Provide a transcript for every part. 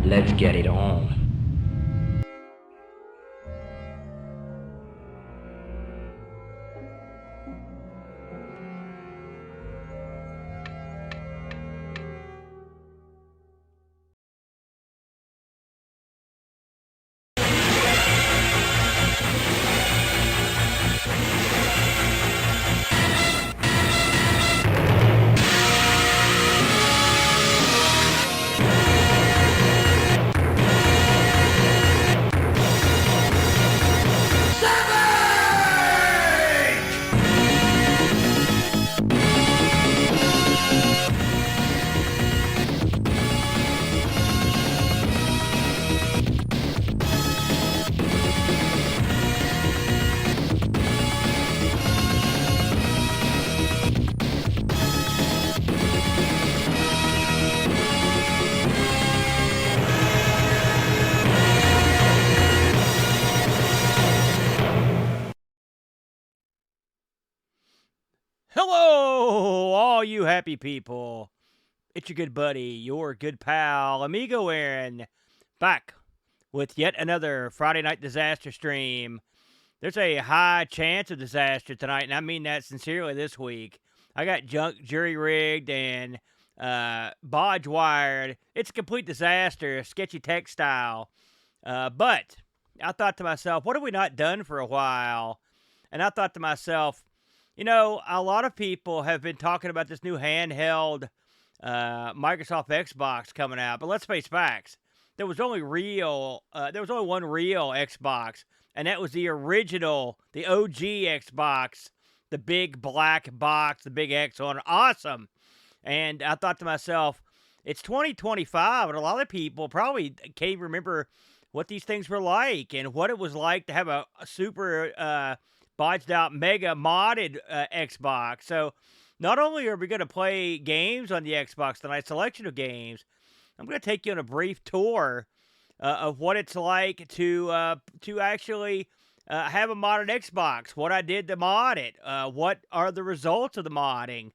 Let's get it on. Hello, all you happy people. It's your good buddy, your good pal, Amigo Aaron, back with yet another Friday Night Disaster stream. There's a high chance of disaster tonight, and I mean that sincerely this week. I got junk jury-rigged and bodge wired. It's a complete disaster, sketchy textile. But I thought to myself, what have we not done for a while? And I thought to myself, you know, a lot of people have been talking about this new handheld Microsoft Xbox coming out, but let's face facts. There was only one real Xbox, and that was the original, the OG Xbox, the big black box, the big X on it. Awesome. And I thought to myself, it's 2025, and a lot of people probably can't remember what these things were like and what it was like to have a super bodged out mega modded Xbox. So not only are we going to play games on the Xbox tonight, selection of games, I'm going to take you on a brief tour of what it's like to actually have a modded Xbox, what I did to mod it, what are the results of the modding.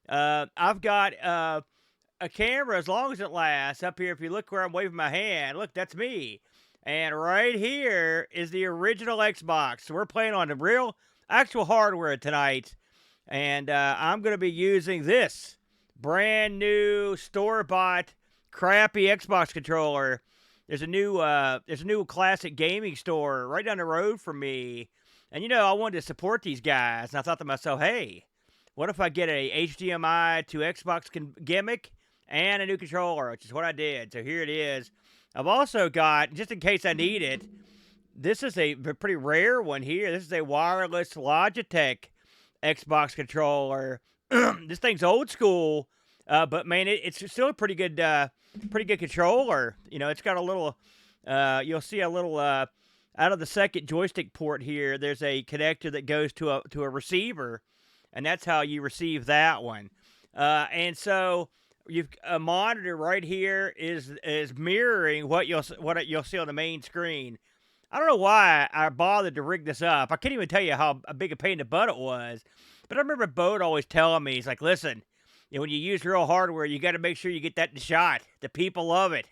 I've got a camera, as long as it lasts, up here. If you look where I'm waving my hand, look, that's me. And right here is the original Xbox. So we're playing on the real, actual hardware tonight. And I'm going to be using this brand new store-bought crappy Xbox controller. There's a new classic gaming store right down the road from me. And, you know, I wanted to support these guys. And I thought to myself, hey, what if I get a HDMI to Xbox gimmick and a new controller, which is what I did. So here it is. I've also got, just in case I need it, this is a pretty rare one here. This is a wireless Logitech Xbox controller. This thing's old school, but man, it's still a pretty good controller. You know, it's got a little, you'll see a little, out of the second joystick port here, there's a connector that goes to a receiver, and that's how you receive that one. And so you've a monitor right here is mirroring what you'll see on the main screen. I don't know why I bothered to rig this up. I can't even tell you how big a pain in the butt it was. But I remember Bode always telling me, he's like, listen, you know, when you use real hardware, you got to make sure you get that in the shot. The people love it.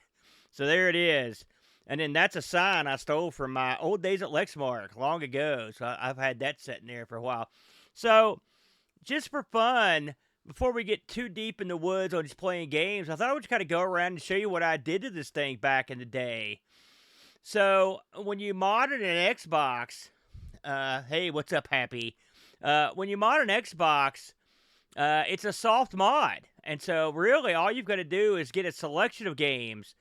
So there it is. And then that's a sign I stole from my old days at Lexmark long ago. So I've had that sitting there for a while. So just for fun, before we get too deep in the woods on just playing games, I thought I would just kind of go around and show you what I did to this thing back in the day. So when you modded an Xbox, hey, what's up, Happy? When you mod an Xbox, it's a soft mod. And so really all you've got to do is get a selection of games.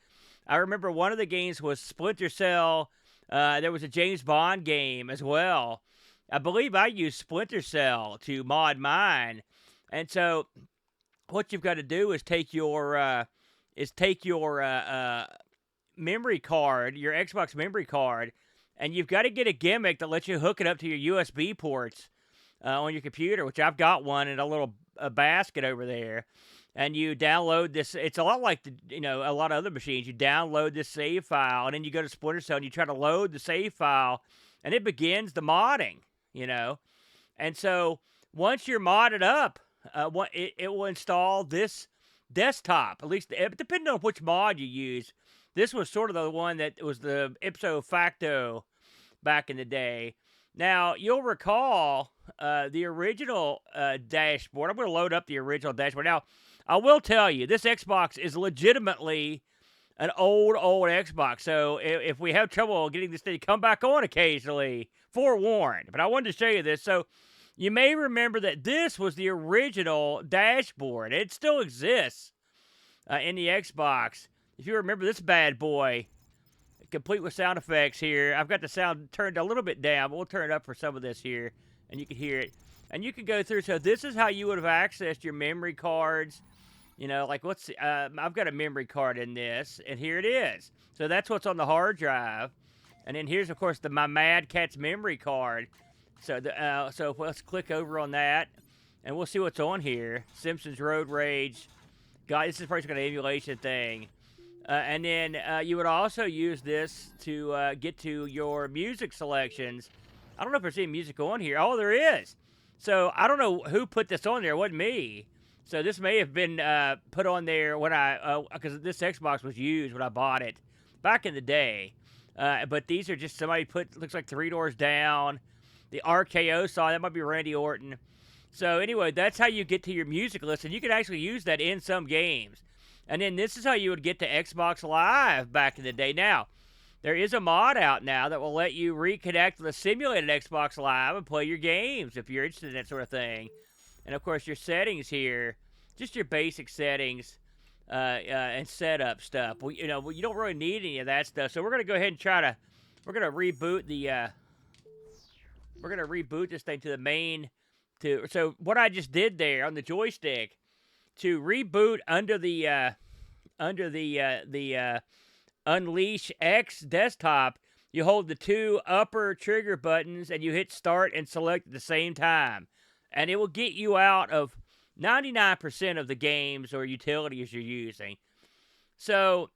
I remember one of the games was Splinter Cell. There was a James Bond game as well. I believe I used Splinter Cell to mod mine. And so what you've got to do is take your memory card, your Xbox memory card, and you've got to get a gimmick that lets you hook it up to your USB ports on your computer, which I've got one in a little basket over there. And you download this. It's a lot like a lot of other machines. You download this save file, and then you go to Splinter Cell and you try to load the save file, and it begins the modding. You know, and so once you're modded up, it will install this desktop. At least depending on which mod you use. This was sort of the one that was the ipso facto back in the day. Now, you'll recall the original dashboard. I'm going to load up the original dashboard. Now, I will tell you, this Xbox is legitimately an old Xbox. So if we have trouble getting this thing to come back on occasionally, forewarned. But I wanted to show you this. So you may remember that this was the original dashboard. It still exists in the Xbox. If you remember this bad boy, complete with sound effects here. I've got the sound turned a little bit down, but we'll turn it up for some of this here, and you can hear it. And you can go through. So this is how you would have accessed your memory cards. You know, like I've got a memory card in this, and here it is. So that's what's on the hard drive. And then here's, of course, my Mad Catz memory card. So so let's click over on that, and we'll see what's on here. Simpsons Road Rage. God, this is probably an emulation thing. And then you would also use this to get to your music selections. I don't know if there's any music on here. Oh, there is. So I don't know who put this on there. It wasn't me. So this may have been put on there when because this Xbox was used when I bought it back in the day. But these are just somebody looks like Three Doors Down. The RKO song, that might be Randy Orton. So anyway, that's how you get to your music list. And you can actually use that in some games. And then this is how you would get to Xbox Live back in the day. Now, there is a mod out now that will let you reconnect with a simulated Xbox Live and play your games if you're interested in that sort of thing. And, of course, your settings here, just your basic settings and setup stuff. Well, you don't really need any of that stuff. So we're going to go ahead and we're going to reboot we're going to reboot this thing to the main. So what I just did there on the joystick, to reboot under the Unleash X desktop, you hold the two upper trigger buttons and you hit start and select at the same time. And it will get you out of 99% of the games or utilities you're using. So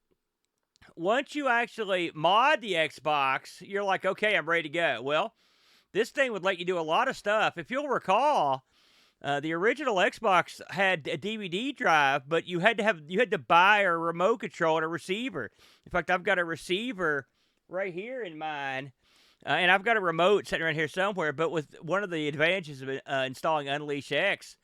once you actually mod the Xbox, you're like, okay, I'm ready to go. Well, this thing would let you do a lot of stuff. If you'll recall, the original Xbox had a DVD drive, but you had to buy a remote control and a receiver. In fact, I've got a receiver right here in mine, and I've got a remote sitting around here somewhere. But with one of the advantages of installing Unleash X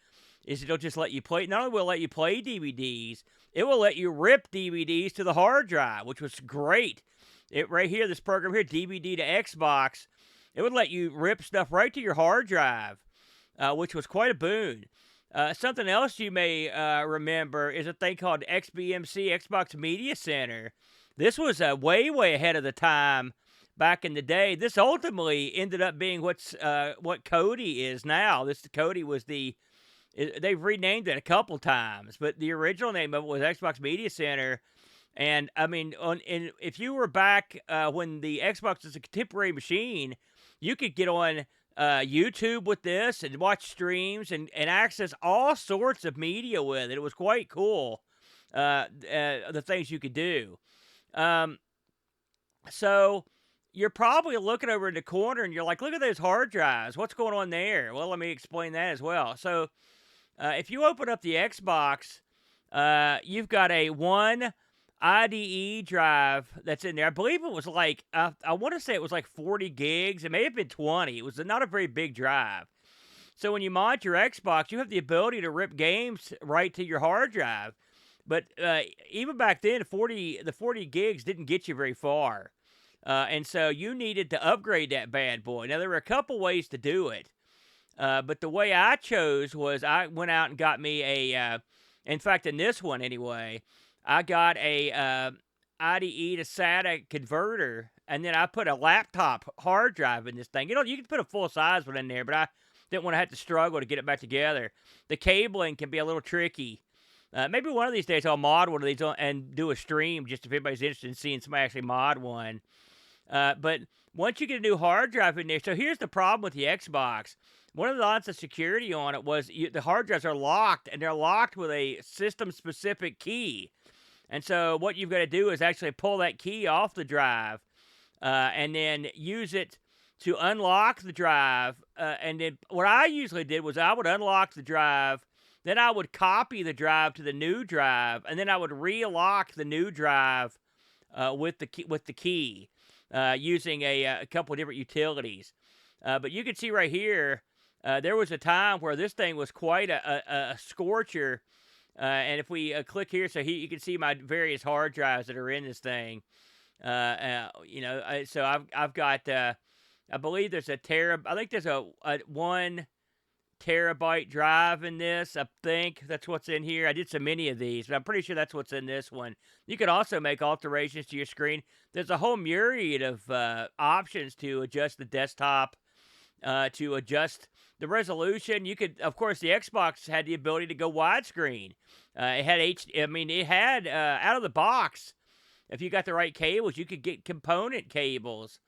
is it'll just let you play. Not only will it let you play DVDs, it will let you rip DVDs to the hard drive, which was great. Right here, this program here, DVD to Xbox, it would let you rip stuff right to your hard drive. Which was quite a boon. Something else you may remember is a thing called XBMC, Xbox Media Center. This was way, way ahead of the time back in the day. This ultimately ended up being what Kodi is now. Kodi was they've renamed it a couple times, but the original name of it was Xbox Media Center. And, I mean, if you were back when the Xbox was a contemporary machine, you could get on YouTube with this and watch streams and access all sorts of media with it. It was quite cool, the things you could do. So you're probably looking over in the corner and you're like, look at those hard drives. What's going on there? Well, let me explain that as well. So if you open up the Xbox, you've got a one IDE drive that's in there. I believe it was like, I want to say it was like 40 gigs. It may have been 20. It was not a very big drive. So when you mod your Xbox, you have the ability to rip games right to your hard drive. But even back then, the 40 gigs didn't get you very far. And so you needed to upgrade that bad boy. Now, there were a couple ways to do it. But the way I chose was I went out and got me in fact, in this one anyway, I got a IDE to SATA converter, and then I put a laptop hard drive in this thing. You can put a full-size one in there, but I didn't want to have to struggle to get it back together. The cabling can be a little tricky. Maybe one of these days I'll mod one of these and do a stream just if anybody's interested in seeing somebody actually mod one. But once you get a new hard drive in there, so here's the problem with the Xbox. One of the lots of security on it was the hard drives are locked, and they're locked with a system-specific key. And so what you've got to do is actually pull that key off the drive and then use it to unlock the drive. And then what I usually did was I would unlock the drive, then I would copy the drive to the new drive, and then I would re-lock the new drive with the key using a couple of different utilities. But you can see right here, there was a time where this thing was quite a scorcher. And if we click here, so you can see my various hard drives that are in this thing. So I've got, I believe there's I think there's a 1 terabyte drive in this. I think that's what's in here. I did so many of these, but I'm pretty sure that's what's in this one. You can also make alterations to your screen. There's a whole myriad of options to adjust the desktop, to adjust the resolution. You could, of course, the Xbox had the ability to go widescreen. It had it had out of the box, if you got the right cables, you could get component cables,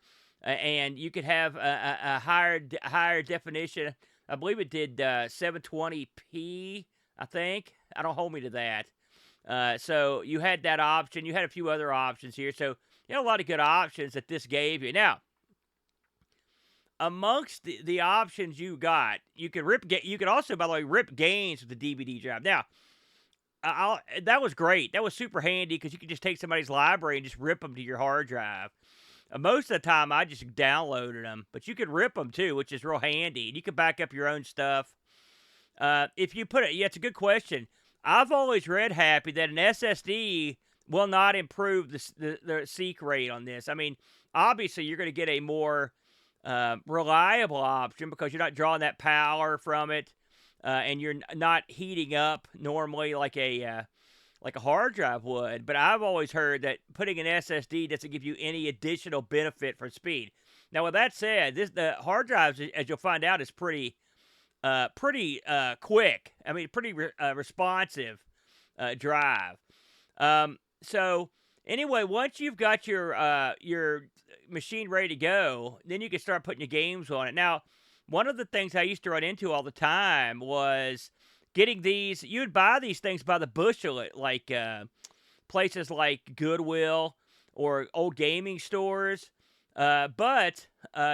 and you could have a higher definition. I believe it did 720p, I think. I don't hold me to that. So you had that option. You had a few other options here. So you had a lot of good options that this gave you. Now, amongst the options you got, you could also, by the way, rip games with the DVD drive. Now, that was great. That was super handy because you could just take somebody's library and just rip them to your hard drive. Most of the time, I just downloaded them, but you could rip them too, which is real handy. And you could back up your own stuff. If you put it, yeah, it's a good question. I've always read, Happy, that an SSD will not improve the seek rate on this. I mean, obviously, you're going to get a more reliable option because you're not drawing that power from it, and you're not heating up normally like a hard drive would. But I've always heard that putting an SSD doesn't give you any additional benefit for speed. Now, with that said, the hard drives, as you'll find out, is pretty quick. I mean, pretty responsive drive. So anyway, once you've got your machine ready to go, then you can start putting your games on it. Now, one of the things I used to run into all the time was getting these. You'd buy these things by the bushel at like places like Goodwill or old gaming stores. But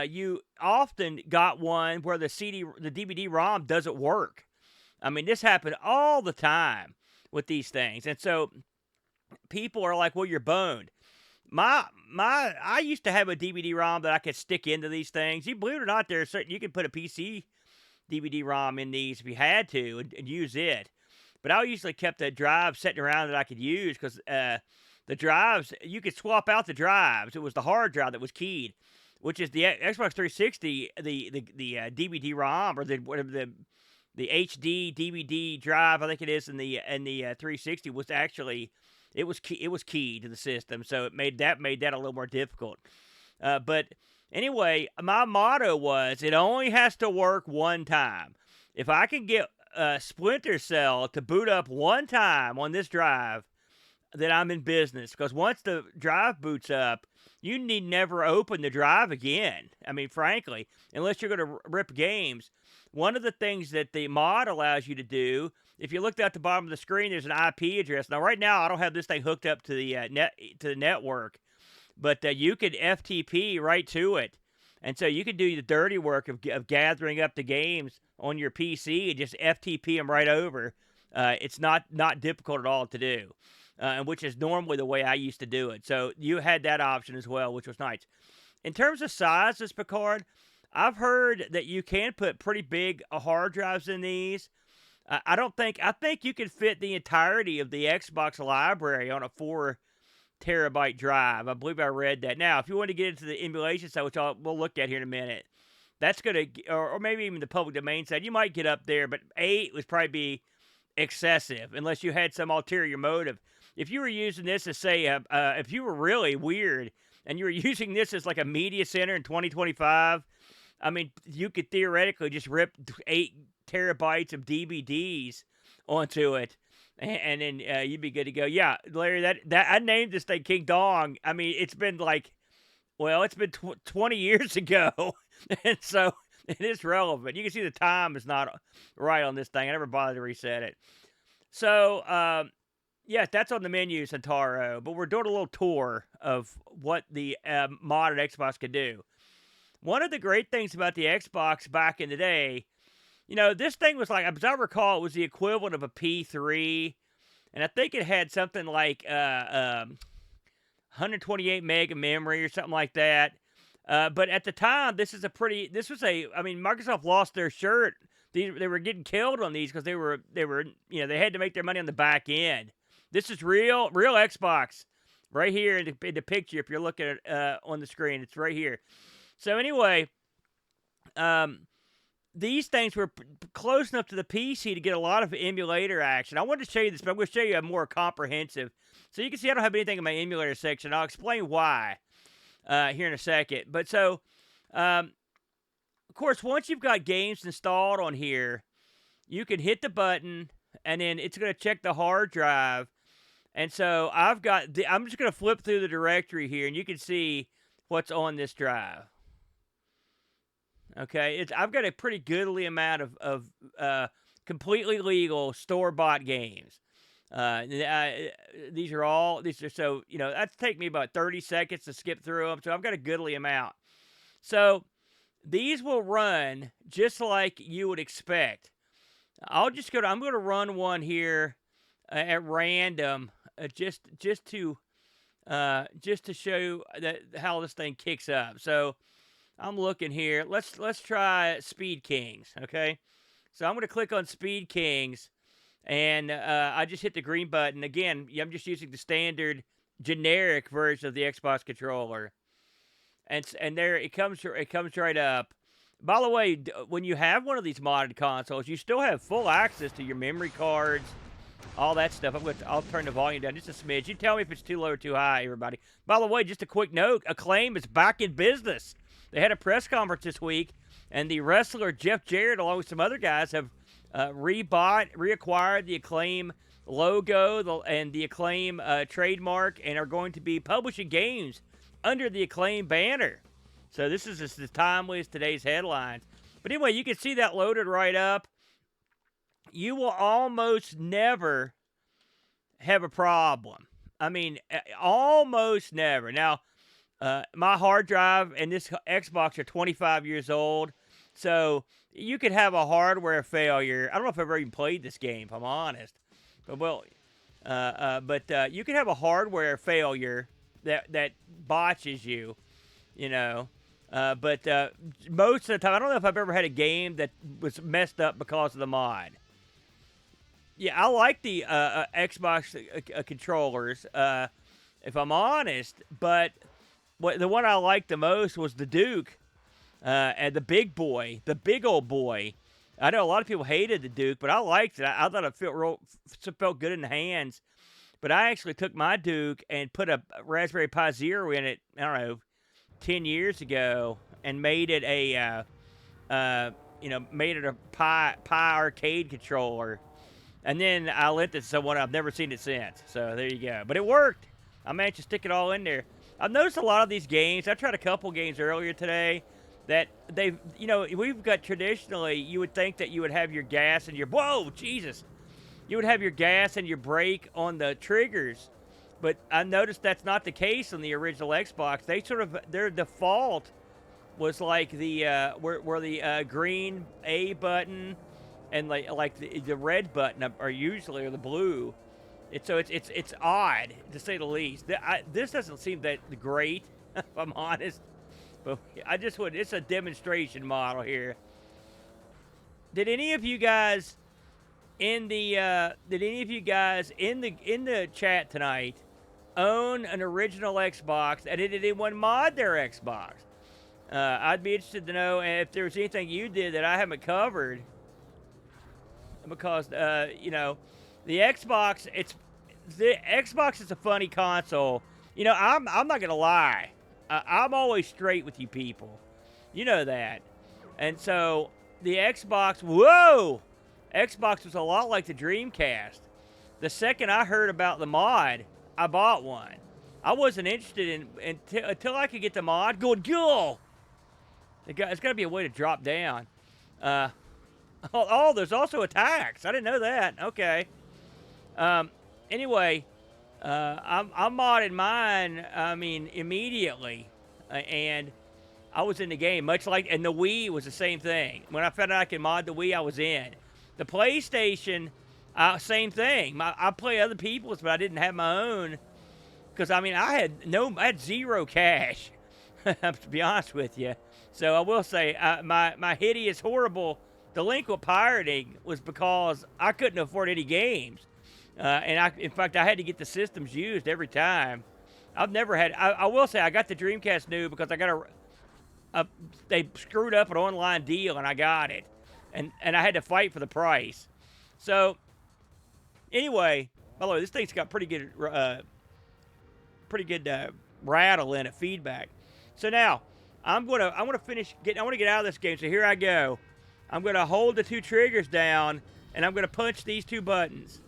you often got one where the DVD-ROM doesn't work. I mean, this happened all the time with these things, and so people are like, "Well, you're boned." I used to have a DVD-ROM that I could stick into these things. You believe it or not, you could put a PC DVD-ROM in these if you had to and use it. But I usually kept the drive sitting around that I could use because the drives, you could swap out the drives. It was the hard drive that was keyed, which is the Xbox 360, the DVD-ROM or the HD DVD drive, I think it is, in the 360 was actually. It was key to the system, so it made that a little more difficult. But anyway, my motto was it only has to work one time. If I can get Splinter Cell to boot up one time on this drive, then I'm in business. Because once the drive boots up, you need never open the drive again. I mean, frankly, unless you're going to rip games. One of the things that the mod allows you to do, if you looked at the bottom of the screen, there's an IP address. Now, right now, I don't have this thing hooked up to the network, but you could FTP right to it, and so you could do the dirty work of gathering up the games on your PC and just FTP them right over. It's not difficult at all to do, and which is normally the way I used to do it. So you had that option as well, which was nice. In terms of sizes, Picard, I've heard that you can put pretty big hard drives in these. I think you can fit the entirety of the Xbox library on a 4 terabyte drive. I believe I read that. Now, if you want to get into the emulation side, which we'll look at here in a minute, that's going to, or maybe even the public domain side, you might get up there, but 8 would probably be excessive unless you had some ulterior motive. If you were using this as, say, if you were really weird and you were using this as like a media center in 2025, I mean, you could theoretically just rip 8 terabytes of DVDs onto it, and then you'd be good to go. Yeah, Larry, that I named this thing King Dong. I mean, it's been 20 years ago, and so it is relevant. You can see the time is not right on this thing. I never bothered to reset it. So, yeah, that's on the menu, Santaro, but we're doing a little tour of what the modded Xbox could do. One of the great things about the Xbox back in the day, this thing was like, as I recall, it was the equivalent of a P3, and I think it had something like 100 128 meg of memory or something like that. But at the time, this was I mean, Microsoft lost their shirt. They were getting killed on these because they were, they had to make their money on the back end. This is real Xbox right here in the picture. If you're looking at on the screen, it's right here. So anyway, these things were close enough to the PC to get a lot of emulator action. I wanted to show you this, but I'm going to show you a more comprehensive. So you can see I don't have anything in my emulator section. I'll explain why here in a second. But so, of course, once you've got games installed on here, you can hit the button, and then it's going to check the hard drive. And so I'm just going to flip through the directory here, and you can see what's on this drive. Okay, I've got a pretty goodly amount of completely legal store-bought games. These are so, that's take me about 30 seconds to skip through them. So I've got a goodly amount. So these will run just like you would expect. I'm going to run one here at random, just to show that how this thing kicks up. So I'm looking here. Let's try Speed Kings, okay? So I'm going to click on Speed Kings, and I just hit the green button. Again, I'm just using the standard generic version of the Xbox controller. And there it comes right up. By the way, when you have one of these modded consoles, you still have full access to your memory cards, all that stuff. I'll turn the volume down just a smidge. You tell me if it's too low or too high, everybody. By the way, just a quick note, Acclaim is back in business. They had a press conference this week, and the wrestler Jeff Jarrett, along with some other guys, have reacquired the Acclaim logo and the Acclaim trademark, and are going to be publishing games under the Acclaim banner. So this is as timely as today's headlines. But anyway, you can see that loaded right up. You will almost never have a problem. I mean, almost never. Now, my hard drive and this Xbox are 25 years old, so you could have a hardware failure. I don't know if I've ever even played this game, if I'm honest. But you can have a hardware failure that botches you, But most of the time, I don't know if I've ever had a game that was messed up because of the mod. Yeah, I like the Xbox controllers, if I'm honest, but the one I liked the most was the Duke, and the big old boy. I know a lot of people hated the Duke, but I liked it. I thought it felt good in the hands. But I actually took my Duke and put a Raspberry Pi Zero in it, I don't know, 10 years ago, and made it a Pi arcade controller. And then I lent it to someone. I've never seen it since. So there you go. But it worked. I managed to stick it all in there. I've noticed a lot of these games. I tried a couple games earlier today that we've got traditionally, you would think that you would have your gas and whoa, Jesus. You would have your gas and your brake on the triggers. But I noticed that's not the case on the original Xbox. Their default was like the where the green A button and like the red button are usually, or the blue. It's odd, to say the least. This doesn't seem that great, if I'm honest. But it's a demonstration model here. Did any of you guys in the chat tonight own an original Xbox, and did anyone mod their Xbox? I'd be interested to know if there was anything you did that I haven't covered. Because the Xbox, is a funny console. I'm not gonna lie. I'm always straight with you people. You know that. And so the Xbox was a lot like the Dreamcast. The second I heard about the mod, I bought one. I wasn't interested until I could get the mod. Going, go! It's got to be a way to drop down. There's also attacks. I didn't know that. Okay. Anyway, I modded mine, immediately. And I was in the game, and the Wii was the same thing. When I found out I could mod the Wii, I was in. The PlayStation, same thing. I play other people's, but I didn't have my own. because I mean I had zero cash, to be honest with you. So I will say my hideous, horrible, delinquent pirating was because I couldn't afford any games, and in fact, I had to get the systems used every time. I've never had. I will say I got the Dreamcast new because I got they screwed up an online deal and I got it, and I had to fight for the price. So anyway, by the way, this thing's got pretty good rattle in it, feedback. So now I want to get out of this game. So here I go. I'm gonna hold the two triggers down and I'm gonna punch these two buttons,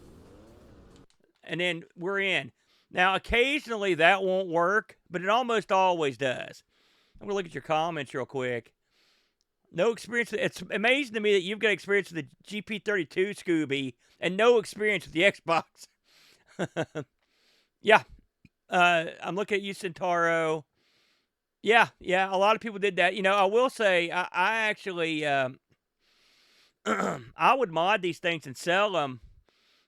and then we're in. Now occasionally that won't work, but it almost always does. I'm gonna look at your comments real quick. No experience. It's amazing to me that you've got experience with the GP32, Scooby, and no experience with the Xbox. Yeah. I'm looking at you, Centauro. Yeah, a lot of people did that. You know, I will say, I actually, I would mod these things and sell them,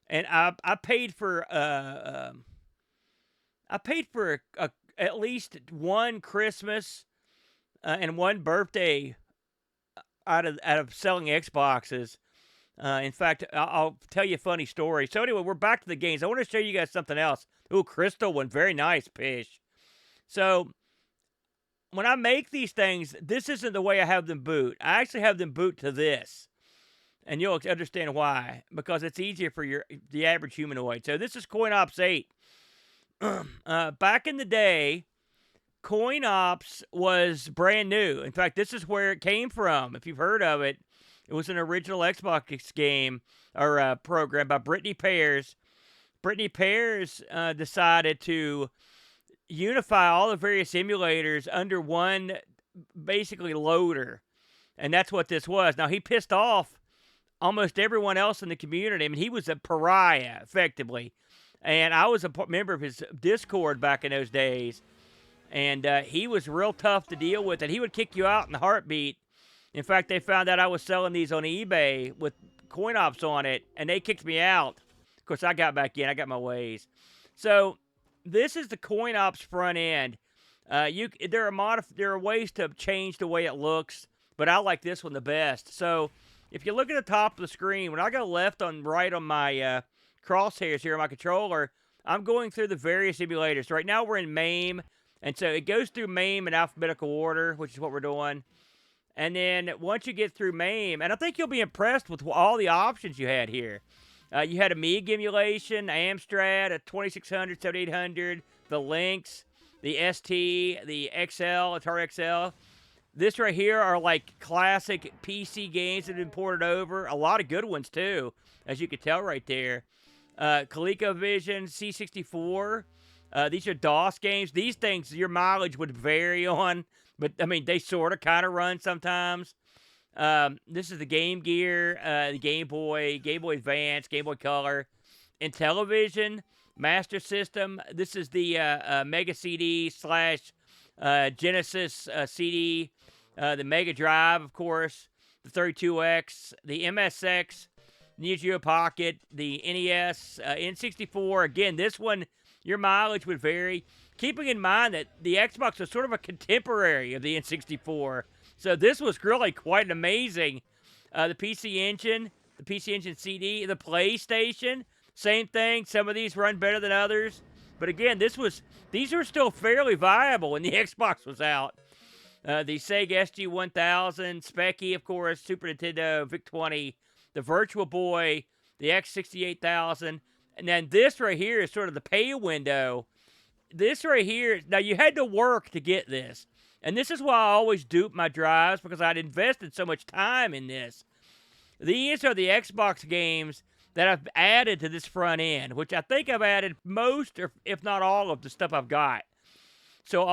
and I paid for, at least one Christmas and one birthday out of selling Xboxes. In fact, I'll tell you a funny story. So anyway, we're back to the games. I want to show you guys something else. Ooh, crystal one. Very nice, Pish. So when I make these things, this isn't the way I have them boot. I actually have them boot to this. And you'll understand why. Because it's easier for the average humanoid. So this is Coinops 8. Back in the day, Coinops was brand new. In fact, this is where it came from. If you've heard of it, it was an original Xbox game or program by Brittany Pears. Brittany Pears decided to unify all the various emulators under one, basically, loader. And that's what this was. Now, he pissed off almost everyone else in the community. I mean, he was a pariah, effectively. And I was a member of his Discord back in those days. And he was real tough to deal with. And he would kick you out in a heartbeat. In fact, they found out I was selling these on eBay with Coinops on it. And they kicked me out. Of course, I got back in. I got my ways. So this is the Coinops front end. There are ways to change the way it looks, but I like this one the best. So if you look at the top of the screen, when I go left on right on my crosshairs here on my controller, I'm going through the various emulators. Right now we're in MAME, and so it goes through MAME in alphabetical order, which is what we're doing. And then once you get through MAME, and I think you'll be impressed with all the options you had here. You had Amiga emulation, Amstrad, a 2600, 7800, the Lynx, the ST, the XL, Atari XL. This right here are like classic PC games that have been ported over. A lot of good ones too, as you can tell right there. ColecoVision, C64. These are DOS games. These things, your mileage would vary on, but I mean, they sort of kind of run sometimes. This is the Game Gear, the Game Boy Advance, Game Boy Color, Intellivision, Master System. This is the Mega CD / Genesis CD, the Mega Drive, of course, the 32X, the MSX, NeoGeo Pocket, the NES, N64. Again, this one, your mileage would vary. Keeping in mind that the Xbox was sort of a contemporary of the N64. So this was really quite amazing. The PC Engine CD, the PlayStation, same thing. Some of these run better than others. But again, these were still fairly viable when the Xbox was out. The Sega SG-1000, Speccy, of course, Super Nintendo, VIC-20, the Virtual Boy, the X68000. And then this right here is sort of the pay window. This right here, now you had to work to get this. And this is why I always dupe my drives, because I'd invested so much time in this. These are the Xbox games that I've added to this front end, which I think I've added most, or if not all, of the stuff I've got. So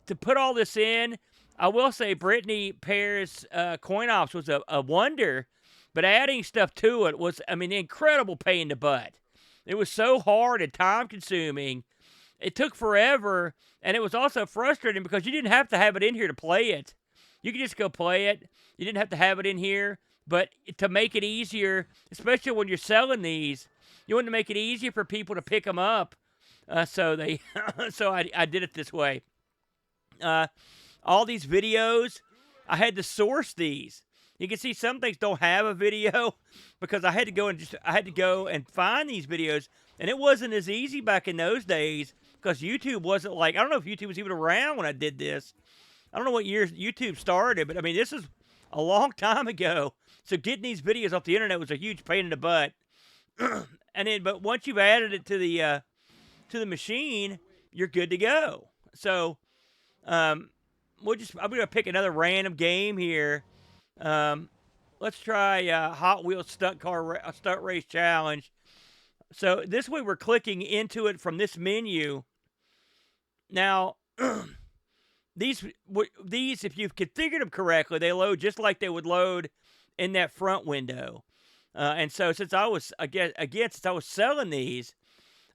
to put all this in, I will say Brittany Pears' Coinops was a wonder, but adding stuff to it was, I mean, incredible pain in the butt. It was so hard and time-consuming. It took forever, and it was also frustrating because you didn't have to have it in here to play it. You could just go play it. You didn't have to have it in here. But to make it easier, especially when you're selling these, you want to make it easier for people to pick them up. So they, so I did it this way. All these videos, I had to source these. You can see some things don't have a video because I had to go and find these videos, and it wasn't as easy back in those days because YouTube wasn't like, I don't know if YouTube was even around when I did this. I don't know what year YouTube started, but I mean, this is a long time ago. So getting these videos off the internet was a huge pain in the butt. But once you've added it to the machine, you're good to go. So, I'm gonna pick another random game here. Let's try Hot Wheels Stunt Race Challenge. So this way we're clicking into it from this menu. Now, these, if you've configured them correctly, they load just like they would load in that front window. And so since I was since I was selling these,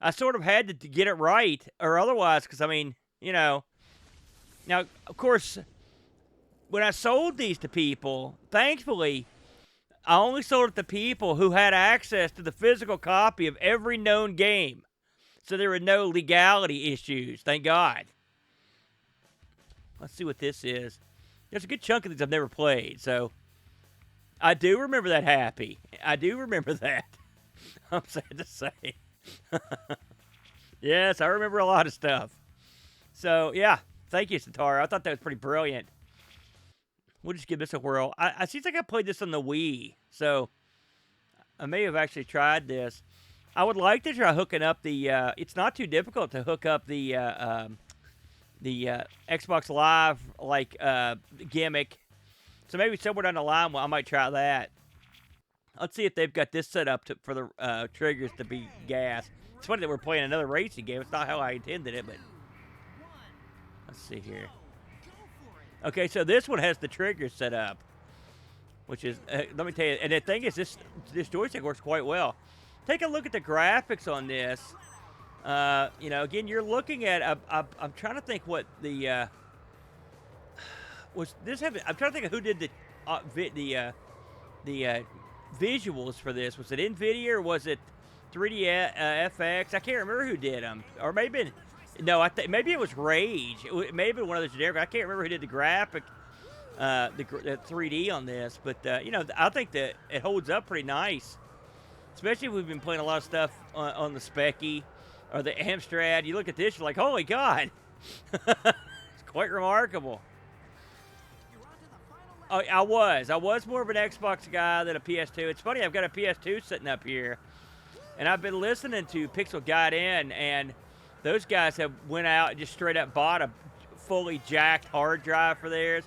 I sort of had to get it right, or otherwise, because I mean, now of course, when I sold these to people, thankfully, I only sold it to people who had access to the physical copy of every known game. So there were no legality issues, thank God. Let's see what this is. There's a good chunk of these I've never played, so I do remember that Happy. I do remember that. I'm sad to say. Yes, I remember a lot of stuff. So, yeah, thank you, Satara. I thought that was pretty brilliant. We'll just give this a whirl. I seems like I played this on the Wii, so I may have actually tried this. I would like to try hooking up the. It's not too difficult to hook up the Xbox Live gimmick. So maybe somewhere down the line, I might try that. Let's see if they've got this set up for the triggers to be gas. It's funny that we're playing another racing game. It's not how I intended it, but let's see here. Okay, so this one has the triggers set up, which is, let me tell you, and the thing is, this joystick works quite well. Take a look at the graphics on this. Again, you're looking at, I'm trying to think what the, was this having, I'm trying to think of who did the visuals for this. Was it NVIDIA or was it 3D FX? I can't remember who did them. Or maybe, no, maybe it was Rage. It may have been one of those generic. I can't remember who did the graphic, the 3D on this. But, I think that it holds up pretty nice. Especially if we've been playing a lot of stuff on the Speccy or the Amstrad. You look at this, you're like, holy God. It's quite remarkable. Oh, I was more of an Xbox guy than a PS2. It's funny, I've got a PS2 sitting up here. And I've been listening to Pixel Guide In, and those guys have went out and just straight up bought a fully jacked hard drive for theirs.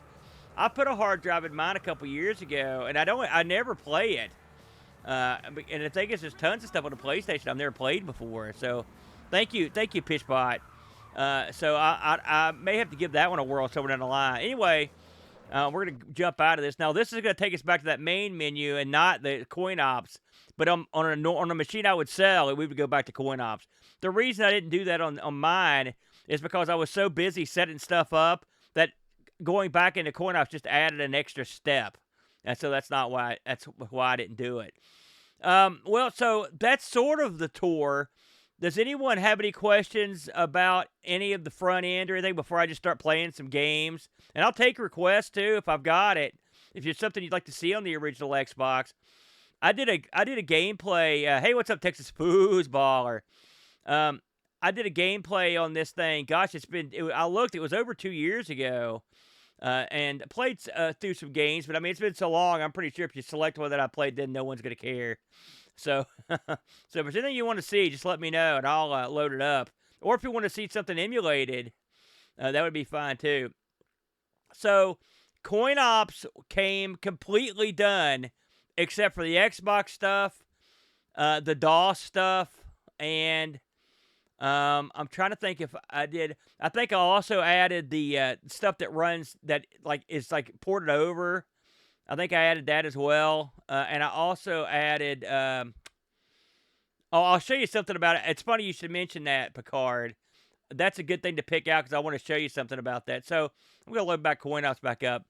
I put a hard drive in mine a couple years ago, and I never play it. And the thing is, there's tons of stuff on the PlayStation I've never played before. So, thank you, Pitchbot. So I may have to give that one a whirl somewhere down the line. Anyway, we're gonna jump out of this. Now, this is gonna take us back to that main menu and not the Coinops. But on a machine I would sell, we would go back to Coinops. The reason I didn't do that on mine is because I was so busy setting stuff up that going back into Coinops just added an extra step. And so that's why I didn't do it. Well, so that's sort of the tour. Does anyone have any questions about any of the front end or anything before I just start playing some games? And I'll take requests too if I've got it. If there's something you'd like to see on the original Xbox. I did a gameplay. Hey, what's up, Texas Foosballer? I did a gameplay on this thing. Gosh, I looked. It was over 2 years ago. And played through some games, but I mean, it's been so long, I'm pretty sure if you select one that I played, then no one's going to care. So, so if there's anything you want to see, just let me know, and I'll load it up. Or if you want to see something emulated, that would be fine, too. So, Coinops came completely done, except for the Xbox stuff, the DOS stuff, and I'm trying to think if I did. I think I also added the stuff that runs that is ported over. I think I added that as well, and I also added. I'll show you something about it. It's funny you should mention that, Picard. That's a good thing to pick out because I want to show you something about that. So I'm gonna load back Coinops back up.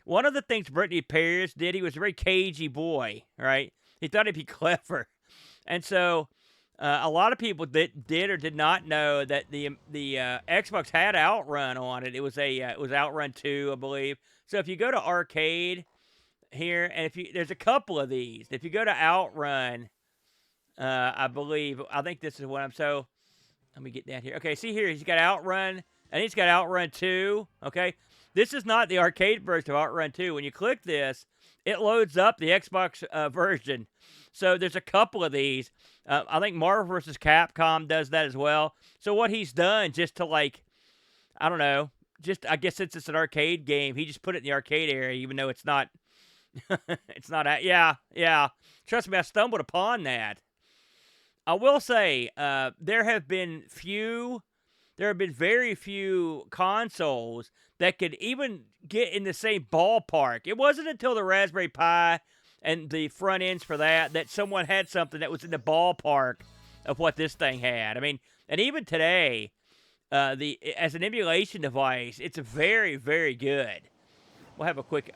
One of the things Brittany Pierce did, he was a very cagey boy, right? He thought he'd be clever, and so. A lot of people that did or did not know that the Xbox had Outrun on it. It was Outrun 2, I believe. So if you go to arcade here, and there's a couple of these. If you go to Outrun, I think this is what I'm so. Let me get down here. Okay, see here, he's got Outrun, and he's got Outrun 2. Okay, this is not the arcade version of Outrun 2. When you click this, it loads up the Xbox version. So there's a couple of these. I think Marvel vs. Capcom does that as well. So what he's done, just to like, I don't know, just I guess since it's an arcade game, he just put it in the arcade area, even though it's not. It's not. Yeah. Trust me, I stumbled upon that. I will say, there have been very few consoles that could even get in the same ballpark. It wasn't until the Raspberry Pi and the front ends for that someone had something that was in the ballpark of what this thing had. I mean, and even today, as an emulation device, it's very, very good. We'll have a quick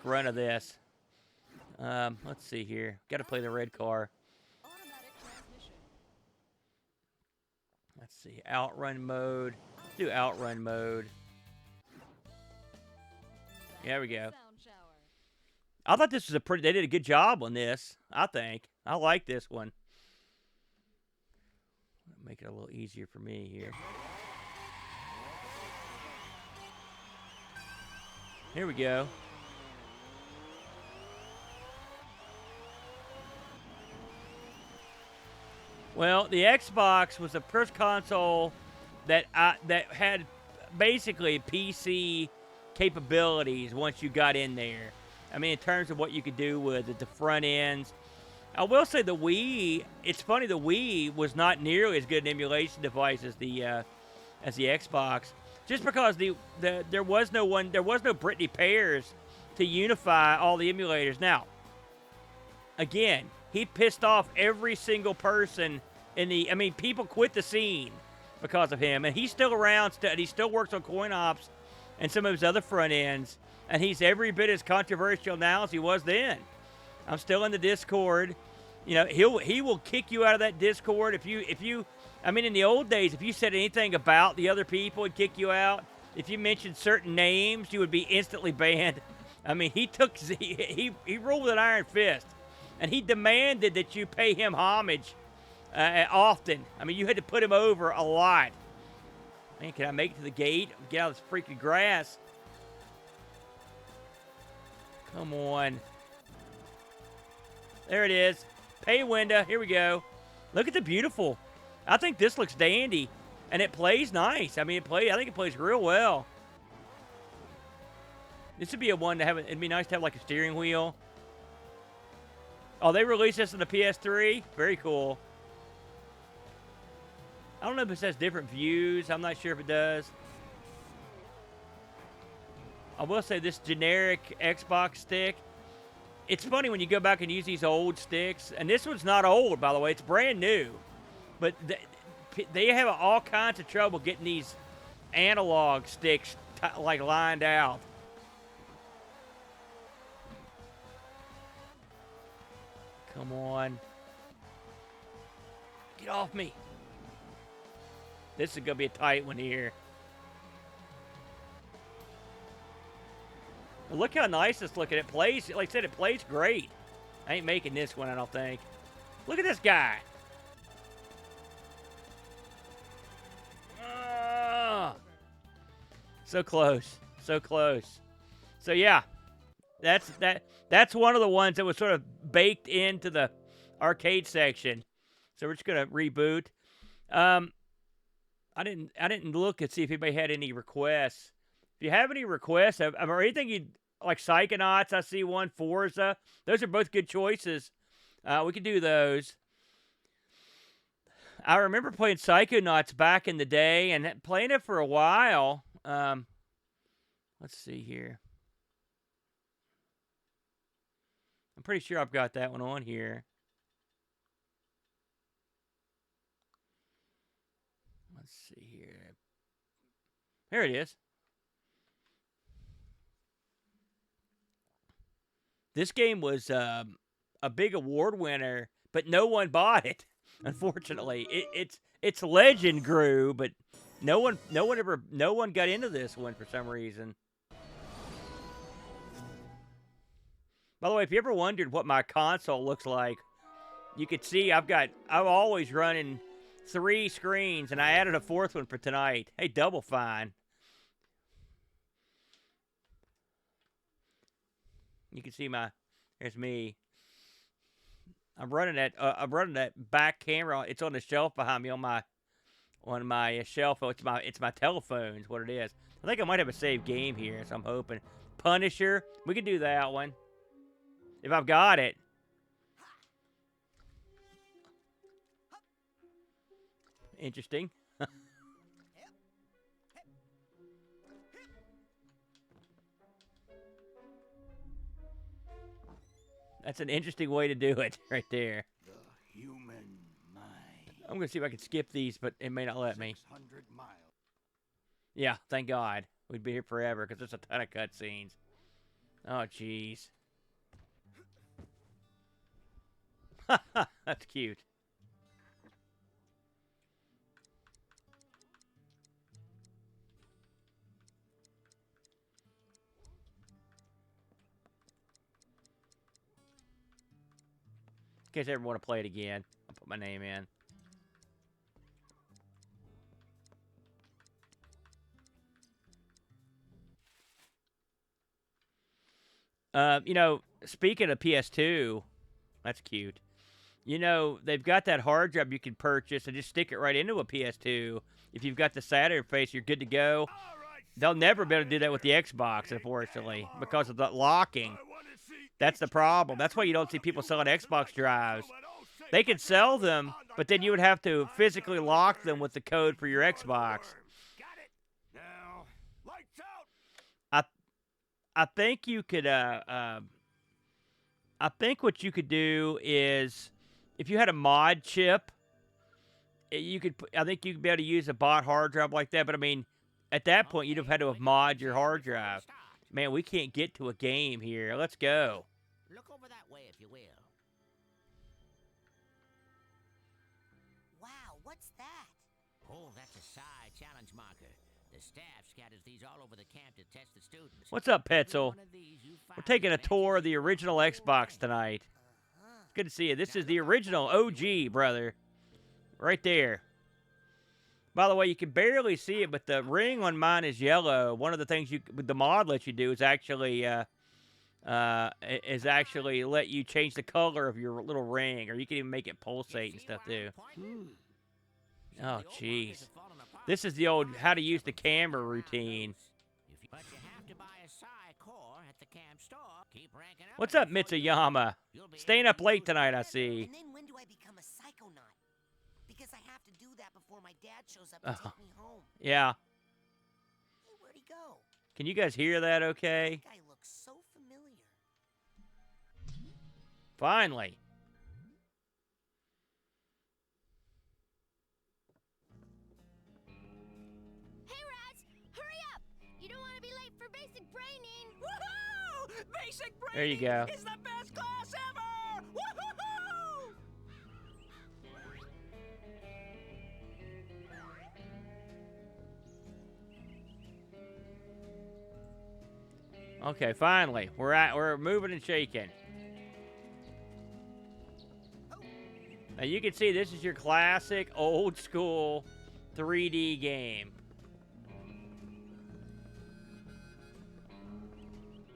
run of this. Let's see here. Got to play the red car. Let's see, Outrun mode. Let's do Outrun mode. There we go. I thought this was they did a good job on this, I think. I like this one. Make it a little easier for me here. Here we go. Well, the Xbox was the first console that had basically PC capabilities once you got in there. I mean, in terms of what you could do with the front ends. I will say the Wii, it's funny, the Wii was not nearly as good an emulation device as the Xbox. Just because there was no Brittany Pairs to unify all the emulators. Now, again, he pissed off every single person people quit the scene because of him, and he's still around, and he still works on Coinops and some of his other front ends, and he's every bit as controversial now as he was then. I'm still in the Discord. You know, he will kick you out of that Discord if you in the old days, if you said anything about the other people, he'd kick you out. If you mentioned certain names, you would be instantly banned. I mean, he ruled with an iron fist, and he demanded that you pay him homage often. I mean, you had to put him over a lot. Man, can I make it to the gate? Get out of this freaking grass. Come on. There it is. Pay window. Here we go. Look at the beautiful. I think this looks dandy, and it plays nice. I mean, I think it plays real well. This would be a one to have. It'd be nice to have like a steering wheel. Oh, they released this on the PS3. Very cool. I don't know if it has different views. I'm not sure if it does. I will say this generic Xbox stick. It's funny when you go back and use these old sticks, and this one's not old, by the way. It's brand new. But they have all kinds of trouble getting these analog sticks lined out. Come on. Get off me. This is going to be a tight one here. Well, look how nice this looking. It plays, like I said, it plays great. I ain't making this one, I don't think. Look at this guy. So close. So close. So, yeah. That's one of the ones that was sort of baked into the arcade section. So we're just going to reboot. I didn't look and see if anybody had any requests. If you have any requests or anything you'd like, Psychonauts, I see one, Forza. Those are both good choices. We could do those. I remember playing Psychonauts back in the day and playing it for a while. Let's see here. I'm pretty sure I've got that one on here. Let's see here. Here it is. This game was a big award winner, but no one bought it. Unfortunately, its legend grew, but no one got into this one for some reason. By the way, if you ever wondered what my console looks like, you could see I'm always running 3 screens, and I added a 4th one for tonight. Hey, Double Fine. You can see there's me. I'm running that back camera. It's on the shelf behind me on my shelf. It's my telephone is what it is. I think I might have a saved game here, so I'm hoping. Punisher, we could do that one if I've got it. Interesting. That's an interesting way to do it, right there. The human mind. I'm gonna see if I can skip these, but it may not let me. 600 miles. Yeah, thank God. We'd be here forever because there's a ton of cutscenes. Oh, jeez. That's cute. In case I ever want to play it again, I'll put my name in. You know, speaking of PS2, that's cute. You know, they've got that hard drive you can purchase and just stick it right into a PS2. If you've got the SATA interface, you're good to go. They'll never be able to do that with the Xbox, unfortunately, because of the locking. That's the problem. That's why you don't see people selling Xbox drives. They could sell them, but then you would have to physically lock them with the code for your Xbox. I think you could, I think what you could do is, if you had a mod chip, I think you could be able to use a bot hard drive like that, but I mean, at that point, you'd have had to have mod your hard drive. Man, we can't get to a game here. Let's go. Look over that way, if you will. Wow, what's that? Oh, that's a side challenge marker. The staff scatters these all over the camp to test the students. What's up, Petzel? We're taking a tour of the original Xbox tonight. It's good to see you. This is the original OG, brother. Right there. By the way, you can barely see it, but the ring on mine is yellow. One of the things the mod lets you do is actually let you change the color of your little ring, or you can even make it pulsate and stuff too. Oh, jeez. This is the old how to use the camera routine. What's up, Mitsuyama? Staying up late tonight, I see. And then when do I become a psychonaut? Because I have to do that before my dad shows up to take me home. Yeah. Hey, where'd he go? Can you guys hear that okay? That guy looks so familiar. Finally. Hey, Raz! Hurry up! You don't want to be late for basic braining! Woohoo! Basic braining There you go. is the best class ever! Woohoo! Okay, finally. We're moving and shaking. Now you can see this is your classic old school 3D game.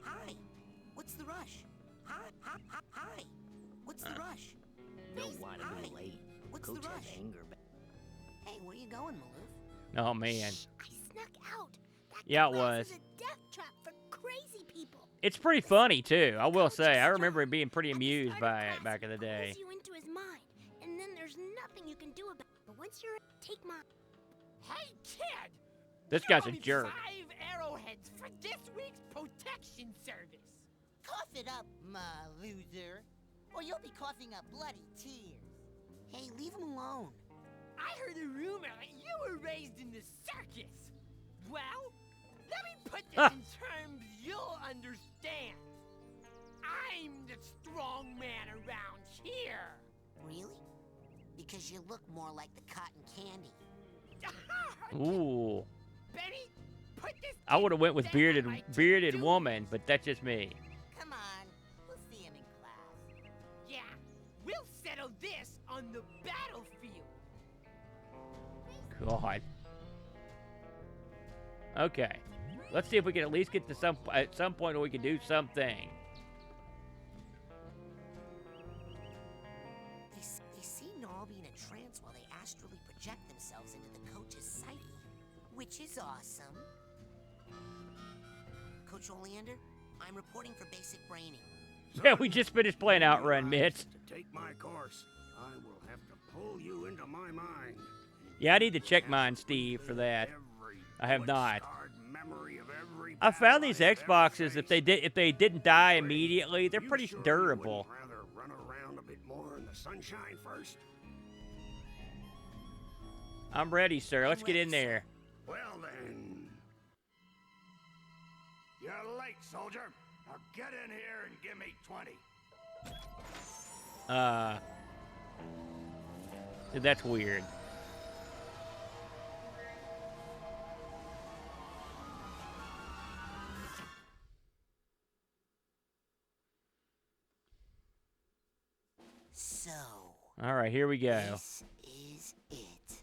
Hi. What's the rush? Hi. What's the rush? Don't want to be late. What's Coach the has rush? anger. Hey, where you going, Maloof? Oh man. I snuck out. That Yeah, it class was. is a death trap for crazy people. It's pretty funny too, I will say. I remember being pretty amused by it back in the day. Pulls you into his mind, and then there's nothing you can do about it. But once you're take my Hey, kid! This You guy's a owe me jerk. 5 arrowheads for this week's protection service. Cough it up, my loser. Or you'll be coughing up bloody tears. Hey, leave him alone. I heard a rumor that you were raised in the circus. Well, let me put this in terms you'll understand. I'm the strong man around here. Really? because you look more like the cotton candy. Ooh. Benny, put this I would have went with down on my bearded to-do woman, but that's just me. Come on, we'll see him in class. Yeah, we'll settle this on the battlefield. God. Okay. Let's see if we can at least get to at some point where we can do something. They seem to all be in a trance while they astrally project themselves into the coach's psyche, which is awesome. Coach Oleander, I'm reporting for basic braining. Yeah, we just finished playing Outrun, Mitch. To take my course, I will have to pull you into my mind. Yeah, I need to check mine, Steve, for that. Every I have not. blood-scarred memory of every I found these battle I've ever Xboxes. If they didn't die immediately, they're You pretty sure you durable. wouldn't rather run around a bit more in the sunshine first? I'm ready, sir. Let's get in there. Well then. You're late, soldier. Now get in here and give me 20. That's weird. So, All right, here we go. this is it.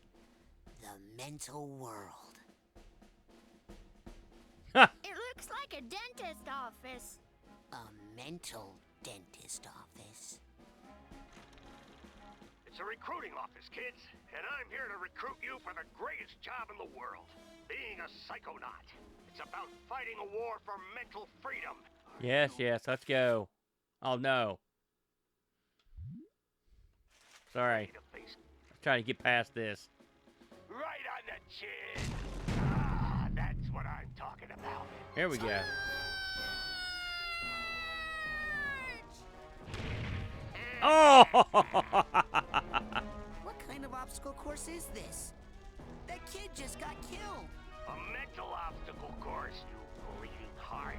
The mental world. It looks like a dentist office. A mental dentist office. It's a recruiting office, kids, and I'm here to recruit you for the greatest job in the world, being a psychonaut. It's about fighting a war for mental freedom. Yes, let's go. Oh, no. Sorry. I'm trying to get past this. Right on the chin. Ah, that's what I'm talking about. Here we go. Oh! What kind of obstacle course is this? That kid just got killed. A mental obstacle course, you bleeding heart.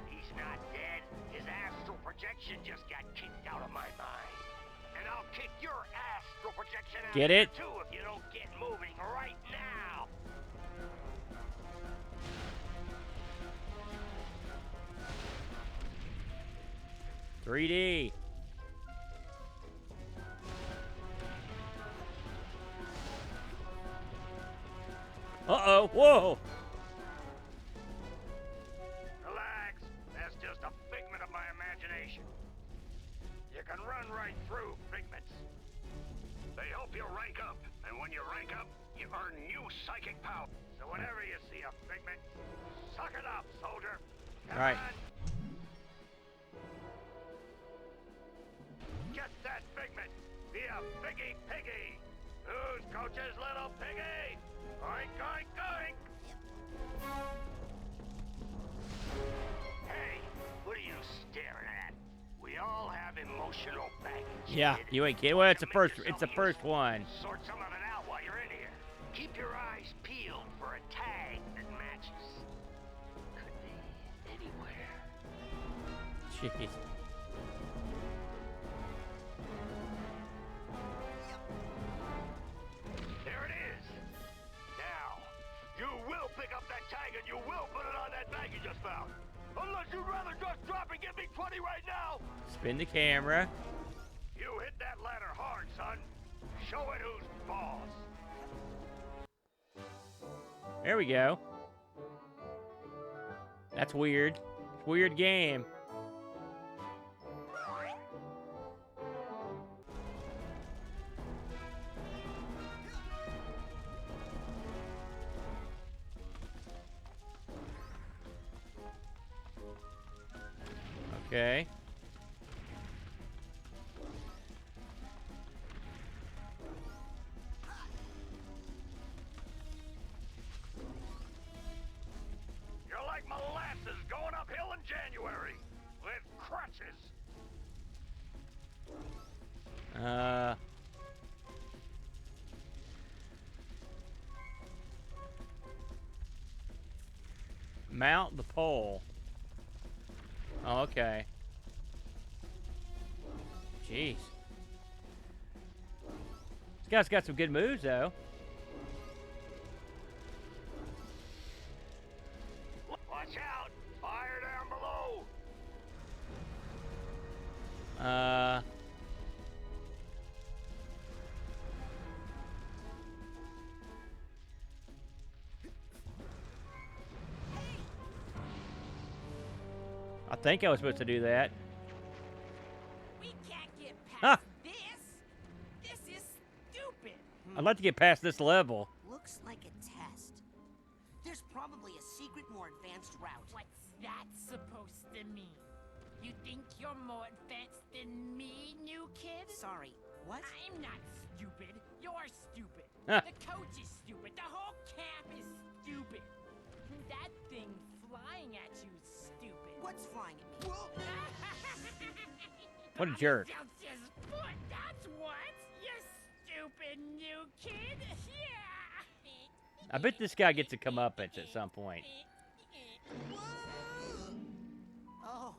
He's not dead. His astral projection just got kicked out of my mind. And I'll kick your astral projection out Get it? too if you don't get moving right now. $3D. Uh-oh, whoa! Relax. That's just a figment of my imagination. You can run right through figments. They help you rank up, and when you rank up, you earn new psychic power. So whenever you see a figment, suck it up, soldier. Come Right. on. Get that figment. Be a piggy piggy. Who's Coach's little piggy? Oink, oink, oink. Hey, what are you staring at? We all have emotional baggage. Yeah, kid. you ain't kidding. Well, it's the Make first. yourself It's the useful. first one. Sort some of it out while you're in here. Keep your eyes peeled for a tag that matches. Could be anywhere. Jeez. There it is. Now, you will pick up that tag and you will put it on that bag you just found. Unless you'd rather just drop and give me 20 right now. Spin the camera. You hit that ladder hard, son. Show it who's boss. There we go. That's weird. It's a weird game. Okay. You're like molasses going uphill in January with crutches. Mount the pole. Oh, okay. Jeez. guy's got some good moves, though. Watch out! Fire down below! I think I was supposed to do that. We can't get Huh. past this. This is stupid. I'd like to get past this level. Looks like a test. There's probably a secret, more advanced route. What's that supposed to mean? You think you're more advanced than me, new kid? Sorry, what? I'm not stupid. You're stupid. Huh. The coach is stupid. The whole camp is stupid. That thing flying at you is stupid. What's flying at me? What a jerk. Celsius foot, that's what. You stupid new kid. Yeah. I bet this guy gets to come up at some point. Oh,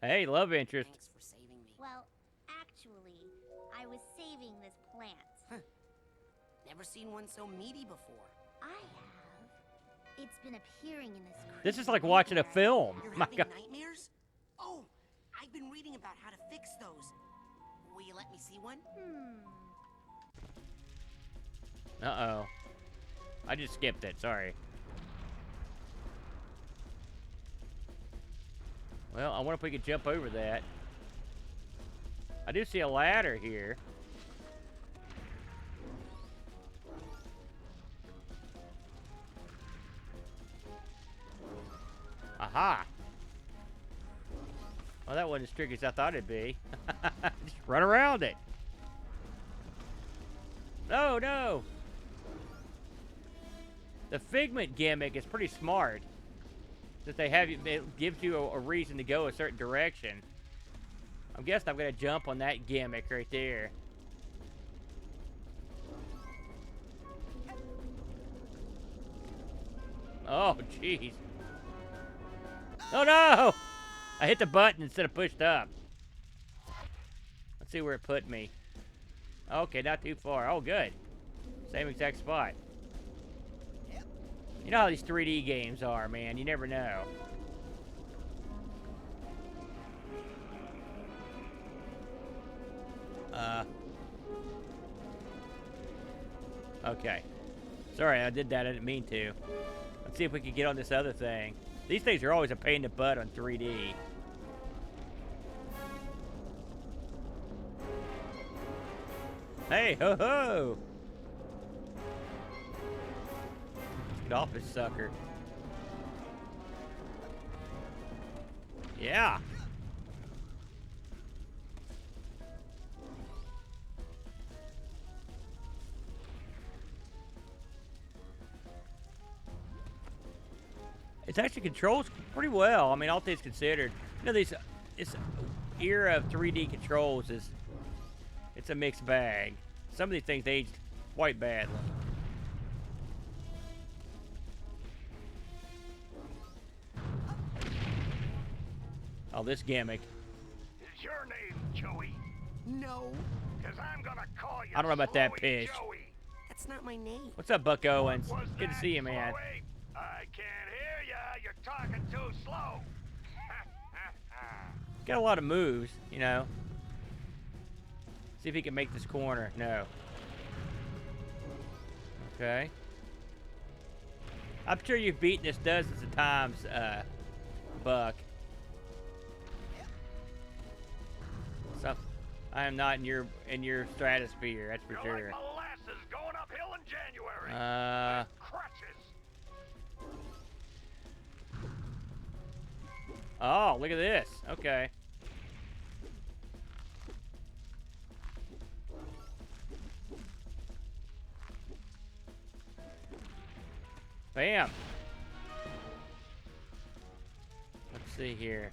Hey, love interest. thanks for saving me. Well, actually, I was saving this plant. Never seen one so meaty before. I have. It's been appearing in this. This is like watching a film. You're My having God. nightmares? Oh, I've been reading about how to fix those. Will you let me see one? Uh-oh. I just skipped it. Sorry. Well, I wonder if we could jump over that. I do see a ladder here. Aha! Well, that wasn't as tricky as I thought it'd be. Just run around it. No, no! The Figment gimmick is pretty smart. That they have, it gives you a reason to go a certain direction. I'm guessing I'm gonna jump on that gimmick right there. Oh, jeez. Oh no! I hit the button instead of pushed up. Let's see where it put me. Okay, not too far. Oh, good. Same exact spot. You know how these 3D games are, man. You never know. Okay. Sorry, I did that. I didn't mean to. Let's see if we can get on this other thing. These things are always a pain in the butt on 3D. Hey, ho ho! Get off this sucker. Yeah. It's actually controls pretty well. I mean, all things considered. You know, this era of 3D controls it's a mixed bag. Some of these things aged quite badly. Oh, this gimmick. Is your name Joey? No, Because I'm gonna call you I don't know about that Slowy pitch. Joey. that's not my name. What's up, Buck Owens? Was Good to that see you, man. Slowy? I can't hear ya. You're talking too slow. Got a lot of moves, you know. See if he can make this corner. No. Okay. I'm sure you've beaten this dozens of times, Buck. So, I am not in your stratosphere, that's for You're sure. like molasses going uphill in January. Uh, Crutches. oh, look at this. Okay. Bam. Let's see here.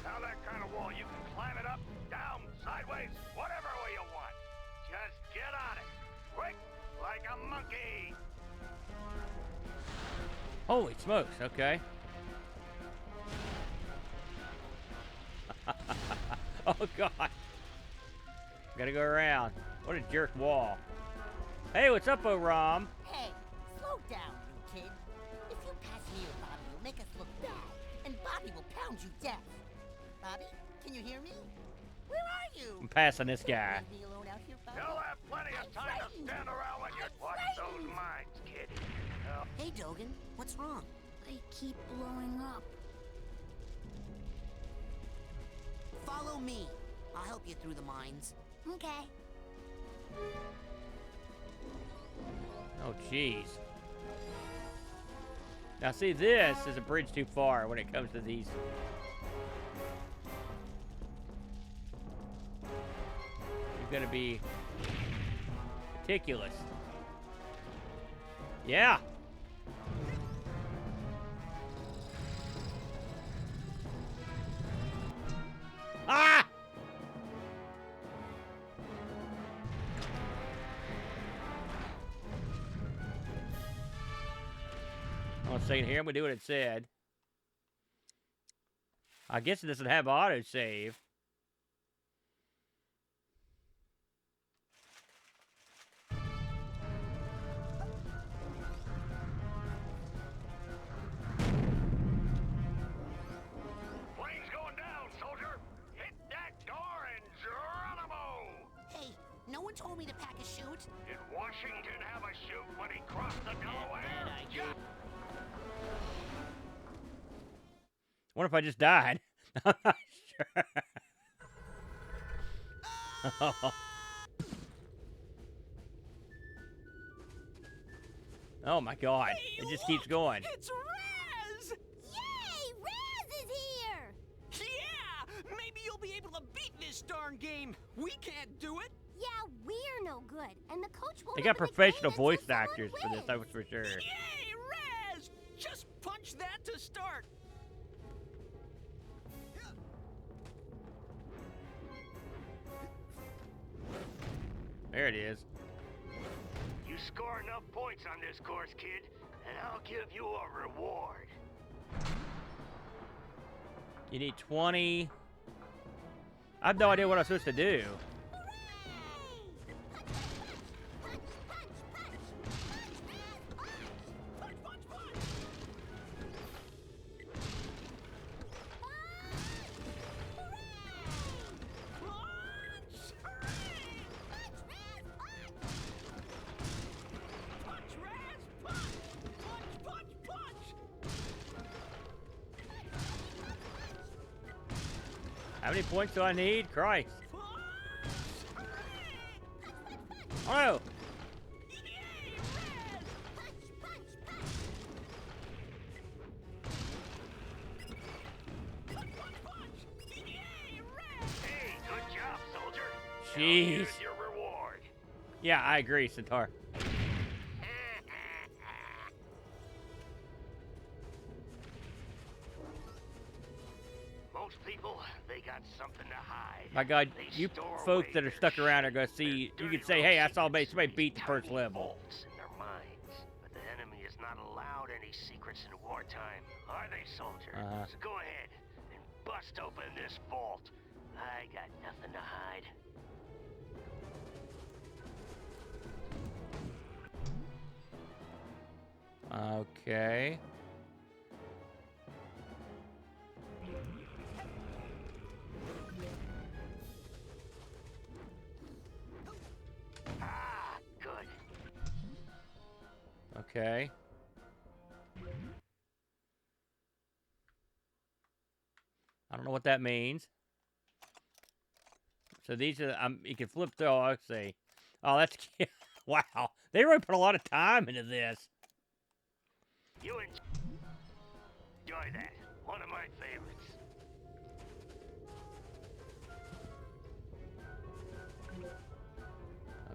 Now that kind of wall, you can climb it up, down, sideways, whatever way you want. Just get on it. Quick, like a monkey. Holy smokes, okay. Oh, God. Gotta go around. What a jerk wall. Hey, what's up, Ur-Ron? Hey, slow down, you kid. If you pass me or Bobby, you'll make us look bad, and Bobby will pound you deaf. Bobby, can you hear me? Where are you? I'm passing this guy. Leave me alone out here, Bobby. You'll have plenty of time to stand around when you watch those mines, kid. Hey, Dogan, what's wrong? I keep blowing up. Follow me. I'll help you through the mines. Okay. Oh, jeez. Now, see, this is a bridge too far when it comes to these. You've got to be meticulous. Yeah. Ah! Hold on a second here. I'm going to do what it said. I guess it doesn't have autosave. Plane's going down, soldier. Hit that door and Geronimo. Hey, no one told me to pack a chute. Did Washington have a chute when he crossed the Delaware? Yeah. What if I just died? I'm not sure. Oh my god. Hey, It just keeps going. It's Raz! Yay! Raz is here! Yeah! Maybe you'll be able to beat this darn game. We can't do it. Yeah, we're no good, and the coach won't They got open the professional game until voice someone actors for this, wins. that was for sure. Yay, Raz! Just punch that to start. There it is. You score enough points on this course, kid, and I'll give you a reward. You need 20. I have no idea what I'm supposed to do. How many points do I need? Christ. Oh no! Hey, good job, soldier. Now Jeez. here's your reward. Yeah, I agree, Centaur. Most people, they got something to hide. My God, They you store folks away that are their stuck around are shit, gonna see. their You can dirty say, "Hey, I little saw secrets somebody in beat the first tiny level." vaults in their minds. But the enemy is not allowed any secrets in wartime, are they, soldier? So go ahead and bust open this vault. I got nothing to hide. Okay. Ah, good. Okay. I don't know what that means. So these are, you can flip through, oh, let's see. Oh, that's, wow. They really put a lot of time into this. You enjoy that. One of my favorites.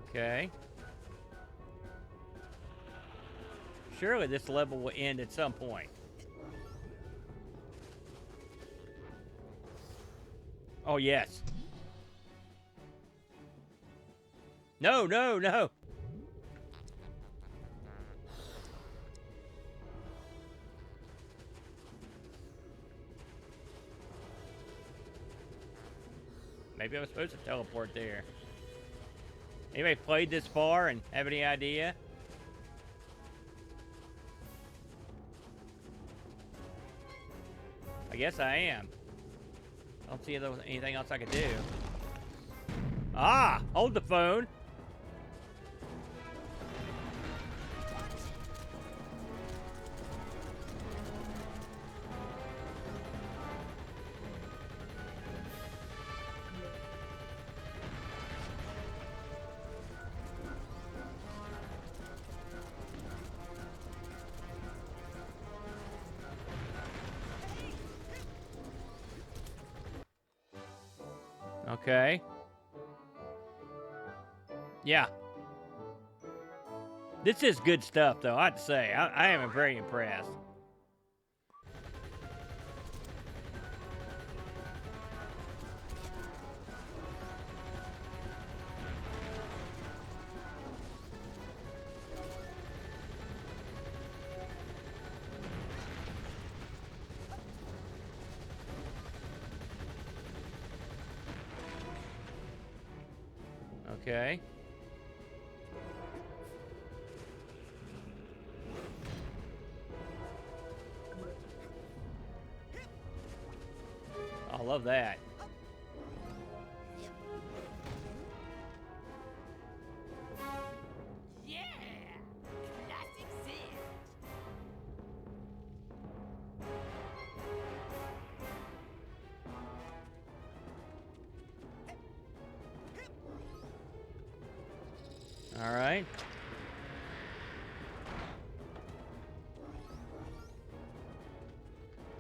Okay. Surely this level will end at some point. Oh, yes. No, no, no. Maybe I was supposed to teleport there. Anybody played this far and have any idea? I guess I am. I don't see anything else I could do. Ah! Hold the phone! Okay. Yeah. This is good stuff, though, I have to say. I am very impressed. Okay. I love that. Yeah! Classic Sid! All right.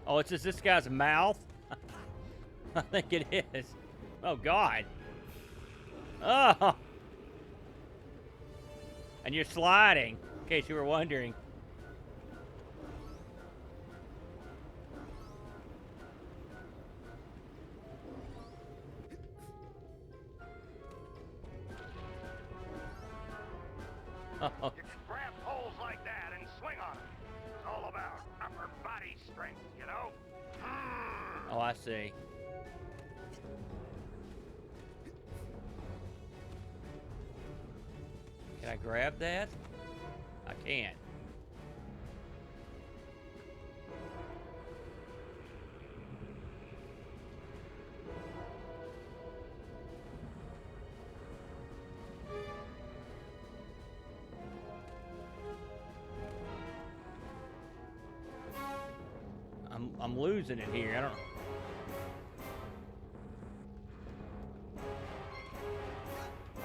Oh, it's just this guy's mouth? I think it is. Oh, God. Oh! And you're sliding, in case you were wondering. Oh, You can grab poles like that and swing on them. It's all about upper body strength, you know? oh, I see. Can I grab that? I can't. I'm losing it here. I don't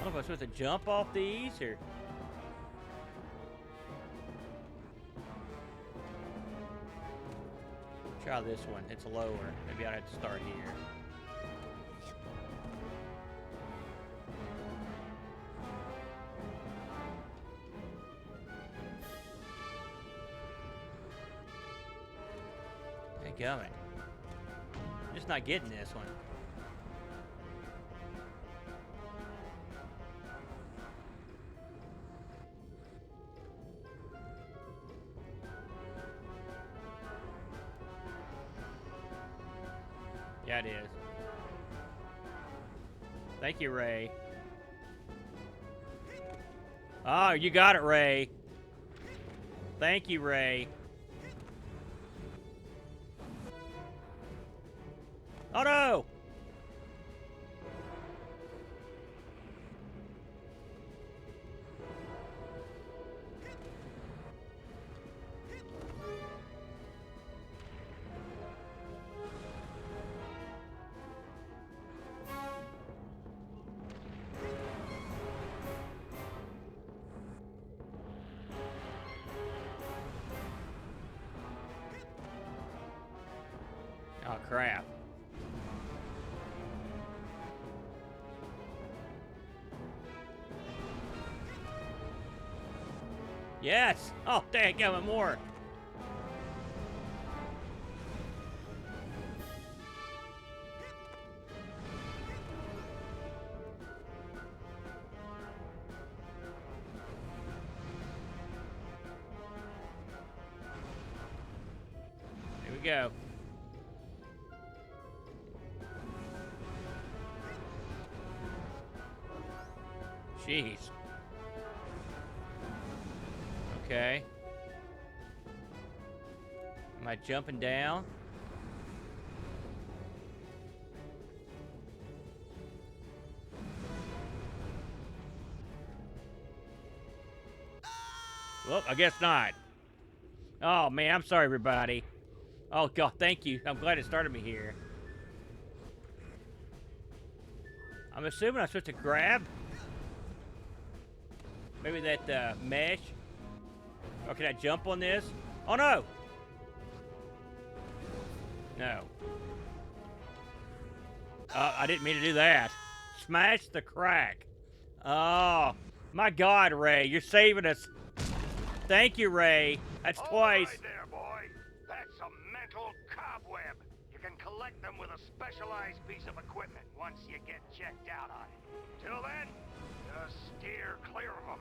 know if I'm supposed to jump off these or... Try this one. It's lower. Maybe I'd have to start here. Hey, gummit. I'm just not getting this one. Yeah, it is. Thank you, Ray. Oh, you got it, Ray. Thank you, Ray. Oh, no! Oh, crap. Yes! Oh, dang, got one more. Here we go. jeez. Okay. Am I jumping down? Well, I guess not. Oh, man, I'm sorry, everybody. Oh, God, thank you. I'm glad it started me here. I'm assuming I'm supposed to grab. Maybe that mesh. Or can I jump on this? Oh, no. No. I didn't mean to do that. Smash the crack. Oh, my God, Ray. You're saving us. Thank you, Ray. That's twice. All right there, boy. That's a mental cobweb. You can collect them with a specialized piece of equipment once you get checked out on it. Till then, just steer clear of them.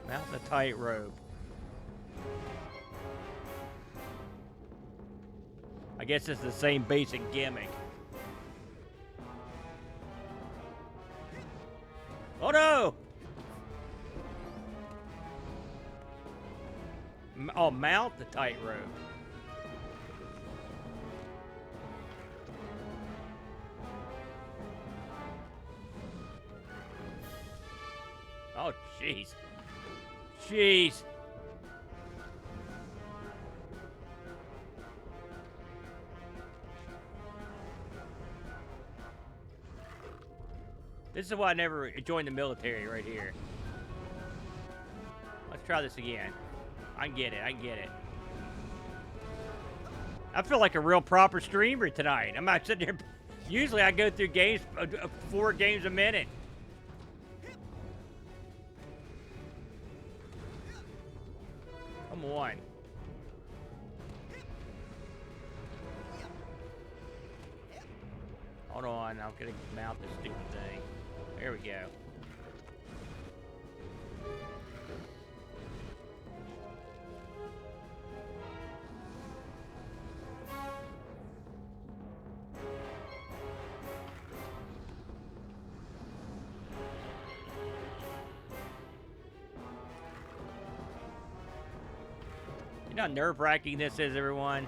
Mount the tightrope. I guess it's the same basic gimmick. Oh no! Oh, mount the tightrope. Oh, jeez. Jeez. This is why I never joined the military right here. Let's try this again. I can get it. I can get it. I feel like a real proper streamer tonight. I'm not sitting there. Usually I go through games, 4 games a minute. Come on. Hold on. I'm going to mount this stupid thing. There we go. You know how nerve-wracking this is, everyone?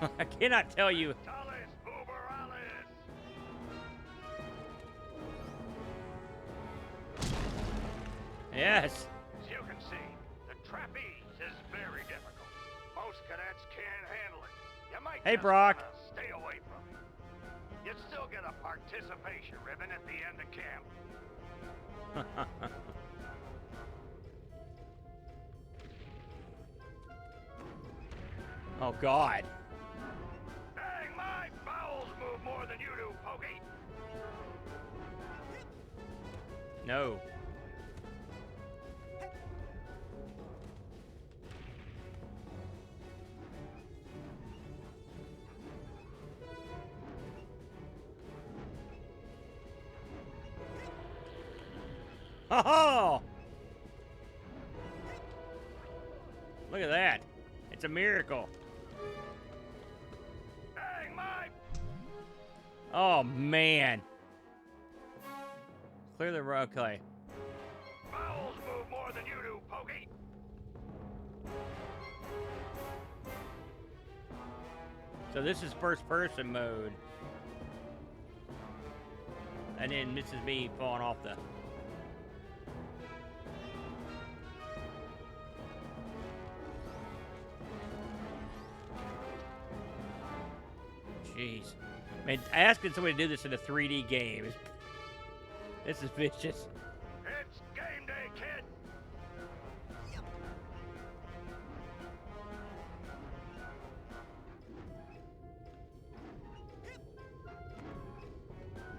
I cannot tell you. Yes. As you can see, the trapeze is very difficult. Most cadets can't handle it. You might Hey, just Brock. wanna stay away from it. You'd still get a participation ribbon at the end of camp. Oh, God. Dang, my bowels move more than you do, Pokey. No. Oh! Look at that. It's a miracle. Dang, my... Oh, man. Clear the road. Okay. bowels move more than you do, Pokey. So this is first person mode. And then this is me falling off the... Jeez. Man, asking somebody to do this in a 3D game is... This is vicious. It's game day, kid.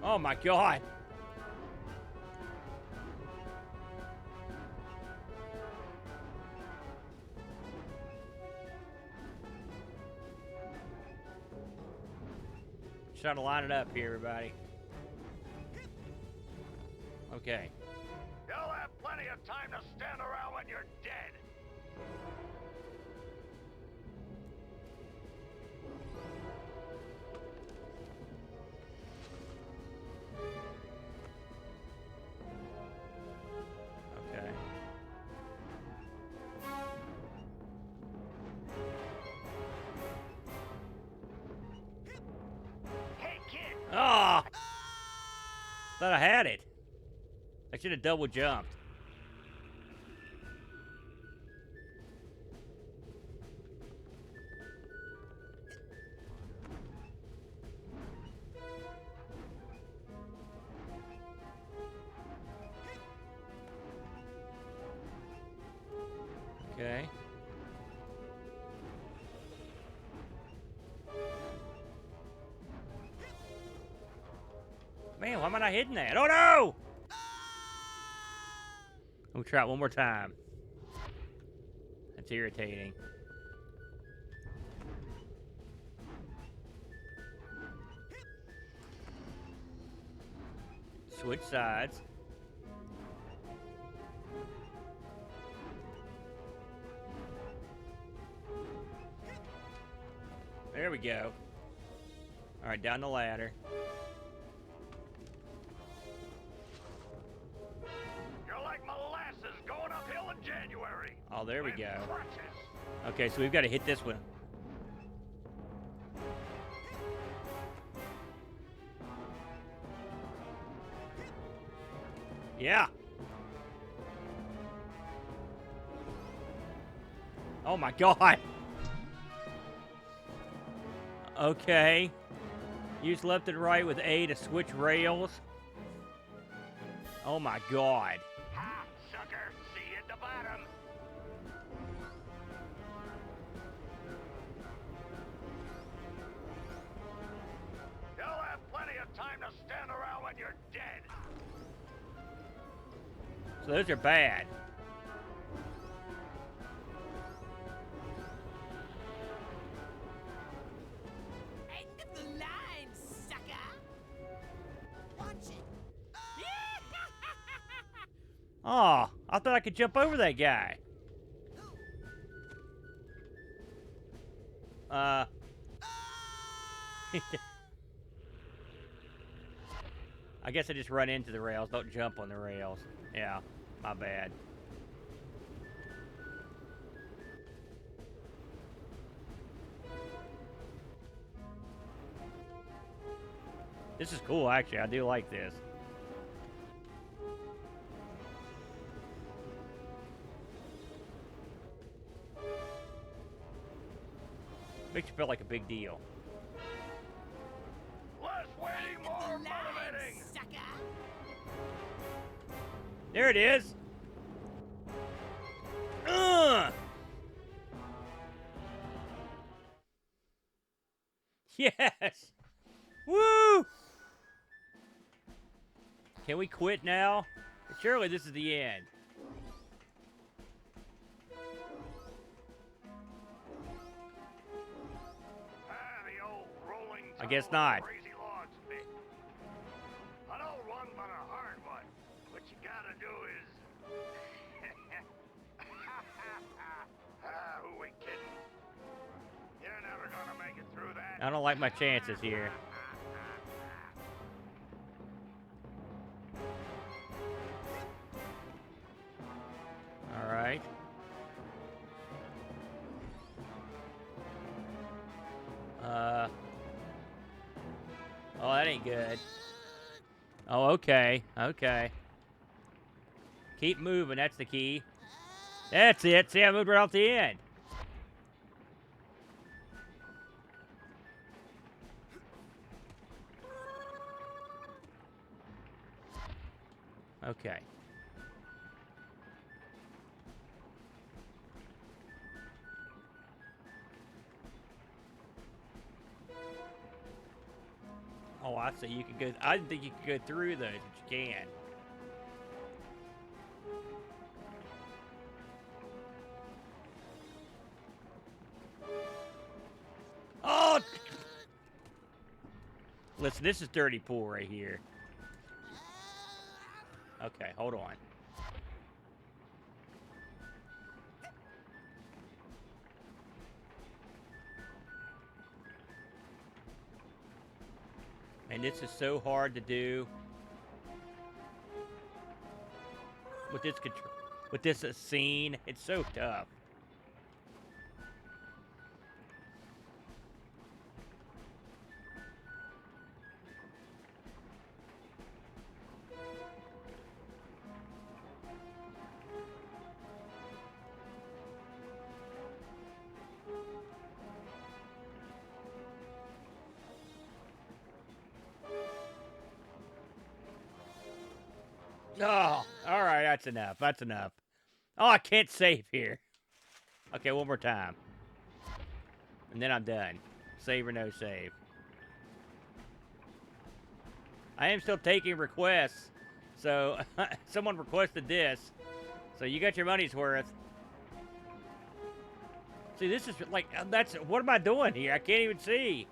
Oh my God. Just trying to line it up here, everybody. Okay. You'll have plenty of time to stand around when you're dead. Thought I had it. I should have double jumped. Okay. Man, why am I not hitting that? Oh no! We'll try it one more time. That's irritating. Switch sides. There we go. All right, down the ladder. You're like molasses going uphill in January. Oh, there we With go. crutches. Okay, so we've got to hit this one. Yeah. Oh my God. Okay. Use left and right with A to switch rails. Oh my God. Ha, sucker. See you at the bottom. You'll have plenty of time to stand around when you're dead. So those are bad. End of the line, sucker! Watch it. Oh, I thought I could jump over that guy. I guess I just run into the rails, don't jump on the rails. Yeah, my bad. This is cool, actually. I do like this. Makes you feel like a big deal. Less waiting, more motivating. Sucker! There it is. Ugh. Yes. Woo. Can we quit now? Surely this is the end. The old rolling I guess tunnel of not. Crazy logs bit. An old one, but a hard one. What you gotta do is... who we kidding? You're never gonna make it through that. I don't like my chances here. All right. Oh, that ain't good. Oh, okay. Okay. Keep moving. That's the key. That's it. See, I moved right off the end. Okay. Oh, I see. You can go. I didn't think you could go through those, but you can. Oh! Listen, this is dirty pool right here. Okay, hold on. And this is so hard to do with this control, with this scene. It's so tough. Oh, all right, that's enough. That's enough. Oh, I can't save here. Okay, one more time. And then I'm done. Save or no save. I am still taking requests. So, someone requested this. So, you got your money's worth. See, this is like, that's, what am I doing here? I can't even see.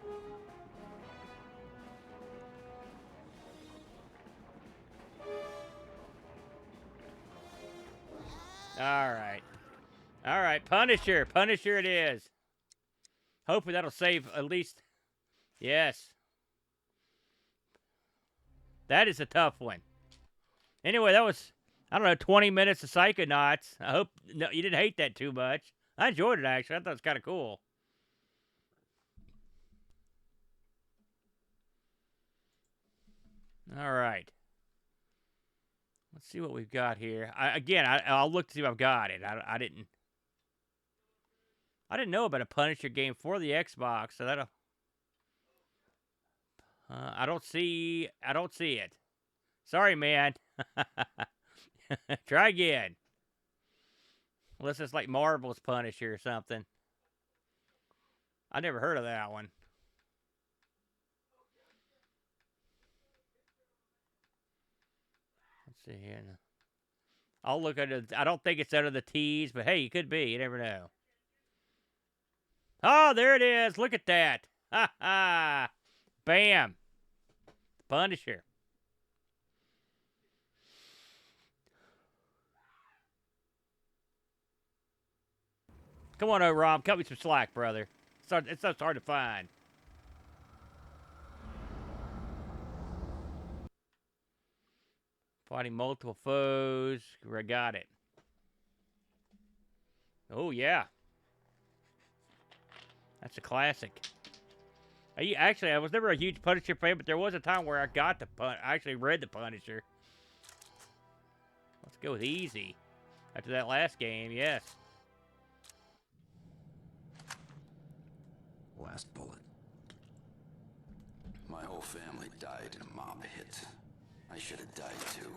Alright. Alright, Punisher. Punisher it is. Hopefully that'll save at least. Yes. That is a tough one. Anyway, that was, I don't know, 20 minutes of Psychonauts. I hope no, you didn't hate that too much. I enjoyed it, actually. I thought it was kind of cool. Alright. Let's see what we've got here. I'll look to see if I've got it. I didn't know about a Punisher game for the Xbox, so that'll. I don't see it. Sorry, man. Try again. Unless it's like Marvel's Punisher or something. I never heard of that one. Let's see here. I'll look at it. I don't think it's under the T's, but hey, it could be. You never know. Oh, there it is. Look at that. Ha ha. Bam. Punisher. Come on, Ur-Quan. Cut me some slack, brother. It's so hard to find. Fighting multiple foes. I got it. Oh, yeah. That's a classic. Actually, I was never a huge Punisher fan, but there was a time where I got the I actually read the Punisher. Let's go with easy. After that last game, yes. Last bullet. My whole family died in a mob hit. I should have died too.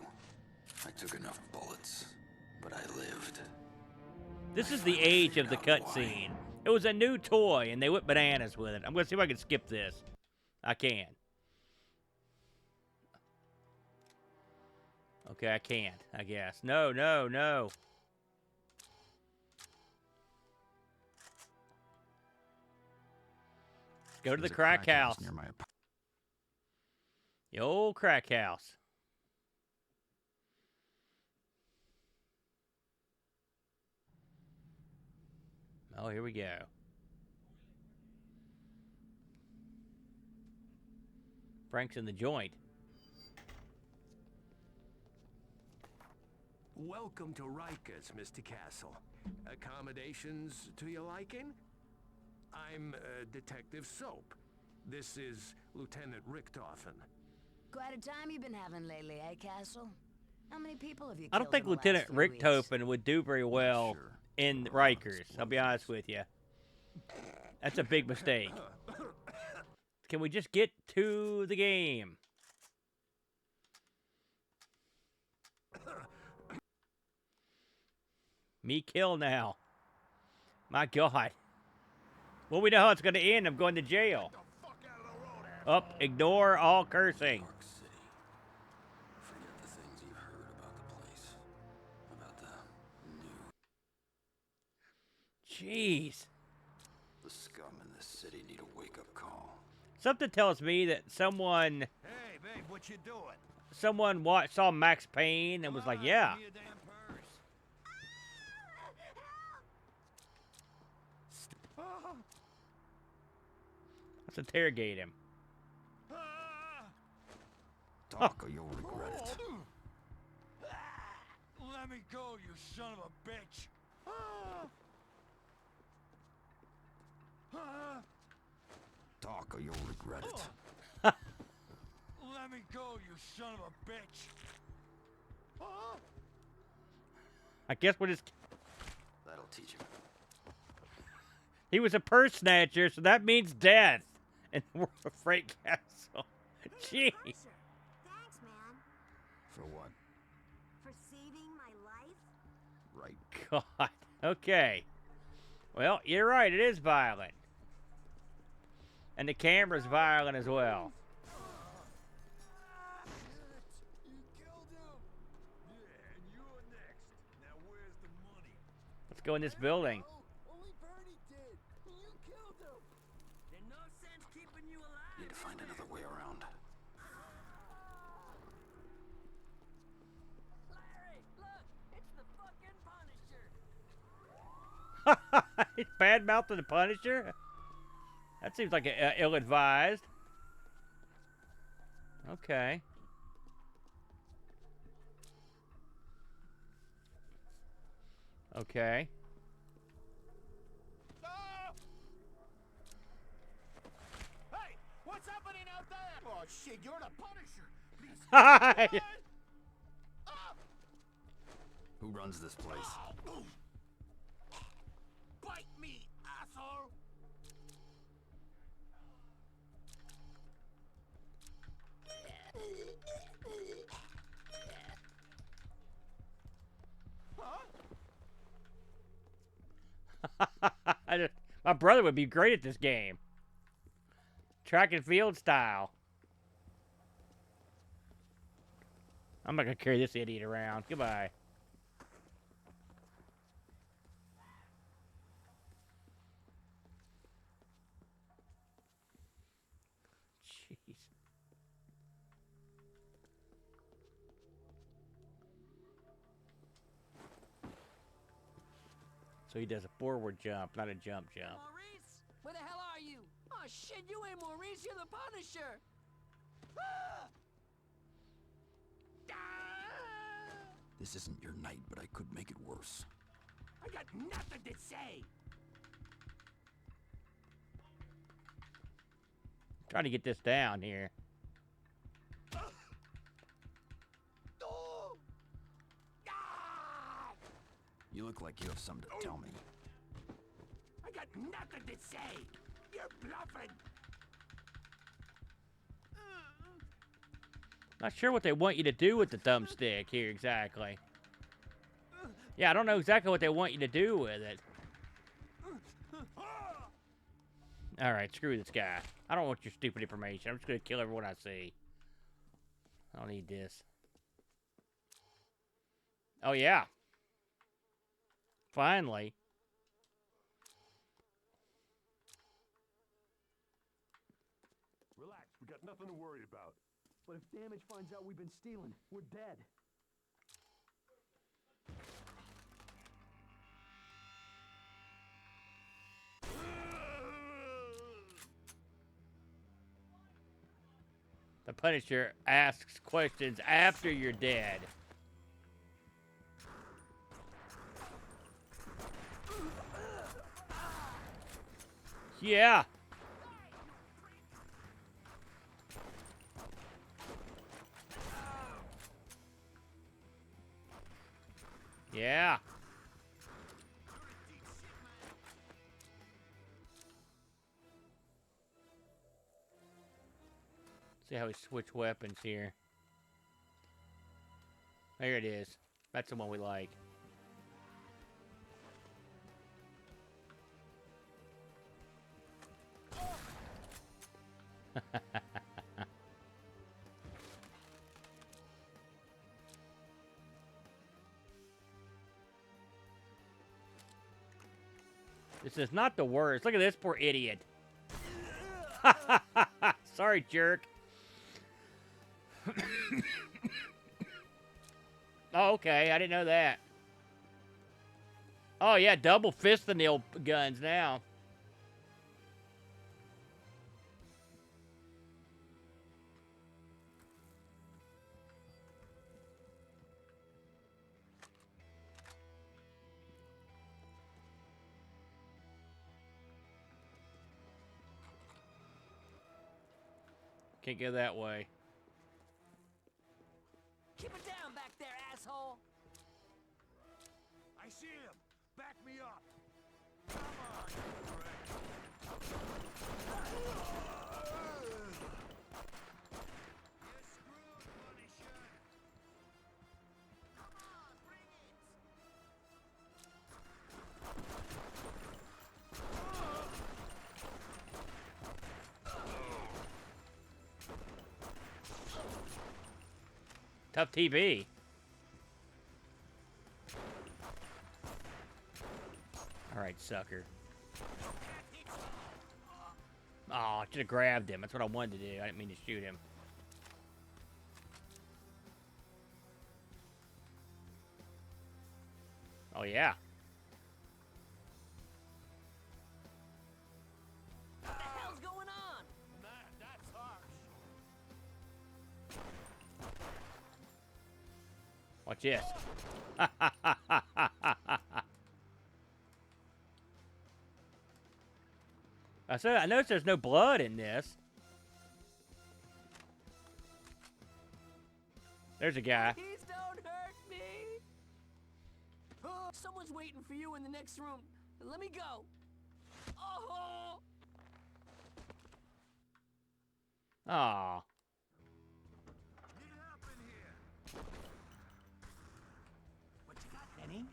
I took enough bullets, but I lived. This is the age of the cutscene. It was a new toy, and they went bananas with it. I'm going to see if I can skip this. I can. Okay, I can't, I guess. No, no, no. Go to the crack house. Near my The old crack house. Oh, here we go. Frank's in the joint. Welcome to Rikers, Mr. Castle. Accommodations to your liking? I'm Detective Soap. This is Lieutenant Richtofen. Quite a time you've been having lately, eh, Castle? How many people have you killed? I don't think in the Lieutenant last few weeks? Richtofen would do very well in Rikers. I'll be honest with you. That's a big mistake. Can we just get to the game? Me kill now. My God. Well, we know how it's going to end. I'm going to jail. Up, ignore all cursing. Dark City. Forget the things you've heard about the place. About the new. Jeez. The scum in this city need a wake-up call. Something tells me that someone Hey, babe, what you doing? saw Max Payne and was like, yeah. Give me a damn purse. Let's interrogate him. Talk or you'll regret it. Let me go, you son of a bitch. Talk or you'll regret it. Let me go, you son of a bitch. I guess we'll just... That'll teach him. He was a purse snatcher, so that means death. And we're a Frank Castle. Jeez. Thanks, man. For what? God. Okay. Well, you're right. It is violent. And the camera's violent as well. Let's go in this building. Need to find another way around. He's bad-mouthing the Punisher? That seems like ill-advised. Okay. Okay. Hey, what's happening out there? Oh shit, you're the Punisher. Please. Hi! Who runs this place? Bite me, asshole. My brother would be great at this game. Track and field style. I'm not gonna carry this idiot around. Goodbye. Jeez. So he does a forward jump, not a jump. Maurice, where the hell are you? Oh shit, you ain't Maurice, you're the Punisher. This isn't your night, but I could make it worse. I got nothing to say. Trying to get this down here. You look like you have something to tell me. I got nothing to say. You're bluffing. Not sure what they want you to do with the thumbstick here exactly. Yeah, I don't know exactly what they want you to do with it. Alright, screw this guy. I don't want your stupid information. I'm just gonna kill everyone I see. I don't need this. Oh, yeah. Finally. Relax, we got nothing to worry about. But if Damage finds out we've been stealing, we're dead. The Punisher asks questions after you're dead. Yeah. Yeah. See how we switch weapons here. There it is. That's the one we like. This is not the worst. Look at this poor idiot. Sorry, jerk. Oh, okay. I didn't know that. Oh, yeah. Double fist the nail guns now. Can't go that way. Keep it down back there, asshole. I see him. Back me up. Come on, you wreck. You're screwed, Punisher. Come on, bring it. Tough TV. Alright, sucker. Oh, I should have grabbed him. That's what I wanted to do. I didn't mean to shoot him. Oh, yeah. What the hell's going on? That's harsh. Watch this. I noticed there's no blood in this. There's a guy. Please don't hurt me. Oh, someone's waiting for you in the next room. Let me go. Oh. Aw. What you got, Benny?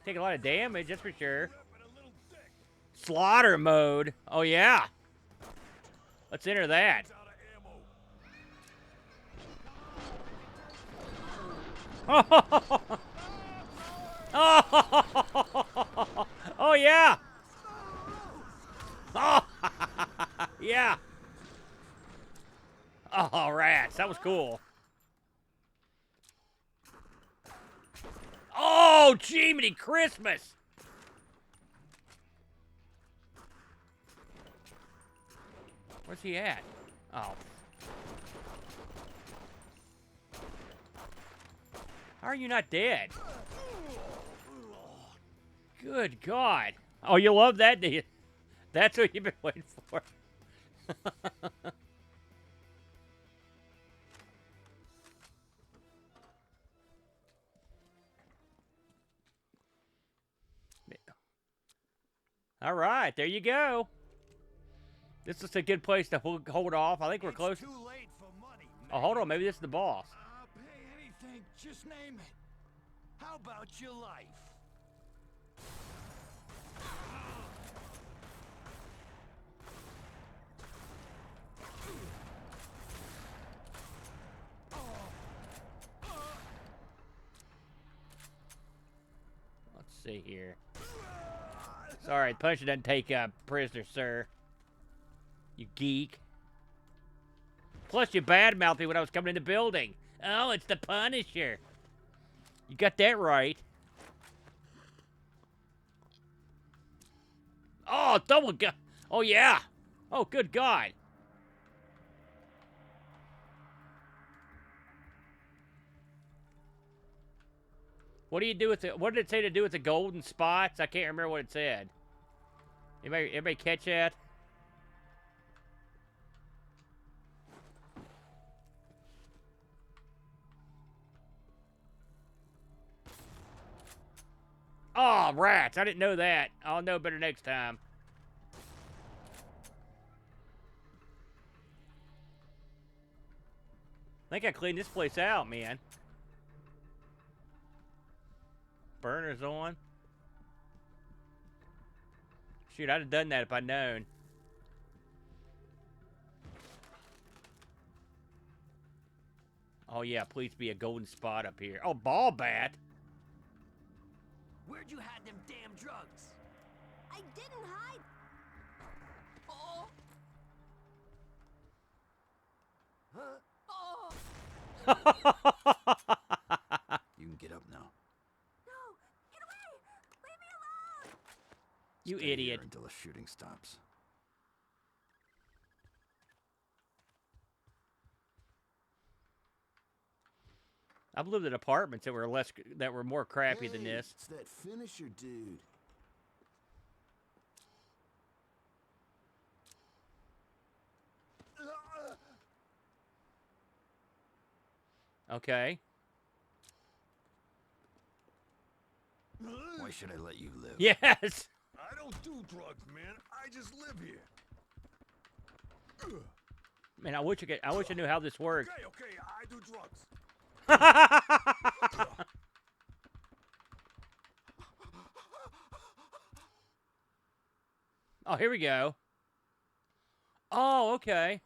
Take a lot of damage, that's for sure. Slaughter mode. Oh, yeah. Let's enter that. Oh, yeah. Oh, yeah. Oh, rats. That was cool. Oh, Jiminy Christmas. Where's he at? Oh. How are you not dead? Good God. Oh, you love that, do you? That's what you've been waiting for. All right, there you go. This is a good place to hold off. I think we're close. Too late for money, Oh, hold on. Maybe this is the boss. I'll pay anything. Just name it. How about your life? Let's see here. Sorry, punch doesn't take a prisoner, sir. You geek. Plus, you badmouthed me when I was coming in the building. Oh, it's the Punisher. You got that right. Oh, double gun. Oh, yeah. Oh, good God. What do you do with the... What did it say to do with the golden spots? I can't remember what it said. Everybody catch that? Oh, rats. I didn't know that. I'll know better next time. I think I cleaned this place out, man. Burner's on. Shoot, I'd have done that if I'd known. Oh, yeah, please be a golden spot up here. Oh, ball bat. Where'd you hide them damn drugs? I didn't hide. Oh. Huh? Oh. You can get up now. No, get away! Leave me alone! You Stay idiot. here until the shooting stops. I've lived in apartments that were more crappy than this. It's that finisher dude. Okay. Why should I let you live? Yes. I don't do drugs, man. I just live here. Man, I wish I knew how this worked. Okay, I do drugs. Oh, here we go. Oh, okay.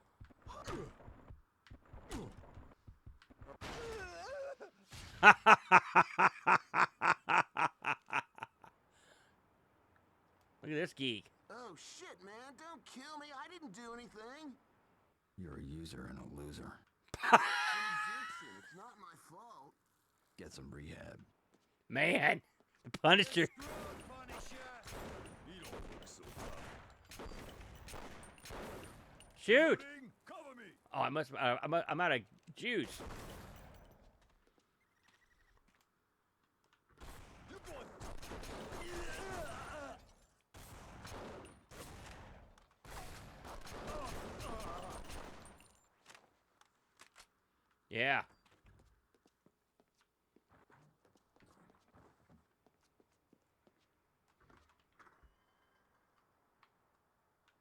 Look at this geek. Oh shit, man, don't kill me. I didn't do anything. You're a user and a loser. It's not my fault. Get some rehab. Man, the Punisher. Shoot! Oh, I must. I'm out of juice. Yeah.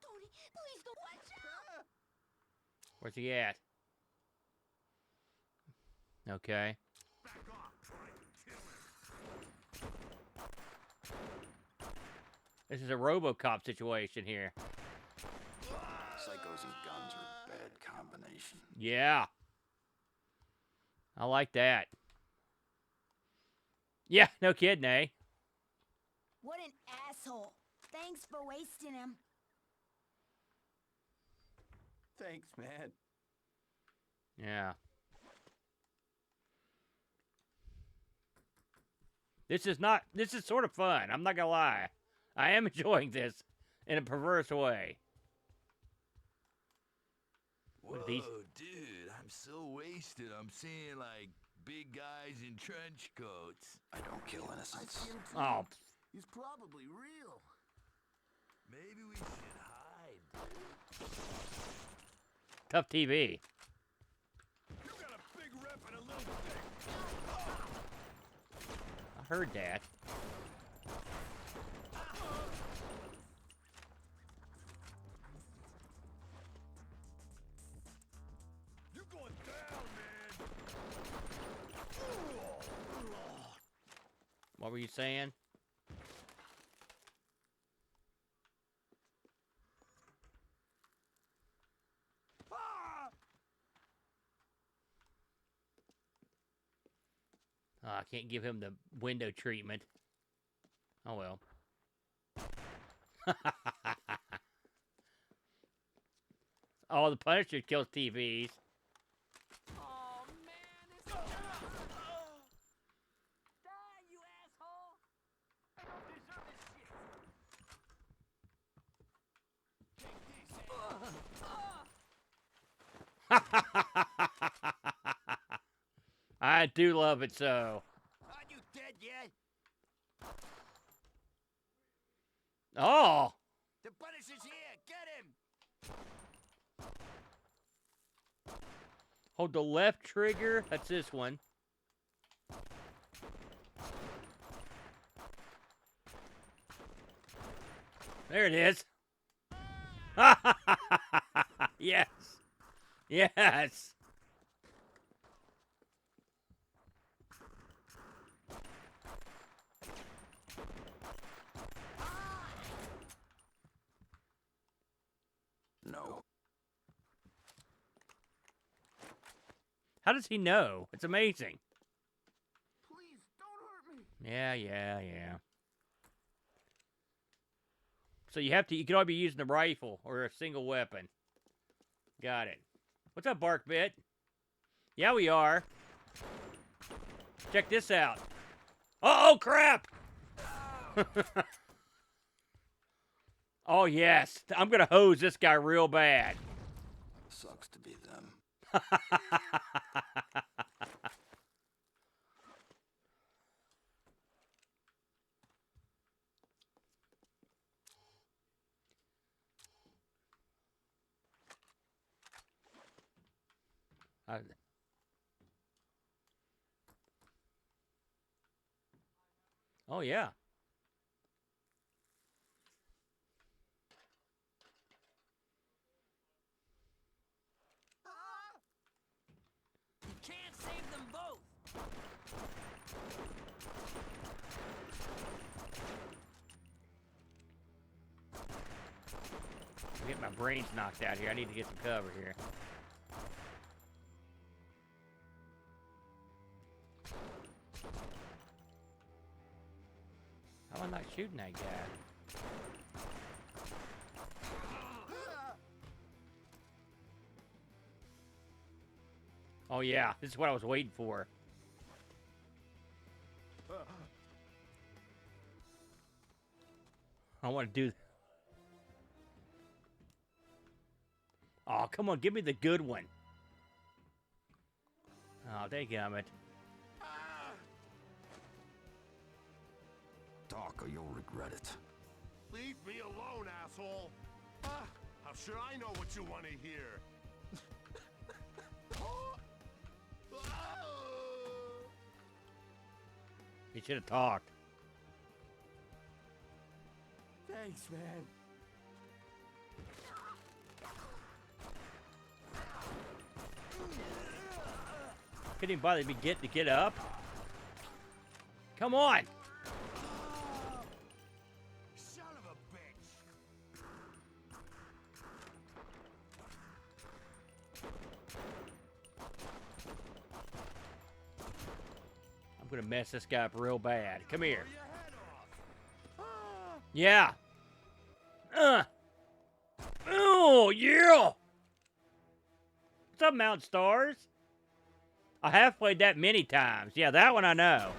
Tony, please don't watch out! Where's he at? Okay. This is a RoboCop situation here. Psychos and guns are a bad combination. Yeah. I like that. Yeah, no kidding, eh? What an asshole. Thanks for wasting him. Thanks, man. Yeah. This is sort of fun. I'm not gonna lie. I am enjoying this in a perverse way. Whoa, dude, I'm so wasted. I'm seeing, like, big guys in trench coats. I don't kill innocents. Oh. He's probably real. Maybe we should hide. Tough TV. You got a big rep and a little thing. I heard that. You're going down, man. What were you saying? Oh, I can't give him the window treatment. Oh well. Oh, the Punisher kills TVs. Oh man, this Die, you asshole! I don't deserve this shit. I do love it so. Are you dead yet? Oh! The Punisher's here! Get him! Hold the left trigger. That's this one. There it is. Yes. Yes. No. How does he know? It's amazing. Please, don't hurt me. Yeah. So you can only be using the rifle or a single weapon. Got it. What's up, Barkbit? Yeah, we are. Check this out. Oh, crap! Oh, yes. I'm gonna hose this guy real bad. Sucks to be them. Oh, yeah. You can't save them both! My brain's knocked out here. I need to get some cover here. How am I not shooting that guy? Oh yeah, this is what I was waiting for. I want to do... Oh, come on, give me the good one. Oh, dadgummit. Talk or you'll regret it. Leave me alone, asshole. I'm sure I know what you want to hear. You should have talked. Thanks, man. Couldn't even bother me to get up. Come on. Son of a bitch. I'm gonna mess this guy up real bad. Come here. Yeah. Oh, yeah. What's up, Mount Stars? I have played that many times. Yeah, that one I know.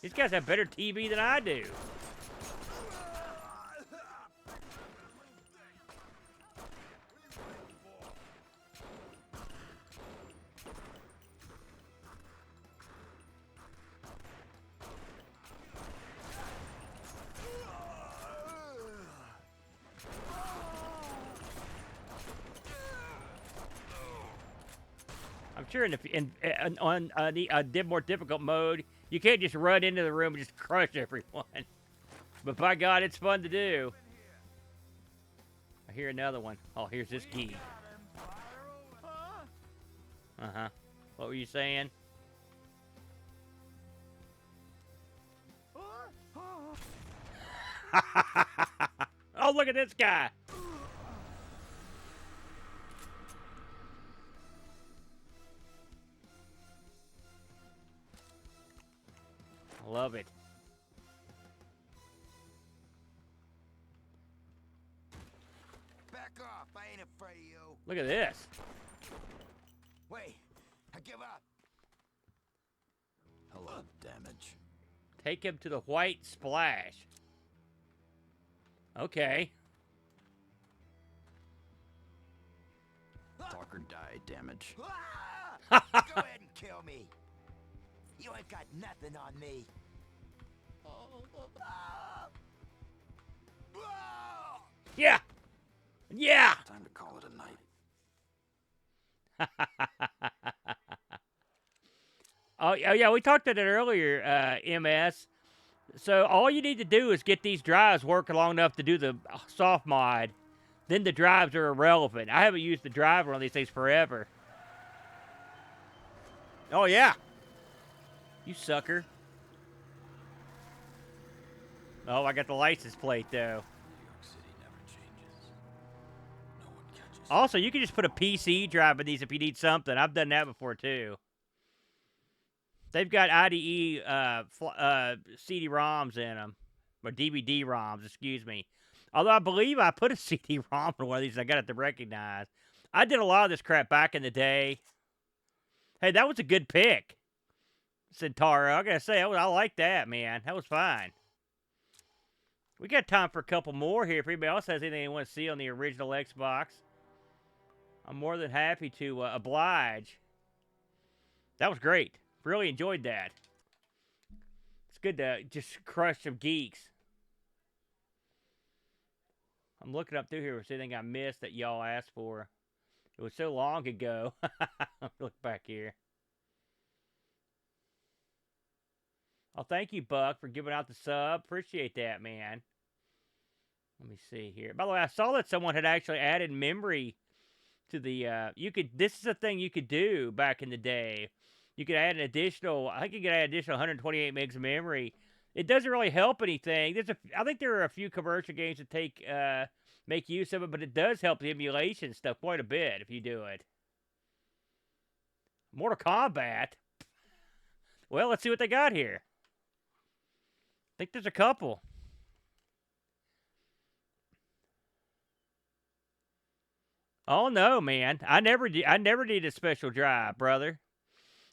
These guys have better TV than I do. I'm sure on the more difficult mode, you can't just run into the room and just crush everyone. But by God, it's fun to do. I hear another one. Oh, here's this geek. Uh-huh. What were you saying? Oh, look at this guy. I love it. Back off. I ain't afraid of you. Look at this. Wait. I give up. Hello, damage. Take him to the white splash. Okay. Talk or die, damage. Go ahead and kill me. You ain't got nothing on me. Yeah. Yeah. Time to call it a night. Oh, yeah, we talked about it earlier, MS. So all you need to do is get these drives working long enough to do the soft mod. Then the drives are irrelevant. I haven't used the driver on these things forever. Oh, yeah. You sucker. Oh, I got the license plate, though. Also, you can just put a PC drive in these if you need something. I've done that before, too. They've got IDE CD-ROMs in them. Or DVD-ROMs, excuse me. Although I believe I put a CD-ROM in one of these and I got it to recognize. I did a lot of this crap back in the day. Hey, that was a good pick. Centauro. I gotta say, I like that, man. That was fine. We got time for a couple more here. If anybody else has anything they want to see on the original Xbox, I'm more than happy to oblige. That was great. Really enjoyed that. It's good to just crush some geeks. I'm looking up through here for anything I missed that y'all asked for. It was so long ago. Look back here. Oh, thank you, Buck, for giving out the sub. Appreciate that, man. Let me see here. By the way, I saw that someone had actually added memory to the, this is a thing you could do back in the day. you can add an additional, I think you can add additional 128 megs of memory. It doesn't really help anything. I think there are a few commercial games that make use of it, but it does help the emulation stuff quite a bit if you do it. Mortal Kombat. Well, let's see what they got here. I think there's a couple. Oh no, man! I never need a special drive, brother.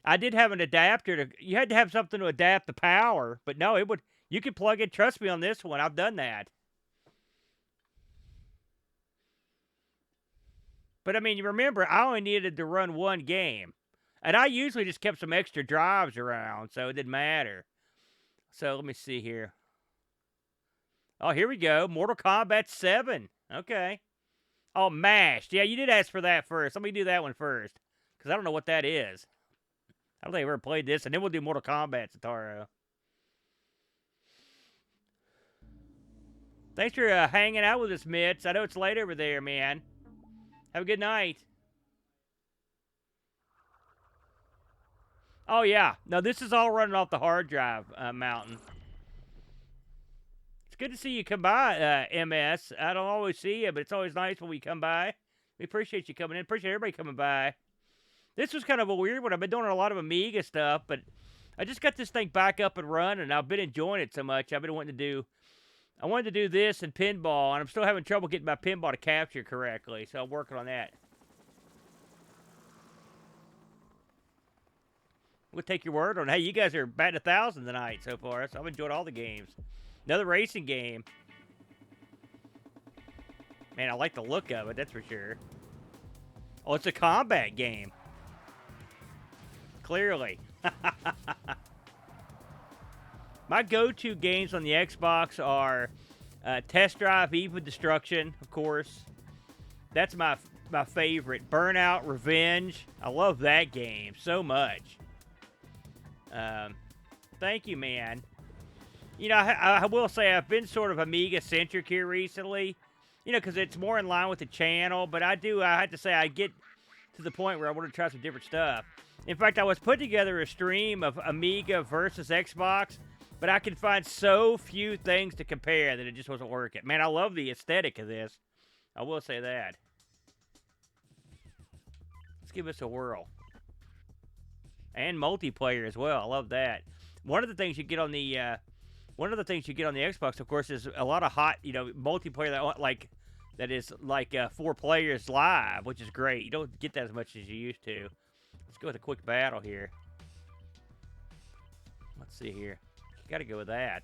I did have an adapter to. You had to have something to adapt the power, but no, you could plug it. Trust me on this one. I've done that. But I mean, you remember, I only needed to run one game, and I usually just kept some extra drives around, so it didn't matter. So let me see here. Oh, here we go. Mortal Kombat 7. Okay. Oh, Mashed. Yeah, you did ask for that first. Let me do that one first, because I don't know what that is. I don't think I've ever played this, and then we'll do Mortal Kombat, Sataro. Thanks for hanging out with us, Mitch. I know it's late over there, man. Have a good night. Oh, yeah. No, this is all running off the hard drive, Mountain. It's good to see you come by, MS. I don't always see you, but it's always nice when we come by. We appreciate you coming in. Appreciate everybody coming by. This was kind of a weird one. I've been doing a lot of Amiga stuff, but I just got this thing back up and running, and I've been enjoying it so much. I've been wanting to do... I wanted to do this and pinball, and I'm still having trouble getting my pinball to capture correctly, so I'm working on that. We'll take your word on it. Hey, you guys are batting 1,000 tonight so far, so I've enjoyed all the games. Another racing game. Man, I like the look of it, that's for sure. Oh, it's a combat game. Clearly. My go-to games on the Xbox are Test Drive, Eve of Destruction, of course. That's my favorite. Burnout, Revenge. I love that game so much. Thank you, man. You know, I will say I've been sort of Amiga-centric here recently. You know, because it's more in line with the channel. But I have to say, I get to the point where I want to try some different stuff. In fact, I was putting together a stream of Amiga versus Xbox. But I can find so few things to compare that it just wasn't working. Man, I love the aesthetic of this. I will say that. Let's give this a whirl. And multiplayer as well. I love that. One of the things you get on the Xbox, of course, is a lot of hot, you know, multiplayer that is like 4 players live, which is great. You don't get that as much as you used to. Let's go with a quick battle here. Let's see here. Gotta go with that.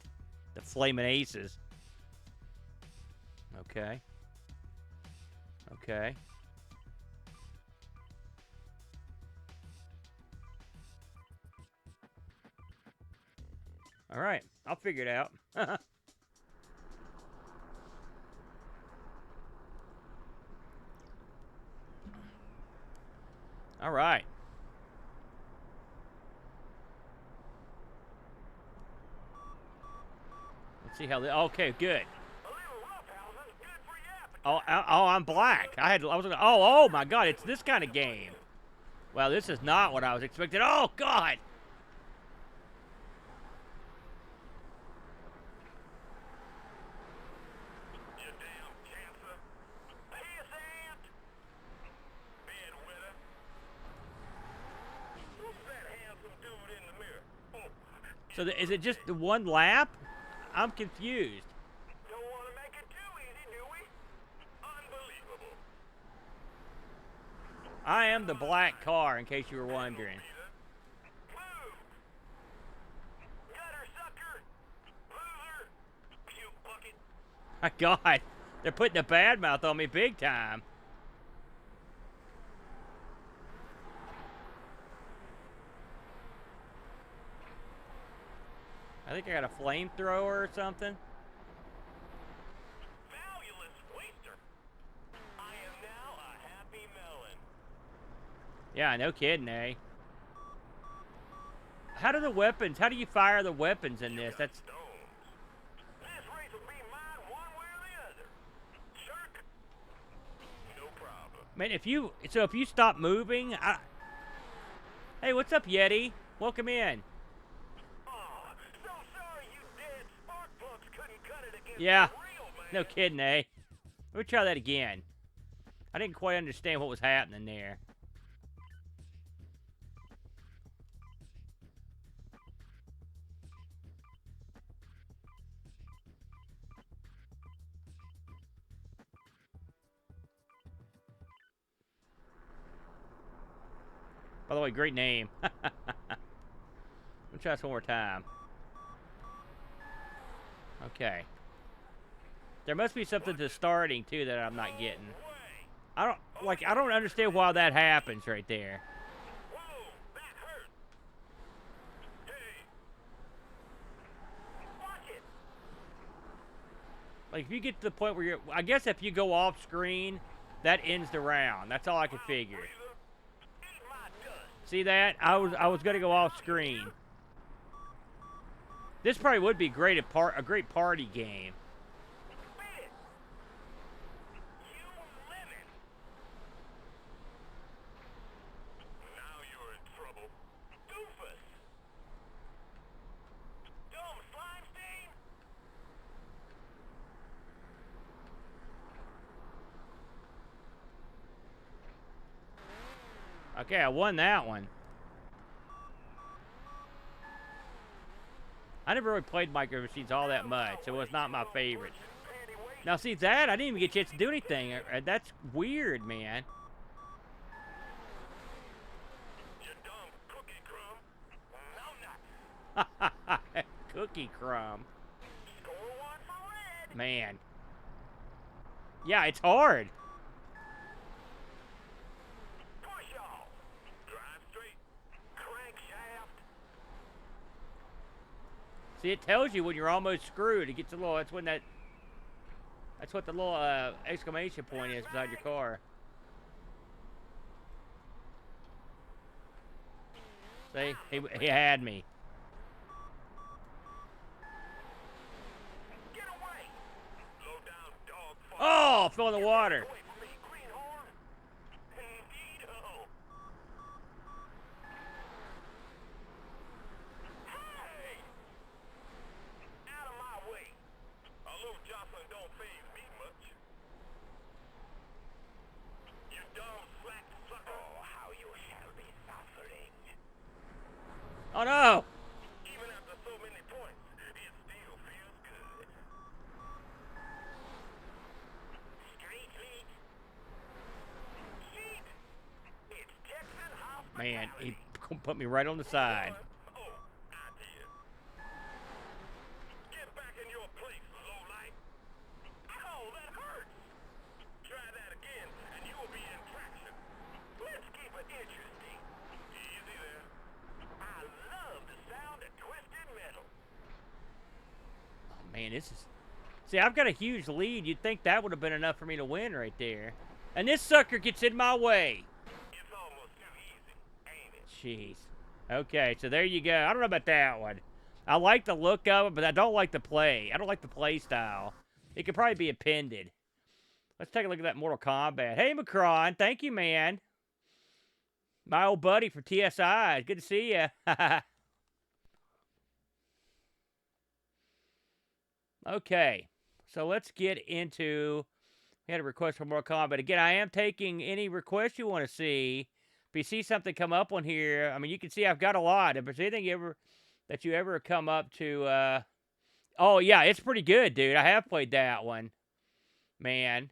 The Flamin' Aces. Okay. Okay. Alright. I'll figure it out. Alright. See how okay, good. Oh, I'm black. Oh my God, it's this kind of game. Well, this is not what I was expecting. Oh God. So is it just the one lap? I'm confused. Don't want to make it too easy, do we? Unbelievable. I am the black car, in case you were wondering. My God, they're putting a bad mouth on me big time. I think I got a flamethrower or something. Valueless waster. I am now a happy melon. Yeah, no kidding, eh? How do you fire the weapons in this? That's... This race will be mine one way or the other. Shirk? No problem. Man, if you stop moving, Hey, what's up, Yeti? Welcome in. Yeah, no kidding, eh? Let me try that again. I didn't quite understand what was happening there. By the way, great name. Let me try this one more time. Okay. There must be something to starting, too, that I'm not getting. I don't understand why that happens right there. Like, if you get to the point where you're... I guess if you go off screen, that ends the round. That's all I could figure. See that? I was gonna go off screen. This probably would be great a great party game. Okay, I won that one. I never really played Micro Machines all that much. It was not my favorite. Now, see that? I didn't even get a chance to do anything. That's weird, man. Cookie crumb. Man. Yeah, it's hard. See, it tells you when you're almost screwed. It gets a little. That's when that. That's what the little exclamation point is beside your car. See, he had me. Oh, fell in the water. Oh no! Even after so many points, it still feels good. Street lead. It's Texan hospitality. Man, he put me right on the side. Oh, I did. Get back in your place, lowlight. Ow, that hurts. Try that again, and you will be in traction. Let's keep it interesting. Easy there. I love the sound of twisted metal. Oh man, this is... See, I've got a huge lead. You'd think that would have been enough for me to win right there. And this sucker gets in my way. It's almost too easy, ain't it? Jeez. Okay, so there you go. I don't know about that one. I like the look of it, but I don't like the play. I don't like the play style. It could probably be appended. Let's take a look at that Mortal Kombat. Hey, Macron. Thank you, man. My old buddy from TSI. Good to see you. Okay. So let's get into... We had a request for Mortal Kombat. Again, I am taking any requests you want to see. If you see something come up on here, I mean, you can see I've got a lot. If there's anything that you ever come up to... Oh, yeah, it's pretty good, dude. I have played that one. Man.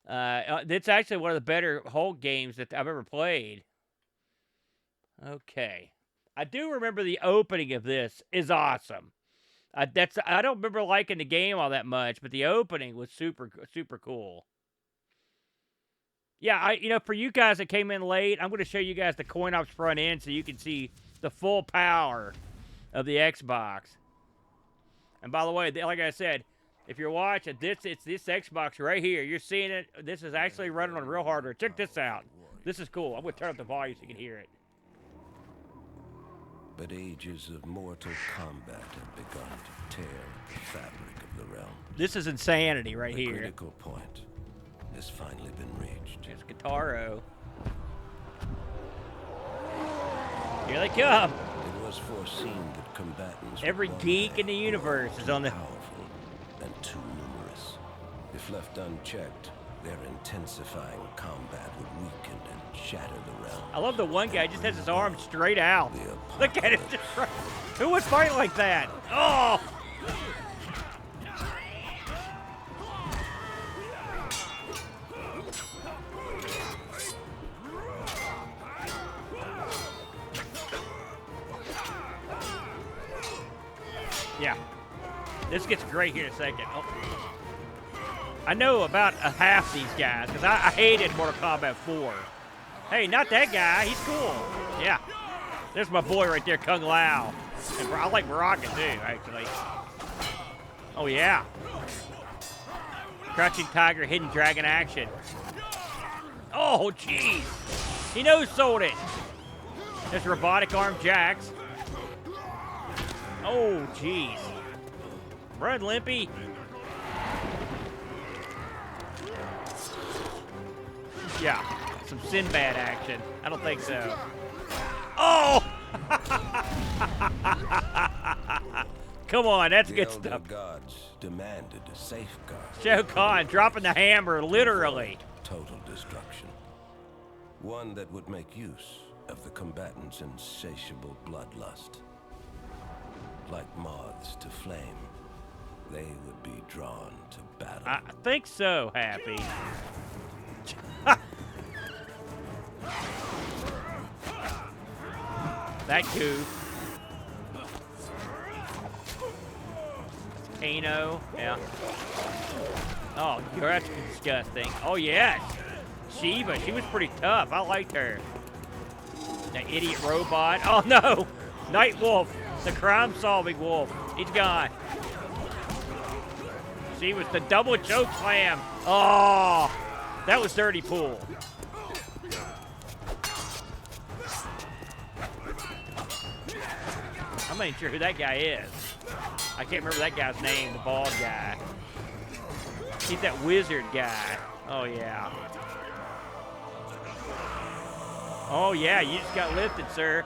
It's actually one of the better Hulk games that I've ever played. Okay. I do remember the opening of this is awesome. I don't remember liking the game all that much, but the opening was super cool. Yeah, for you guys that came in late, I'm going to show you guys the Coinops front end so you can see the full power of the Xbox. And by the way, like I said, if you're watching it's this Xbox right here. You're seeing it. This is actually running on real hardware. Check this out. This is cool. I'm going to turn up the volume so you can hear it. But ages of mortal combat have begun to tear at the fabric of the realm. This is insanity right here. The critical point has finally been reached. It's Guitaro. Here they come. It was foreseen that combatants Every would one geek day in the universe is on the... powerful and too numerous. If left unchecked, their intensifying combat would weaken and shatter the realm. I love the one guy just has his arm straight out. Look at it. Who would fight like that? Oh! Yeah. This gets great here in a second. Oh. I know about a half these guys, because I hated Mortal Kombat 4. Hey, not that guy. He's cool. Yeah. There's my boy right there, Kung Lao. And I like Baraka, too, actually. Oh, yeah. Crouching Tiger, Hidden Dragon action. Oh, jeez. He no-sold it. There's Robotic Arm Jax. Oh, jeez. Run, Limpy. Yeah, some Sinbad action. I don't think so. Oh! Come on, that's good stuff. The gods demanded a safeguard. Shao Kahn dropping the hammer, literally. Total destruction. One that would make use of the combatants' insatiable bloodlust. Like moths to flame, they would be drawn to battle. I think so, Happy. That goof. Kano, yeah. Oh, that's disgusting. Oh, yes. Shiva, she was pretty tough. I liked her. That idiot robot. Oh, no. Night Wolf, the crime-solving wolf. He's gone. She was the double choke slam. Oh, that was dirty pool. I'm not even sure who that guy is. I can't remember that guy's name, the bald guy. He's that wizard guy. Oh, yeah. Oh, yeah, you just got lifted, sir.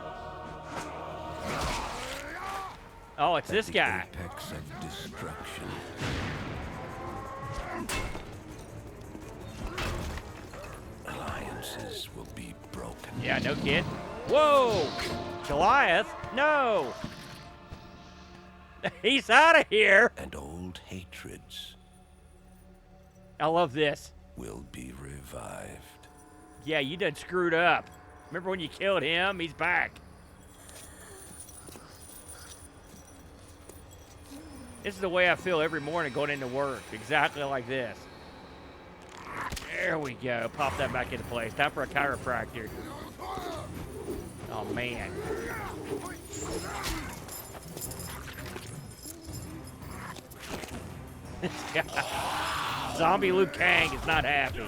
Oh, it's this guy. Apex of destruction. Alliances will be broken. Yeah, no kid. Whoa! Goliath? No! He's out of here! And old hatreds. I love this. Will be revived. Yeah, you done screwed up. Remember when you killed him? He's back. This is the way I feel every morning going into work. Exactly like this. There we go. Pop that back into place. Time for a chiropractor. Oh, man. Zombie Liu Kang is not happy.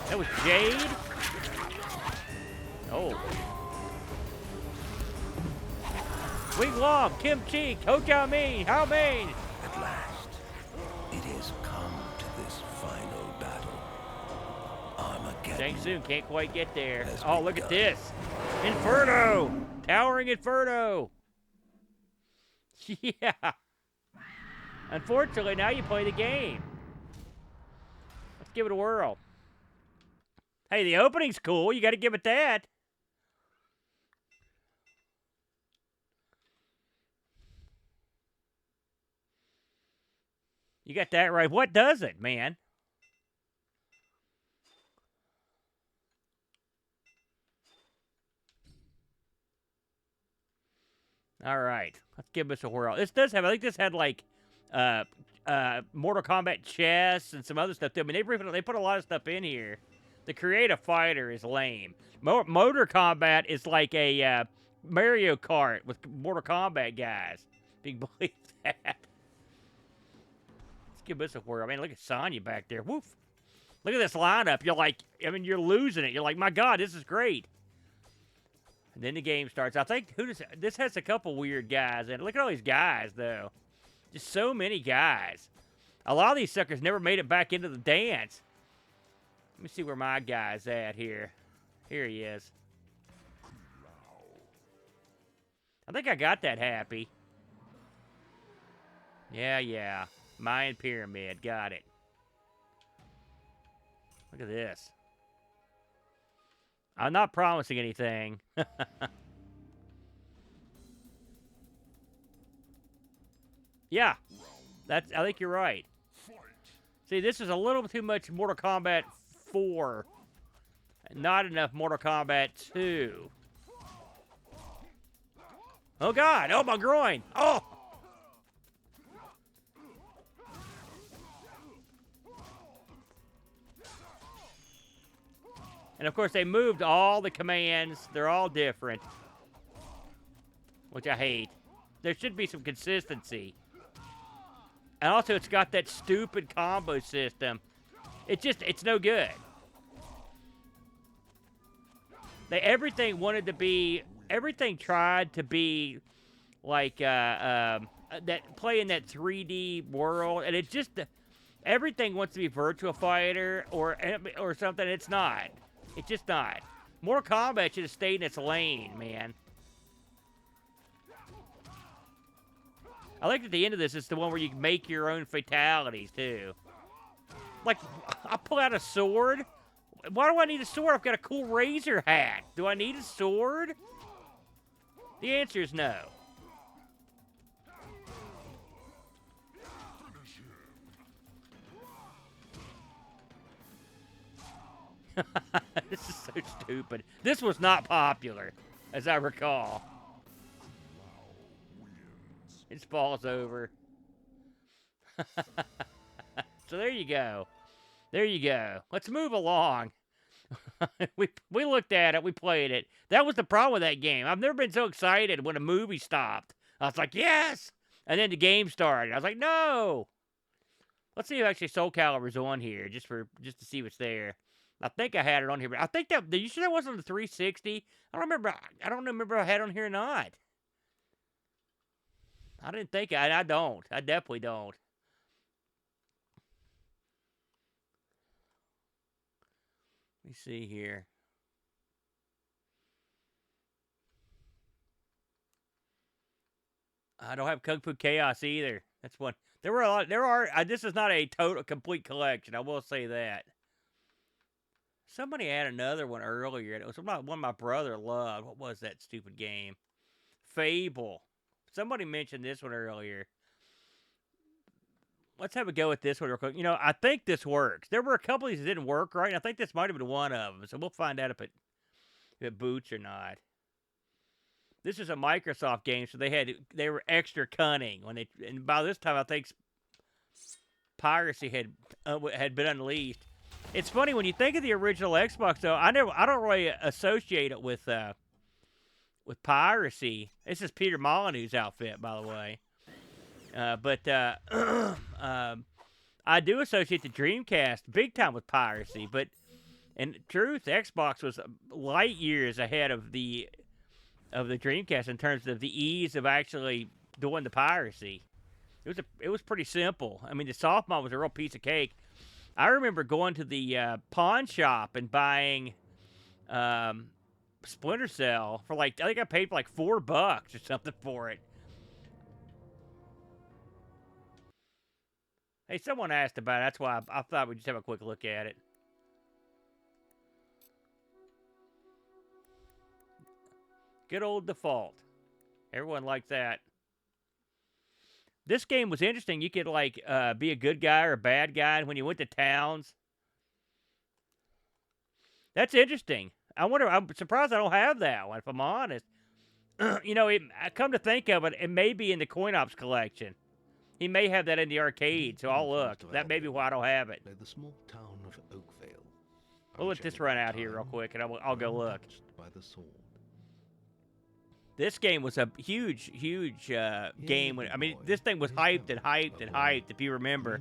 That was Jade? Oh. Wing Long, Kim Chi, Ho Jia Min, Hao Mein. At last, it has come to this final battle. Armageddon. Shang Tsung can't quite get there. Oh, look at this. Inferno! Towering Inferno! Yeah. Unfortunately, now you play the game. Let's give it a whirl. Hey, the opening's cool. You got to give it that. You got that right. What does it, man? All right. Let's give this a whirl. This does have, I think this had like Mortal Kombat chess and some other stuff too. I mean, they put a lot of stuff in here. The Creative Fighter is lame. Motor Combat is like a Mario Kart with Mortal Kombat guys. If you can believe that. Let's give this a whirl. I mean, look at Sonya back there. Woof. Look at this lineup. You're like, I mean, you're losing it. You're like, my God, this is great. And then the game starts. I think this has a couple weird guys in it. Look at all these guys, though. Just so many guys. A lot of these suckers never made it back into the dance. Let me see where my guy's at here. Here he is. I think I got that happy. Yeah. Mayan Pyramid. Got it. Look at this. I'm not promising anything. Yeah. I think you're right. See, this is a little too much Mortal Kombat 4. Not enough Mortal Kombat 2. Oh, God. Oh, my groin. Oh. And, of course, they moved all the commands. They're all different. Which I hate. There should be some consistency. And also, it's got that stupid combo system. It's no good. Everything tried to be like that, play in that 3D world, and it just everything wants to be Virtua Fighter or something. It's not. It's just not. Mortal Kombat should have stayed in its lane, man. I like at the end of this, it's the one where you can make your own fatalities, too. Like, I pull out a sword. Why do I need a sword? I've got a cool razor hat. Do I need a sword? The answer is no. This is so stupid. This was not popular, as I recall. It just falls over. So there you go. There you go. Let's move along. we looked at it. We played it. That was the problem with that game. I've never been so excited when a movie stopped. I was like, yes! And then the game started. I was like, no! Let's see if actually Soul Calibur's on here, just to see what's there. I think I had it on here, but I think that, you sure that wasn't on the 360? I don't remember if I had it on here or not. I didn't think I don't. I definitely don't. Let me see here. I don't have Kung Fu Chaos either. That's one. There are. This is not a complete collection. I will say that. Somebody had another one earlier. It was one my brother loved. What was that stupid game? Fable. Somebody mentioned this one earlier. Let's have a go at this one real quick. You know, I think this works. There were a couple of these that didn't work right, and I think this might have been one of them. So we'll find out if it boots or not. This is a Microsoft game, so they were extra cunning and by this time I think piracy had been unleashed. It's funny when you think of the original Xbox, though. I don't really associate it with piracy. This is Peter Molyneux's outfit, by the way. But I do associate the Dreamcast big time with piracy. But in truth, Xbox was light years ahead of the Dreamcast in terms of the ease of actually doing the piracy. It was pretty simple. I mean, the soft mod was a real piece of cake. I remember going to the pawn shop and buying Splinter Cell for I think I paid for $4 or something for it. Hey, someone asked about it. That's why I thought we'd just have a quick look at it. Good old default. Everyone likes that. This game was interesting. You could be a good guy or a bad guy, and when you went to towns. That's interesting. I'm surprised I don't have that one, if I'm honest. You know, I come to think of it, it may be in the Coinops collection. He may have that in the arcade, so I'll look. That may be why I don't have it. The small town of Oakvale. We'll let this run out here real quick, and I'll go look. By the sword. This game was a huge game. I mean, this thing was hyped and hyped and hyped, if you remember.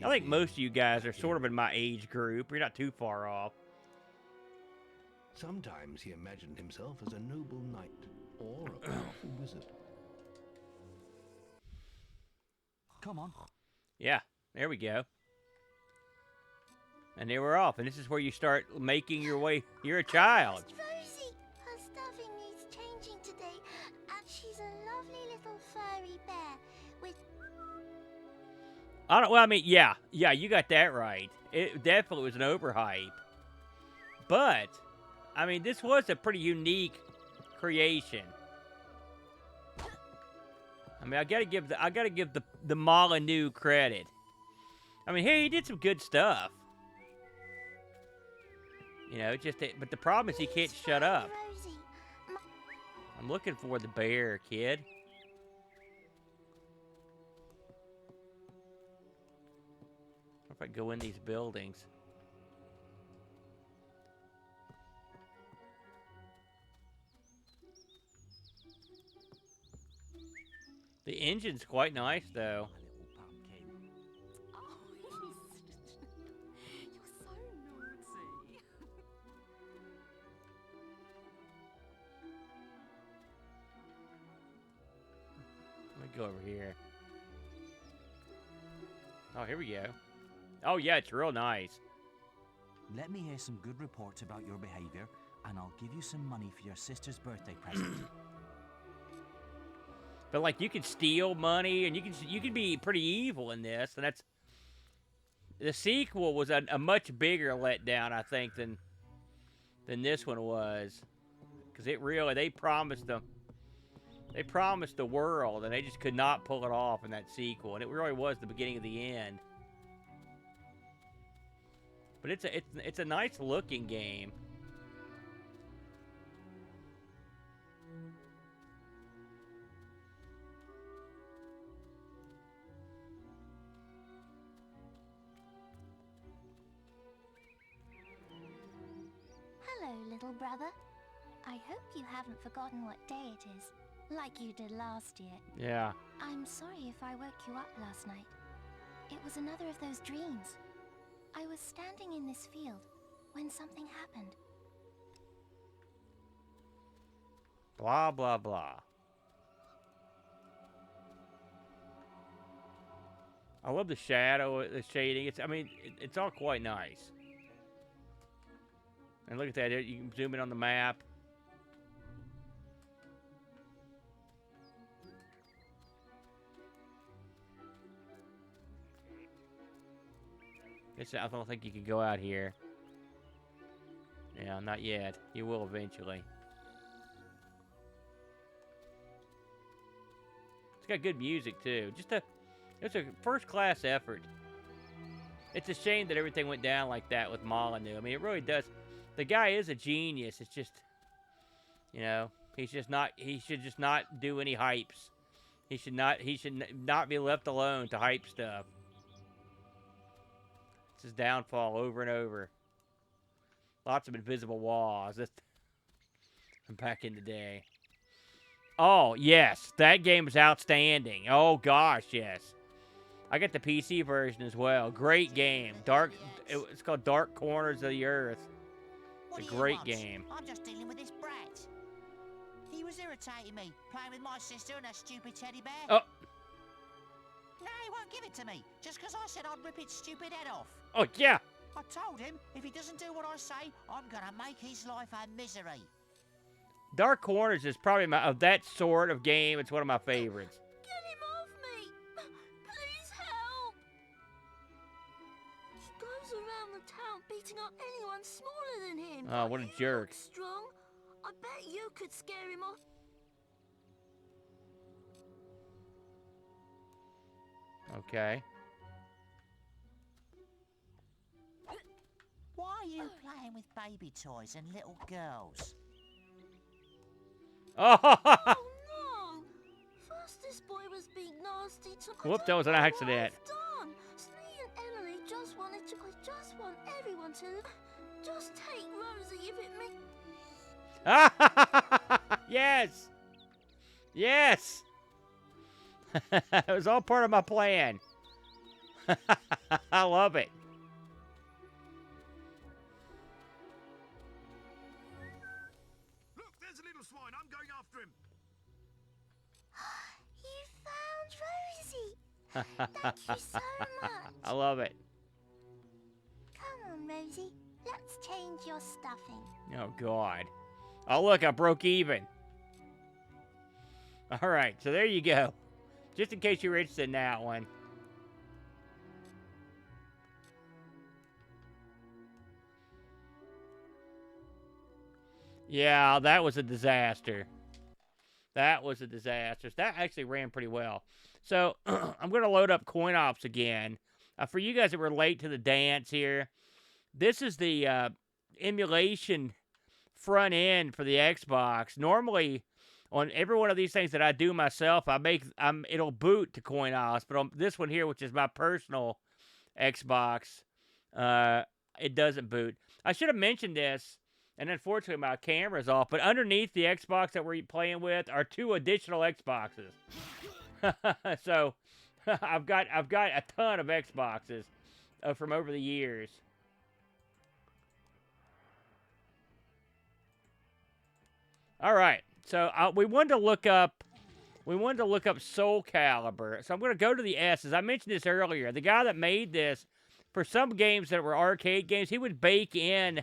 I think most of you guys are sort of in my age group. You're not too far off. Sometimes he imagined himself as a noble knight or a powerful wizard. Come on. Yeah, there we go. And they were off. And this is where you start making your way. You're a child. Rosie, her stuffing needs changing today, and she's a lovely little furry bear with... I don't. Well, I mean, yeah, you got that right. It definitely was an overhype. But, I mean, this was a pretty unique creation. I mean, I gotta give the Molyneux credit. I mean, hey, he did some good stuff. You know, but the problem is he can't shut up. I'm looking for the bear, kid. If I go in these buildings. The engine's quite nice, though. Let me go over here. Oh, here we go. Oh, yeah, it's real nice. Let me hear some good reports about your behavior, and I'll give you some money for your sister's birthday present. But like, you can steal money, and you can be pretty evil in this, and that's the sequel was a much bigger letdown, I think, than this one was, because they promised the world, and they just could not pull it off in that sequel, and it really was the beginning of the end. But it's a nice looking game. Hello, little brother. I hope you haven't forgotten what day it is, like you did last year. Yeah. I'm sorry if I woke you up last night. It was another of those dreams. I was standing in this field when something happened. Blah, blah, blah. I love the shadow, the shading. It's all quite nice. And look at that. You can zoom in on the map. I don't think you can go out here. Yeah, not yet. You will eventually. It's got good music too. It's a first-class effort. It's a shame that everything went down like that with Molyneux. I mean, it really does. The guy is a genius. It's just, you know, he should just not do any hypes. He should not be left alone to hype stuff. It's his downfall over and over. Lots of invisible walls. Back in the day. Oh, yes. That game is outstanding. Oh, gosh, yes. I got the PC version as well. Great game. It's called Dark Corners of the Earth. It's a great game. I'm just dealing with this brat. He was irritating me, playing with my sister and that stupid teddy bear. Oh. No, he won't give it to me, just because I said I'd rip its stupid head off. Oh, yeah. I told him, if he doesn't do what I say, I'm going to make his life a misery. Dark Corners is probably of that sort of game. It's one of my favorites. Get him off me! Please help! He goes around the town beating up anyone smaller than him. Oh, what a jerk. Strong. I bet you could scare him off. Okay. Why are you playing with baby toys and little girls? Oh! No! First this boy was being nasty to... Whoops, that was an accident. Snee and Emily just wanted to... I just want everyone to... Just take Rosie if it makes... Yes! Yes! It was all part of my plan. I love it. Look, there's a little swine. I'm going after him. You found Rosie! Thank you so much! I love it. Come on, Rosie. Let's change your stuffing. Oh, God. Oh, look, I broke even. All right, so there you go. Just in case you were interested in that one. Yeah, that was a disaster. That was a disaster. That actually ran pretty well. So, I'm going to load up Coinops again. For you guys that were late to the dance here, this is the emulation front end for the Xbox. Normally, on every one of these things that I do myself, it'll boot to Coinops. But on this one here, which is my personal Xbox, it doesn't boot. I should have mentioned this. And unfortunately, my camera's off. But underneath the Xbox that we're playing with are 2 additional Xboxes. So I've got a ton of Xboxes from over the years. All right. So we wanted to look up Soul Calibur. So I'm going to go to the S's. I mentioned this earlier. The guy that made this, for some games that were arcade games, he would bake in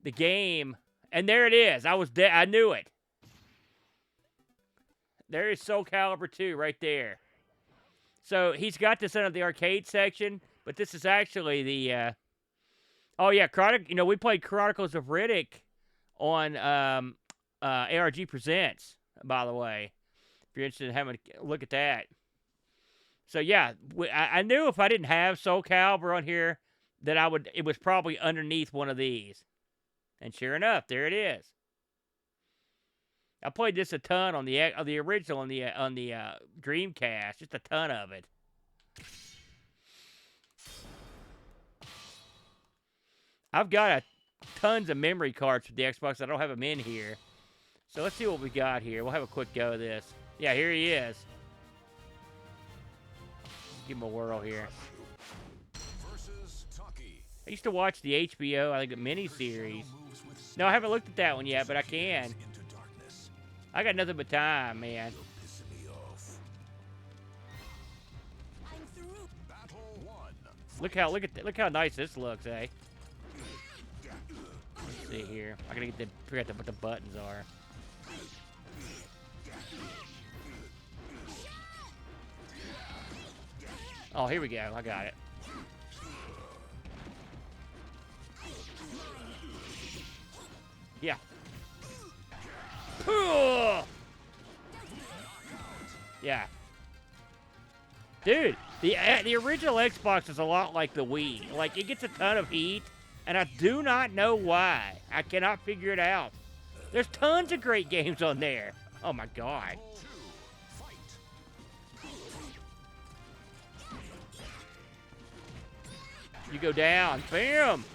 the game, and there it is. I knew it. There is Soul Calibur 2 right there. So he's got this under the arcade section, but this is actually the. Oh yeah, we played Chronicles of Riddick on ARG Presents. By the way, if you're interested in having a look at that. So yeah, I knew if I didn't have Soul Calibur on here, that it was probably underneath one of these. And sure enough, there it is. I played this a ton on the original on the Dreamcast, just a ton of it. I've got tons of memory cards for the Xbox. I don't have them in here. So let's see what we got here. We'll have a quick go of this. Yeah, here he is. Give him a whirl here. I used to watch the HBO, I think, the miniseries. No, I haven't looked at that one yet, but I can. I got nothing but time, man. Look how nice this looks, eh? Let's see here. I gotta forget what the buttons are. Oh, here we go. I got it. Yeah. Yeah. Dude, the original Xbox is a lot like the Wii. Like, it gets a ton of heat, and I do not know why. I cannot figure it out. There's tons of great games on there. Oh, my God. You go down. Bam!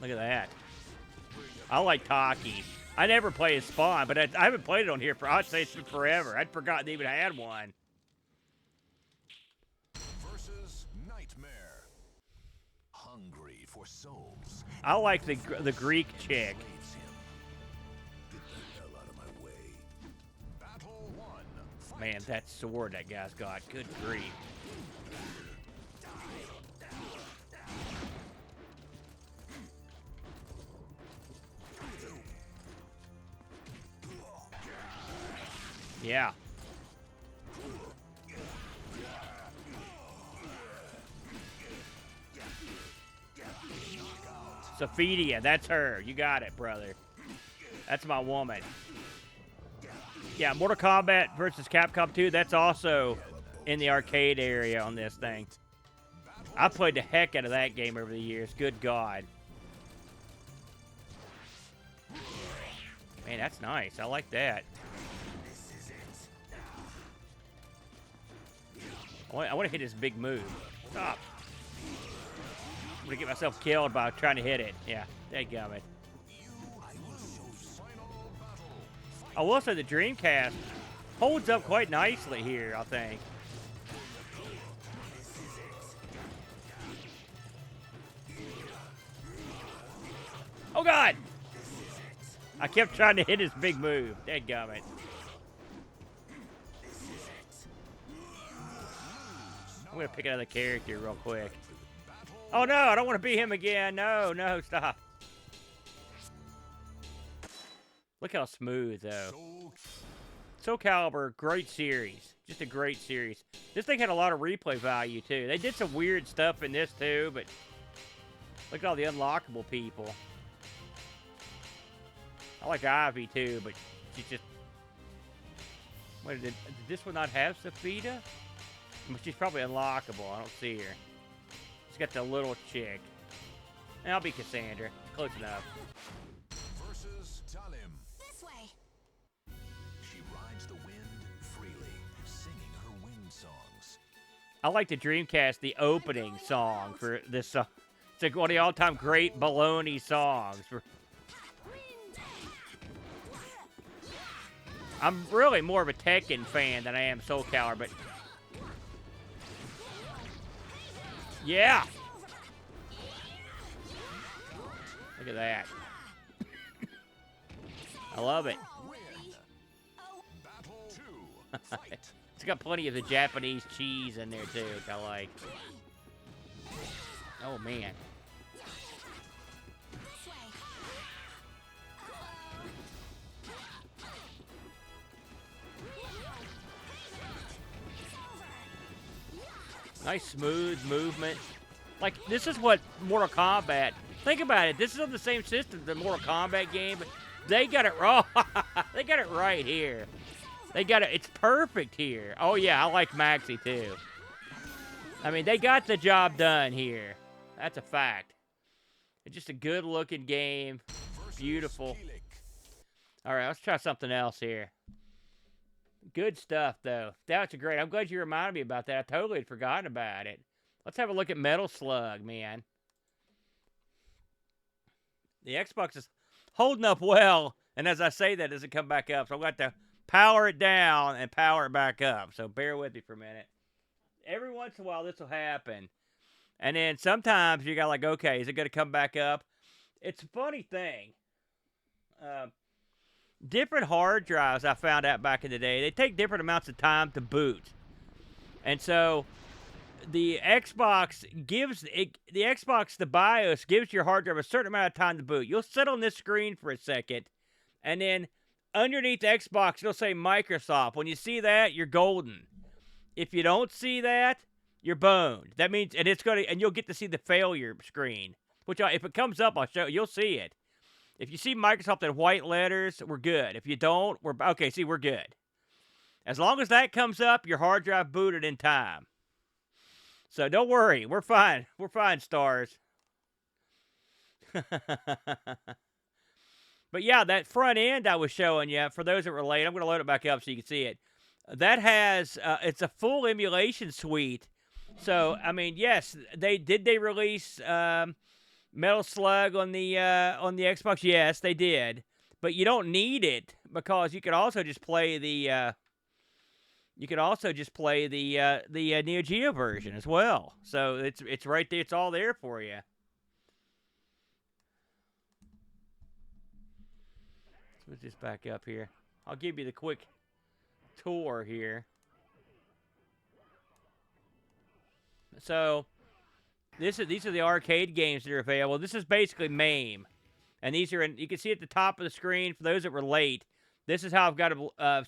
Look at that. I like Taki. I never play as Spawn, but I haven't played it on here for, I'd say it's been forever. I'd forgotten they even had one. Versus Nightmare. Hungry for souls. I like the Greek chick. Man, that sword that guy's got. Good grief. Yeah. Sophidia, that's her. You got it, brother. That's my woman. Yeah, Mortal Kombat versus Capcom 2, that's also in the arcade area on this thing. I played the heck out of that game over the years. Good God. Man, that's nice. I like that. I want to hit his big move. Stop. I'm going to get myself killed by trying to hit it. Yeah, dadgummit. I will say the Dreamcast holds up quite nicely here, I think. Oh, God! I kept trying to hit his big move. Dadgummit. I'm going to pick another character real quick. Oh, no, I don't want to be him again. No, no, stop. Look how smooth, though. Soul Calibur, great series. Just a great series. This thing had a lot of replay value, too. They did some weird stuff in this, too, but look at all the unlockable people. I like Ivy, too, but she's just... Wait, did this one not have Sophia? She's probably unlockable. I don't see her. She's got the little chick. And I'll be Cassandra. Close enough. Versus Talim. This way. She rides the wind freely, singing her wind songs. I like the Dreamcast, the opening song for this song. It's like one of the all-time great baloney songs. I'm really more of a Tekken fan than I am Soul Calibur, but... Yeah! Look at that. I love it. It's got plenty of the Japanese cheese in there, too, which I like. Oh, man. Nice smooth movement. Like, this is what Mortal Kombat... Think about it. This is on the same system as the Mortal Kombat game, but they got it wrong. They got it right here. They got it. It's perfect here. Oh, yeah, I like Maxi, too. I mean, they got the job done here. That's a fact. It's just a good-looking game. Beautiful. All right, let's try something else here. Good stuff, though. That's great. I'm glad you reminded me about that. I totally had forgotten about it. Let's have a look at Metal Slug, man. The Xbox is holding up well, and as I say that, it doesn't come back up. So I've got to power it down and power it back up. So bear with me for a minute. Every once in a while, this will happen. And then sometimes you got like, okay, is it going to come back up? It's a funny thing. Different hard drives, I found out back in the day, they take different amounts of time to boot. And so the Xbox gives the BIOS gives your hard drive a certain amount of time to boot. You'll sit on this screen for a second, and then underneath the Xbox, it'll say Microsoft. When you see that, you're golden. If you don't see that, you're boned. That means, and you'll get to see the failure screen. Which, if it comes up, I'll show you. You'll see it. If you see Microsoft in white letters, we're good. If you don't, we're good. As long as that comes up, your hard drive booted in time. So don't worry, we're fine. We're fine, stars. But yeah, that front end I was showing you, for those that were late, I'm going to load it back up so you can see it. That has, it's a full emulation suite. So, I mean, yes, they release Metal Slug on the Xbox? Yes, they did. But you don't need it because you could also just play the NeoGeo version as well. So it's right there. It's all there for you. Let's put this back up here. I'll give you the quick tour here. So these are the arcade games that are available. This is basically MAME. And these are you can see at the top of the screen for those that were late. This is how I've got it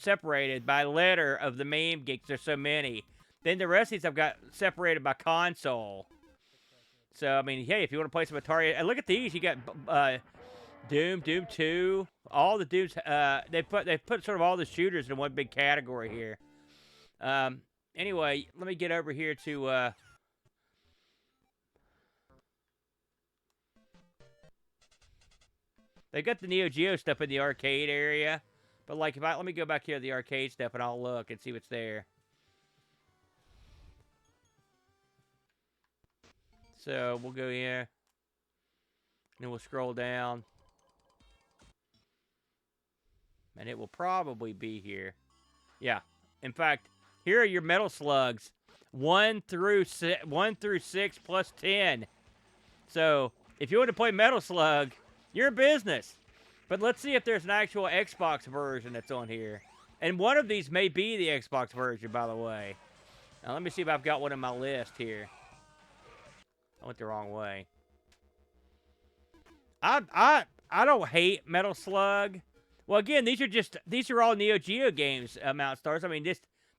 separated by letter of the MAME games. There's so many. Then the rest of these I've got separated by console. So, I mean, hey, if you want to play some Atari... And look at these. You got Doom 2, all the Dooms. They put sort of all the shooters in one big category here. Anyway, let me get over here to... They got the NeoGeo stuff in the arcade area. But, like, let me go back here to the arcade stuff and I'll look and see what's there. So, we'll go here. And we'll scroll down. And it will probably be here. Yeah. In fact, here are your Metal Slugs. 1 through 6 plus 10. So, if you want to play Metal Slug, you're in business. But let's see if there's an actual Xbox version that's on here. And one of these may be the Xbox version, by the way. Now, let me see if I've got one in my list here. I went the wrong way. I don't hate Metal Slug. Well, again, these are all NeoGeo games, Mount Stars. I mean,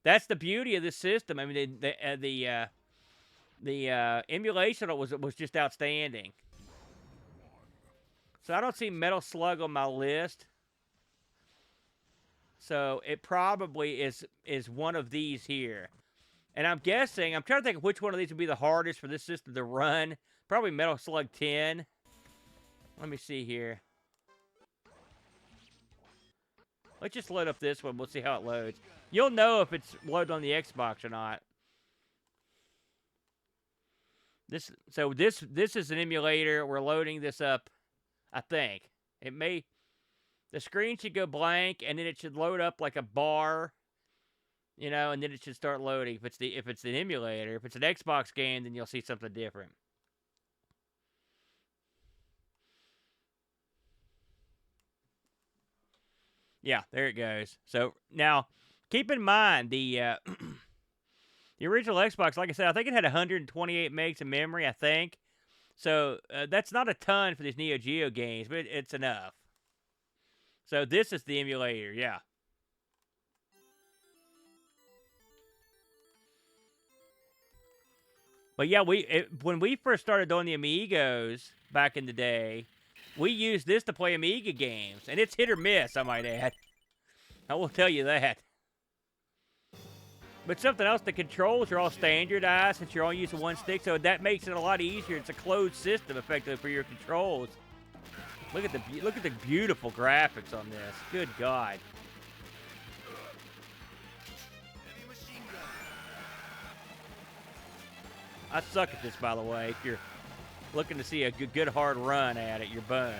that's the beauty of this system. I mean, the emulation was just outstanding. So I don't see Metal Slug on my list. So it probably is one of these here. And I'm guessing, I'm trying to think of which one of these would be the hardest for this system to run. Probably Metal Slug 10. Let me see here. Let's just load up this one. We'll see how it loads. You'll know if it's loaded on the Xbox or not. This is an emulator. We're loading this up, I think. It may... The screen should go blank, and then it should load up like a bar, you know, and then it should start loading. If it's an emulator, if it's an Xbox game, then you'll see something different. Yeah, there it goes. So now, keep in mind the the original Xbox. Like I said, I think it had 128 megs of memory. I think so. That's not a ton for these NeoGeo games, but it's enough. So this is the emulator, yeah. But yeah, when we first started doing the Amigos back in the day, we used this to play Amiga games, and it's hit or miss, I might add. I will tell you that. But something else, the controls are all standardized since you're only using one stick, so that makes it a lot easier. It's a closed system, effectively, for your controls. Look at the beautiful graphics on this. Good God. I suck at this, by the way. If you're looking to see a good hard run at it, you're boned.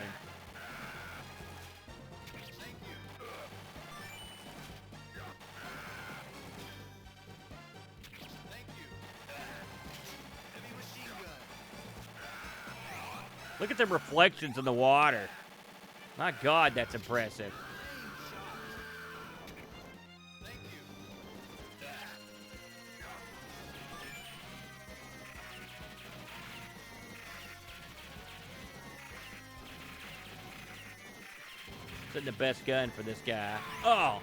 Look at the reflections in the water. My God, that's impressive. This isn't the best gun for this guy. Oh!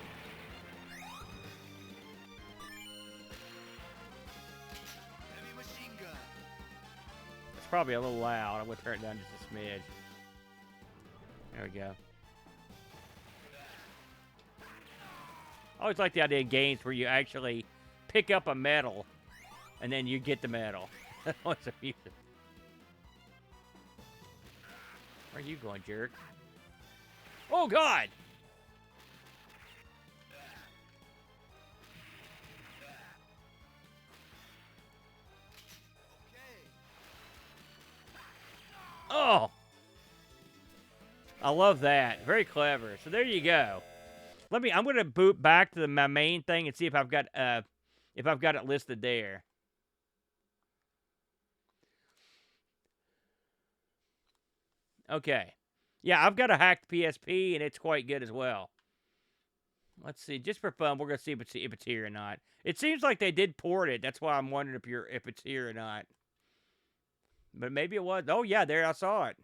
Probably a little loud. I'm going to turn it down just a smidge. There we go. I always like the idea of games where you actually pick up a medal and then you get the medal. That's always amusing. Where are you going, jerk? Oh, God! Oh! I love that. Very clever. So there you go. I'm going to boot back to my main thing and see if I've got it listed there. Okay. Yeah, I've got a hacked PSP and it's quite good as well. Let's see. Just for fun, we're going to see if it's here or not. It seems like they did port it. That's why I'm wondering if it's here or not. But maybe it was. Oh, yeah, there, I saw it.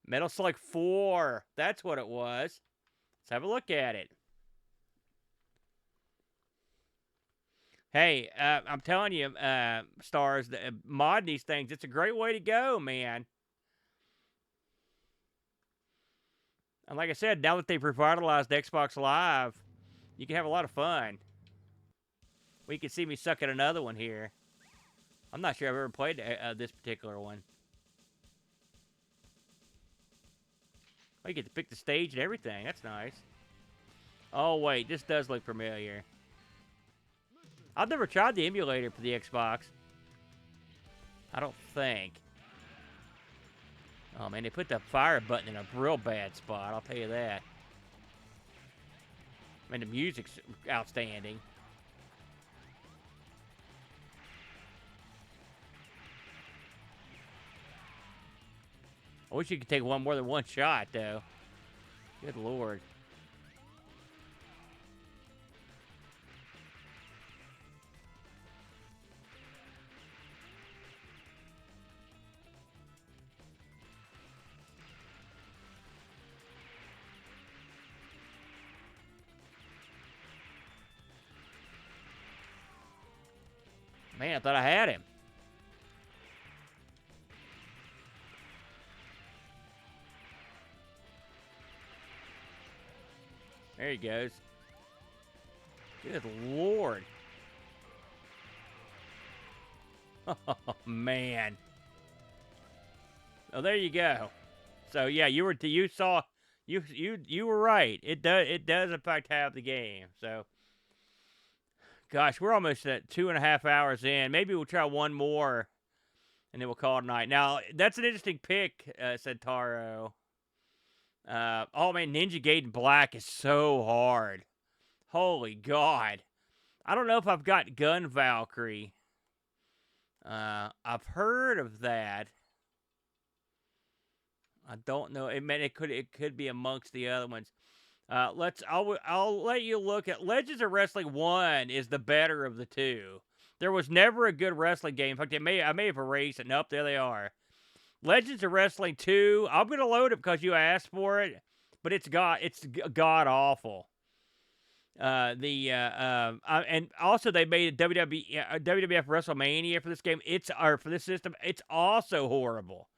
Metal Slug 4. That's what it was. Let's have a look at it. Hey, I'm telling you, Stars, mod these things. It's a great way to go, man. And like I said, now that they've revitalized Xbox Live, you can have a lot of fun. Well, you can see me suck at another one here. I'm not sure I've ever played this particular one. Oh, you get to pick the stage and everything. That's nice. Oh, wait. This does look familiar. I've never tried the emulator for the Xbox. I don't think. Oh, man. They put the fire button in a real bad spot. I'll tell you that. I mean, the music's outstanding. I wish you could take more than one shot, though. Good Lord. Man, I thought I had him. There he goes. Good Lord. Oh, man. Oh, there you go. So, yeah, you were right. It does in fact have the game. So, gosh, we're almost at 2.5 hours in. Maybe we'll try one more, and then we'll call it a night. Now, that's an interesting pick, said Taro. Oh, man, Ninja Gaiden Black is so hard. Holy God. I don't know if I've got Gun Valkyrie. I've heard of that. I don't know. It could be amongst the other ones. I'll let you look at Legends of Wrestling 1 is the better of the two. There was never a good wrestling game. In fact, I may have erased it. Nope, there they are. Legends of Wrestling 2. I'm gonna load it because you asked for it, but it's god awful. And also they made a WWF WrestleMania for this game. For this system. It's also horrible.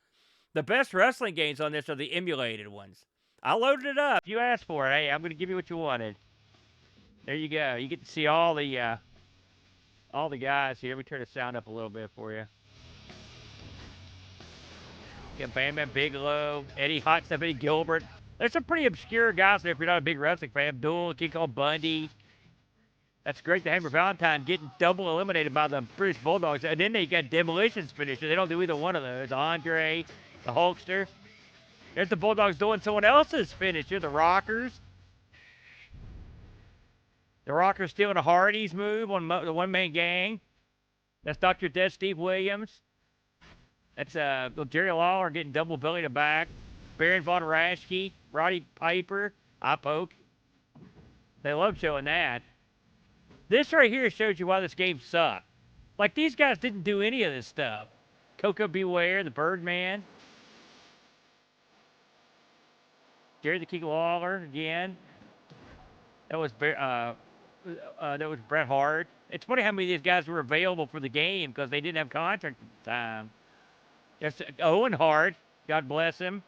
The best wrestling games on this are the emulated ones. I loaded it up. You asked for it. Hey, I'm going to give you what you wanted. There you go. You get to see all the guys here. Let me turn the sound up a little bit for you. Got Bam Bam Bigelow, Hot Stuff Eddie Gilbert. There's some pretty obscure guys there if you're not a big wrestling fan. Abdul, King Kong Bundy. That's great to Hammer Valentine getting double eliminated by the British Bulldogs. And then they got Demolition's finisher. They don't do either one of those. Andre, the Hulkster. There's the Bulldogs doing someone else's finisher, the Rockers. The Rockers stealing a Hardy's move on the one-man gang. That's Dr. Death, Steve Williams. That's Jerry Lawler getting double belly to back. Baron Von Raschke, Roddy Piper, Eye Poke. They love showing that. This right here shows you why this game sucked. Like, these guys didn't do any of this stuff. Coco Beware, the Birdman. Jerry the King Lawler again. That was Bret Hart. It's funny how many of these guys were available for the game because they didn't have contract at the time. There's Owen Hart. God bless him.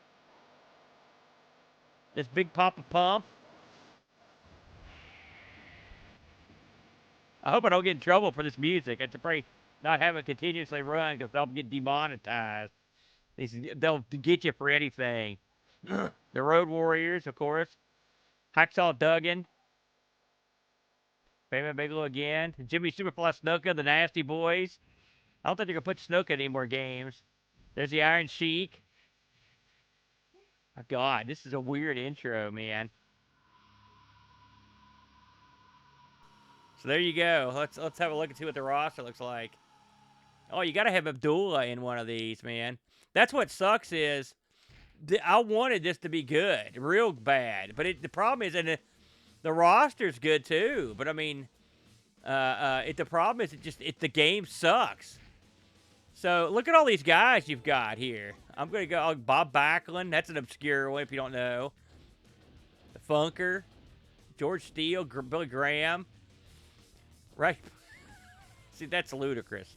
This Big Papa Pump. I hope I don't get in trouble for this music. I should probably not have it continuously run because they'll get demonetized. They'll get you for anything. The Road Warriors, of course. Hacksaw Duggan. Bam Bam Bigelow again. Jimmy Superfly Snuka, the Nasty Boys. I don't think they're going to put Snuka in any more games. There's the Iron Sheik. Oh, God, this is a weird intro, man. So there you go. Let's have a look and see what the roster looks like. Oh, you got to have Abdullah in one of these, man. That's what sucks is I wanted this to be good, real bad. But the problem is, and the roster's good too. But I mean, the problem is the game sucks. So look at all these guys you've got here. I'm gonna go Bob Backlund. That's an obscure one if you don't know. The Funker, George Steele, Billy Graham. Right? See, that's ludicrous.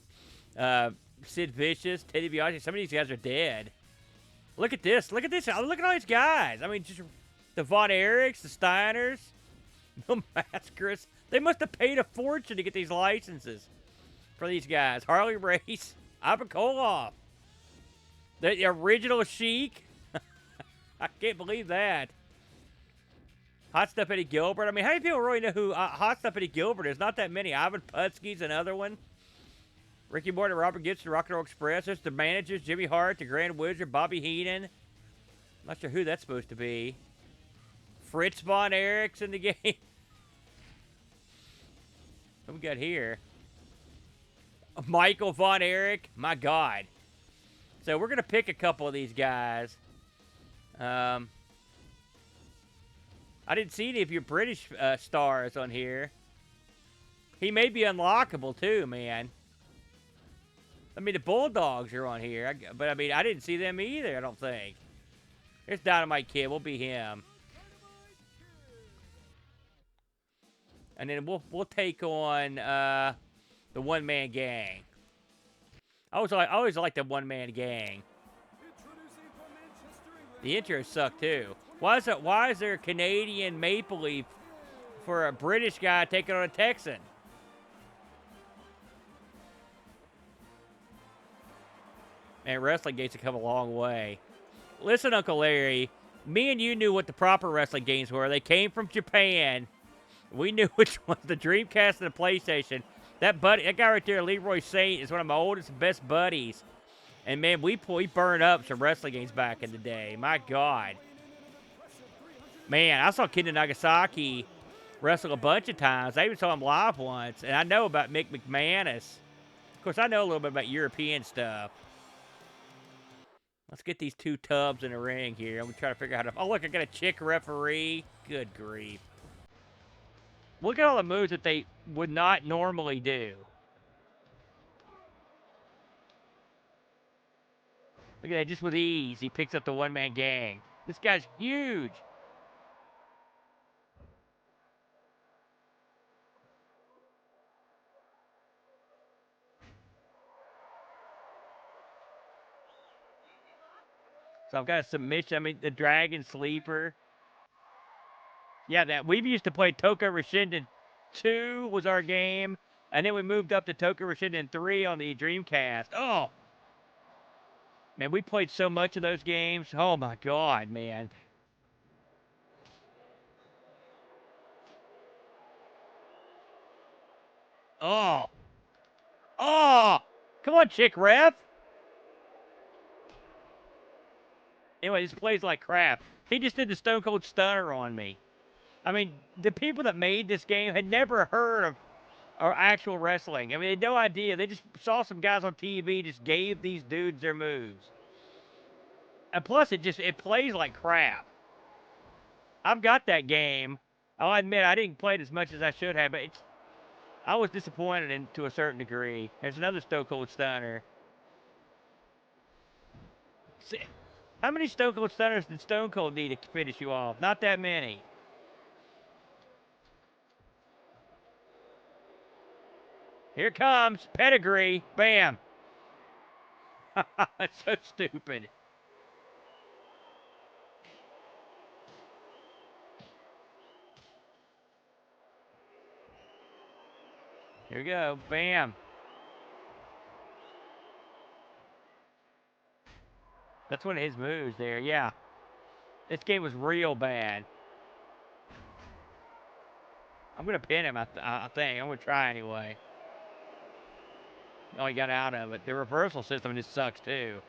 Sid Vicious, Teddy DiBiase. Some of these guys are dead. Look at this. Look at this. Look at all these guys. I mean, just the Von Erichs, the Steiners, the Mascaras. They must have paid a fortune to get these licenses for these guys. Harley Race, Ivan Koloff, the original Sheik. I can't believe that. Hot Stuff Eddie Gilbert. I mean, how many people really know who Hot Stuff Eddie Gilbert is? Not that many. Ivan Putski's another one. Ricky Morton, Robert Gibson, Rock and Roll Express. There's the managers, Jimmy Hart, the Grand Wizard, Bobby Heenan. Not sure who that's supposed to be. Fritz Von Erich's in the game. What we got here? Michael Von Erich. My God. So we're going to pick a couple of these guys. I didn't see any of your British stars on here. He may be unlockable too, man. I mean, the Bulldogs are on here, but I mean, I didn't see them either, I don't think. There's Dynamite Kid. We'll be him. And then we'll take on the one-man gang. I always like the one-man gang. The intros suck too. Why is there a Canadian Maple Leaf for a British guy taking on a Texan? Man, wrestling games have come a long way. Listen, Uncle Larry, me and you knew what the proper wrestling games were. They came from Japan. We knew which ones, the Dreamcast and the PlayStation. That guy right there, Leroy Saint, is one of my oldest and best buddies. And man, we burned up some wrestling games back in the day. My God. Man, I saw Kid Nagasaki wrestle a bunch of times. I even saw him live once. And I know about Mick McManus. Of course, I know a little bit about European stuff. Let's get these two tubs in a ring here. I'm going to try to figure out how to... Oh, look, I got a chick referee. Good grief. Look at all the moves that they would not normally do. Look at that, just with ease, he picks up the one-man gang. This guy's huge. So I've got a submission. I mean, the Dragon Sleeper. Yeah, we used to play Toka Roshinden 2 was our game. And then we moved up to Toka Roshinden 3 on the Dreamcast. Oh! Man, we played so much of those games. Oh, my God, man. Oh! Oh! Come on, chick ref! Anyway, this plays like crap. He just did the Stone Cold Stunner on me. I mean, the people that made this game had never heard of actual wrestling. I mean, they had no idea. They just saw some guys on TV, just gave these dudes their moves. And plus, it plays like crap. I've got that game. I'll admit, I didn't play it as much as I should have, but I was disappointed to a certain degree. There's another Stone Cold Stunner. See, how many Stone Cold Stunners did Stone Cold need to finish you off? Not that many. Here comes Pedigree. Bam. That's so stupid. Here we go. Bam. That's one of his moves there. Yeah. This game was real bad. I'm going to pin him, I think. I'm going to try anyway. Oh, he got out of it. The reversal system just sucks, too.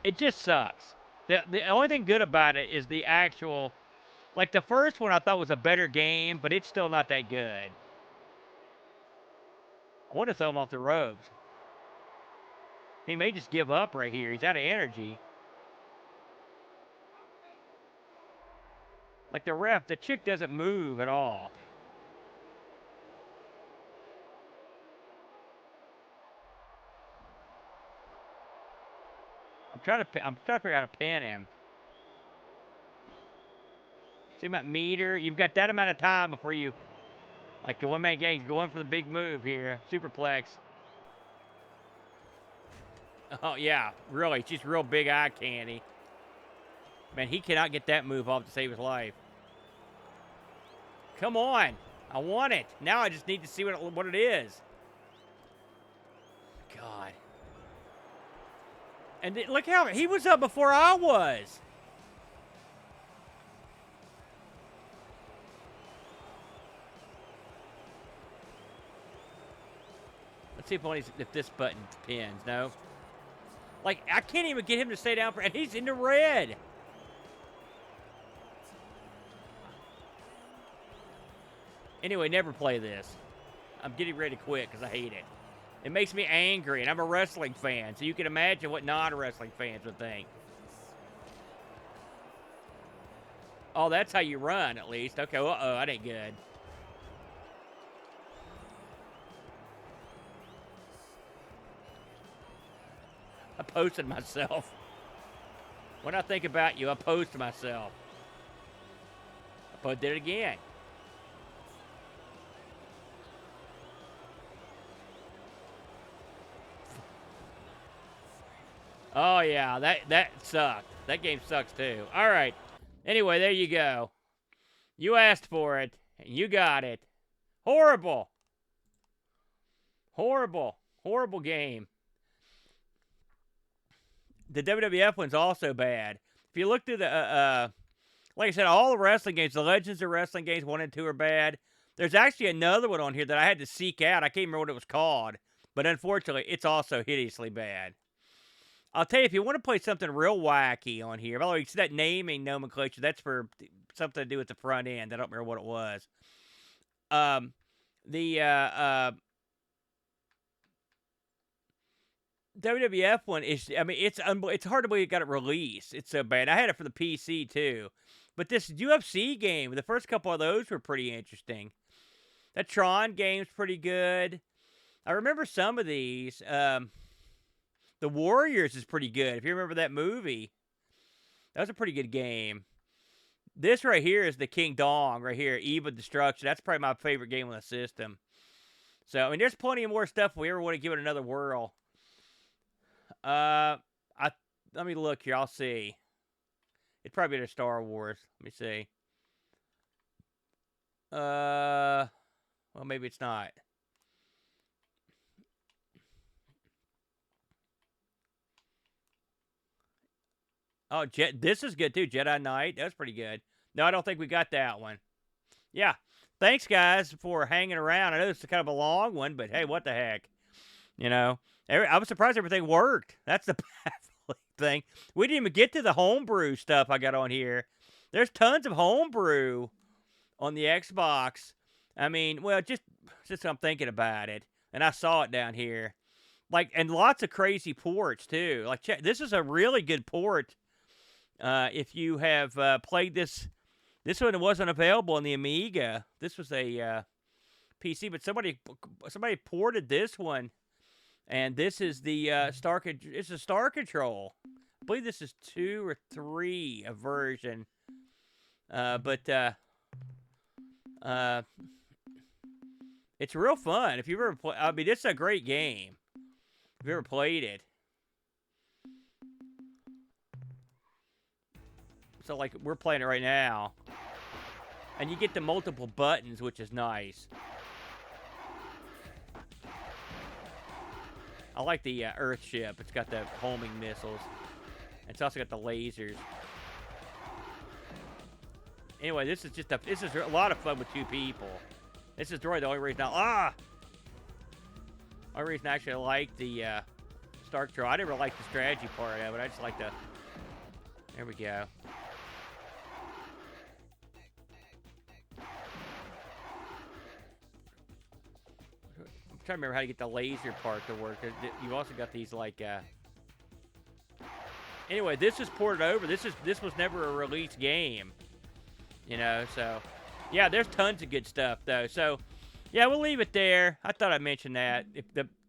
It just sucks. The only thing good about it is the actual... Like, the first one I thought was a better game, but it's still not that good. I want to throw him off the ropes. He may just give up right here. He's out of energy. Like, the chick doesn't move at all. I'm trying to figure out how to pin him. See about meter? You've got that amount of time before you... Like the one-man gang going for the big move here. Superplex. Oh, yeah. Really. She's real big eye candy. Man, he cannot get that move off to save his life. Come on. I want it. Now I just need to see what it is. God. And look how he was up before I was. Let's see if this button pins. No. Like, I can't even get him to stay down for... And he's in the red. Anyway, never play this. I'm getting ready to quit because I hate it. It makes me angry, and I'm a wrestling fan, so you can imagine what non-wrestling fans would think. Oh, that's how you run, at least. Okay, uh-oh, that ain't good. I posted myself. When I think about you, I post myself. I did it again. Oh, yeah, that sucked. That game sucks, too. All right. Anyway, there you go. You asked for it, and you got it. Horrible. Horrible. Horrible game. The WWF one's also bad. If you look through the, like I said, all the wrestling games, the Legends of Wrestling games 1 and 2 are bad. There's actually another one on here that I had to seek out. I can't remember what it was called. But unfortunately, it's also hideously bad. I'll tell you, if you want to play something real wacky on here, by the way, you see that naming nomenclature, that's for something to do with the front end. I don't remember what it was. The WWF one is, I mean, it's hard to believe it got it released. It's so bad. I had it for the PC, too. But this UFC game, the first couple of those were pretty interesting. That Tron game's pretty good. I remember some of these. The Warriors is pretty good. If you remember that movie, that was a pretty good game. This right here is the King Dong right here, Eve of Destruction. That's probably my favorite game on the system. So, I mean, there's plenty of more stuff if we ever want to give it another whirl. Let me look here. I'll see. It'd probably be a Star Wars. Let me see. Well, maybe it's not. Oh, this is good, too. Jedi Knight. That's pretty good. No, I don't think we got that one. Yeah. Thanks, guys, for hanging around. I know it's kind of a long one, but hey, what the heck? You know, I was surprised everything worked. That's the baffling thing. We didn't even get to the homebrew stuff I got on here. There's tons of homebrew on the Xbox. I mean, well, just I'm thinking about it, and I saw it down here. Like, and lots of crazy ports, too. Like, check, this is a really good port. If you have played this one wasn't available on the Amiga. This was a PC, but somebody ported this one, and this is the Star Control. I believe this is 2 or 3 a version, but it's real fun. If you've ever played, I mean, it's a great game. If you've ever played it. So, like, we're playing it right now. And you get the multiple buttons, which is nice. I like the Earth ship. It's got the homing missiles. It's also got the lasers. Anyway, this is a lot of fun with 2 people. This is really the only reason only reason I actually like the Star Control. I never liked the strategy part of it. I just like the... There we go. I'm trying to remember how to get the laser part to work. You've also got these, like... Anyway, this is ported over. This was never a release game. You know, so... Yeah, there's tons of good stuff, though. So, yeah, we'll leave it there. I thought I'd mention that.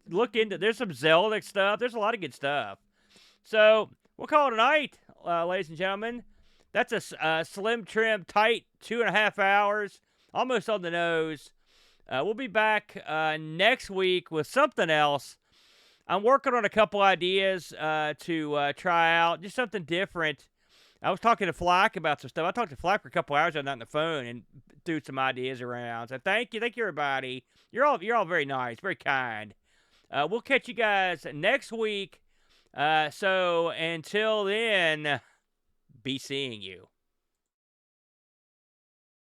There's some Zelda stuff. There's a lot of good stuff. So, we'll call it a night, ladies and gentlemen. That's a slim, trim, tight 2.5 hours. Almost on the nose. We'll be back next week with something else. I'm working on a couple ideas to try out. Just something different. I was talking to Flack about some stuff. I talked to Flack for a couple hours on the phone and threw some ideas around. So thank you, everybody. You're all very nice, very kind. We'll catch you guys next week. So until then, be seeing you.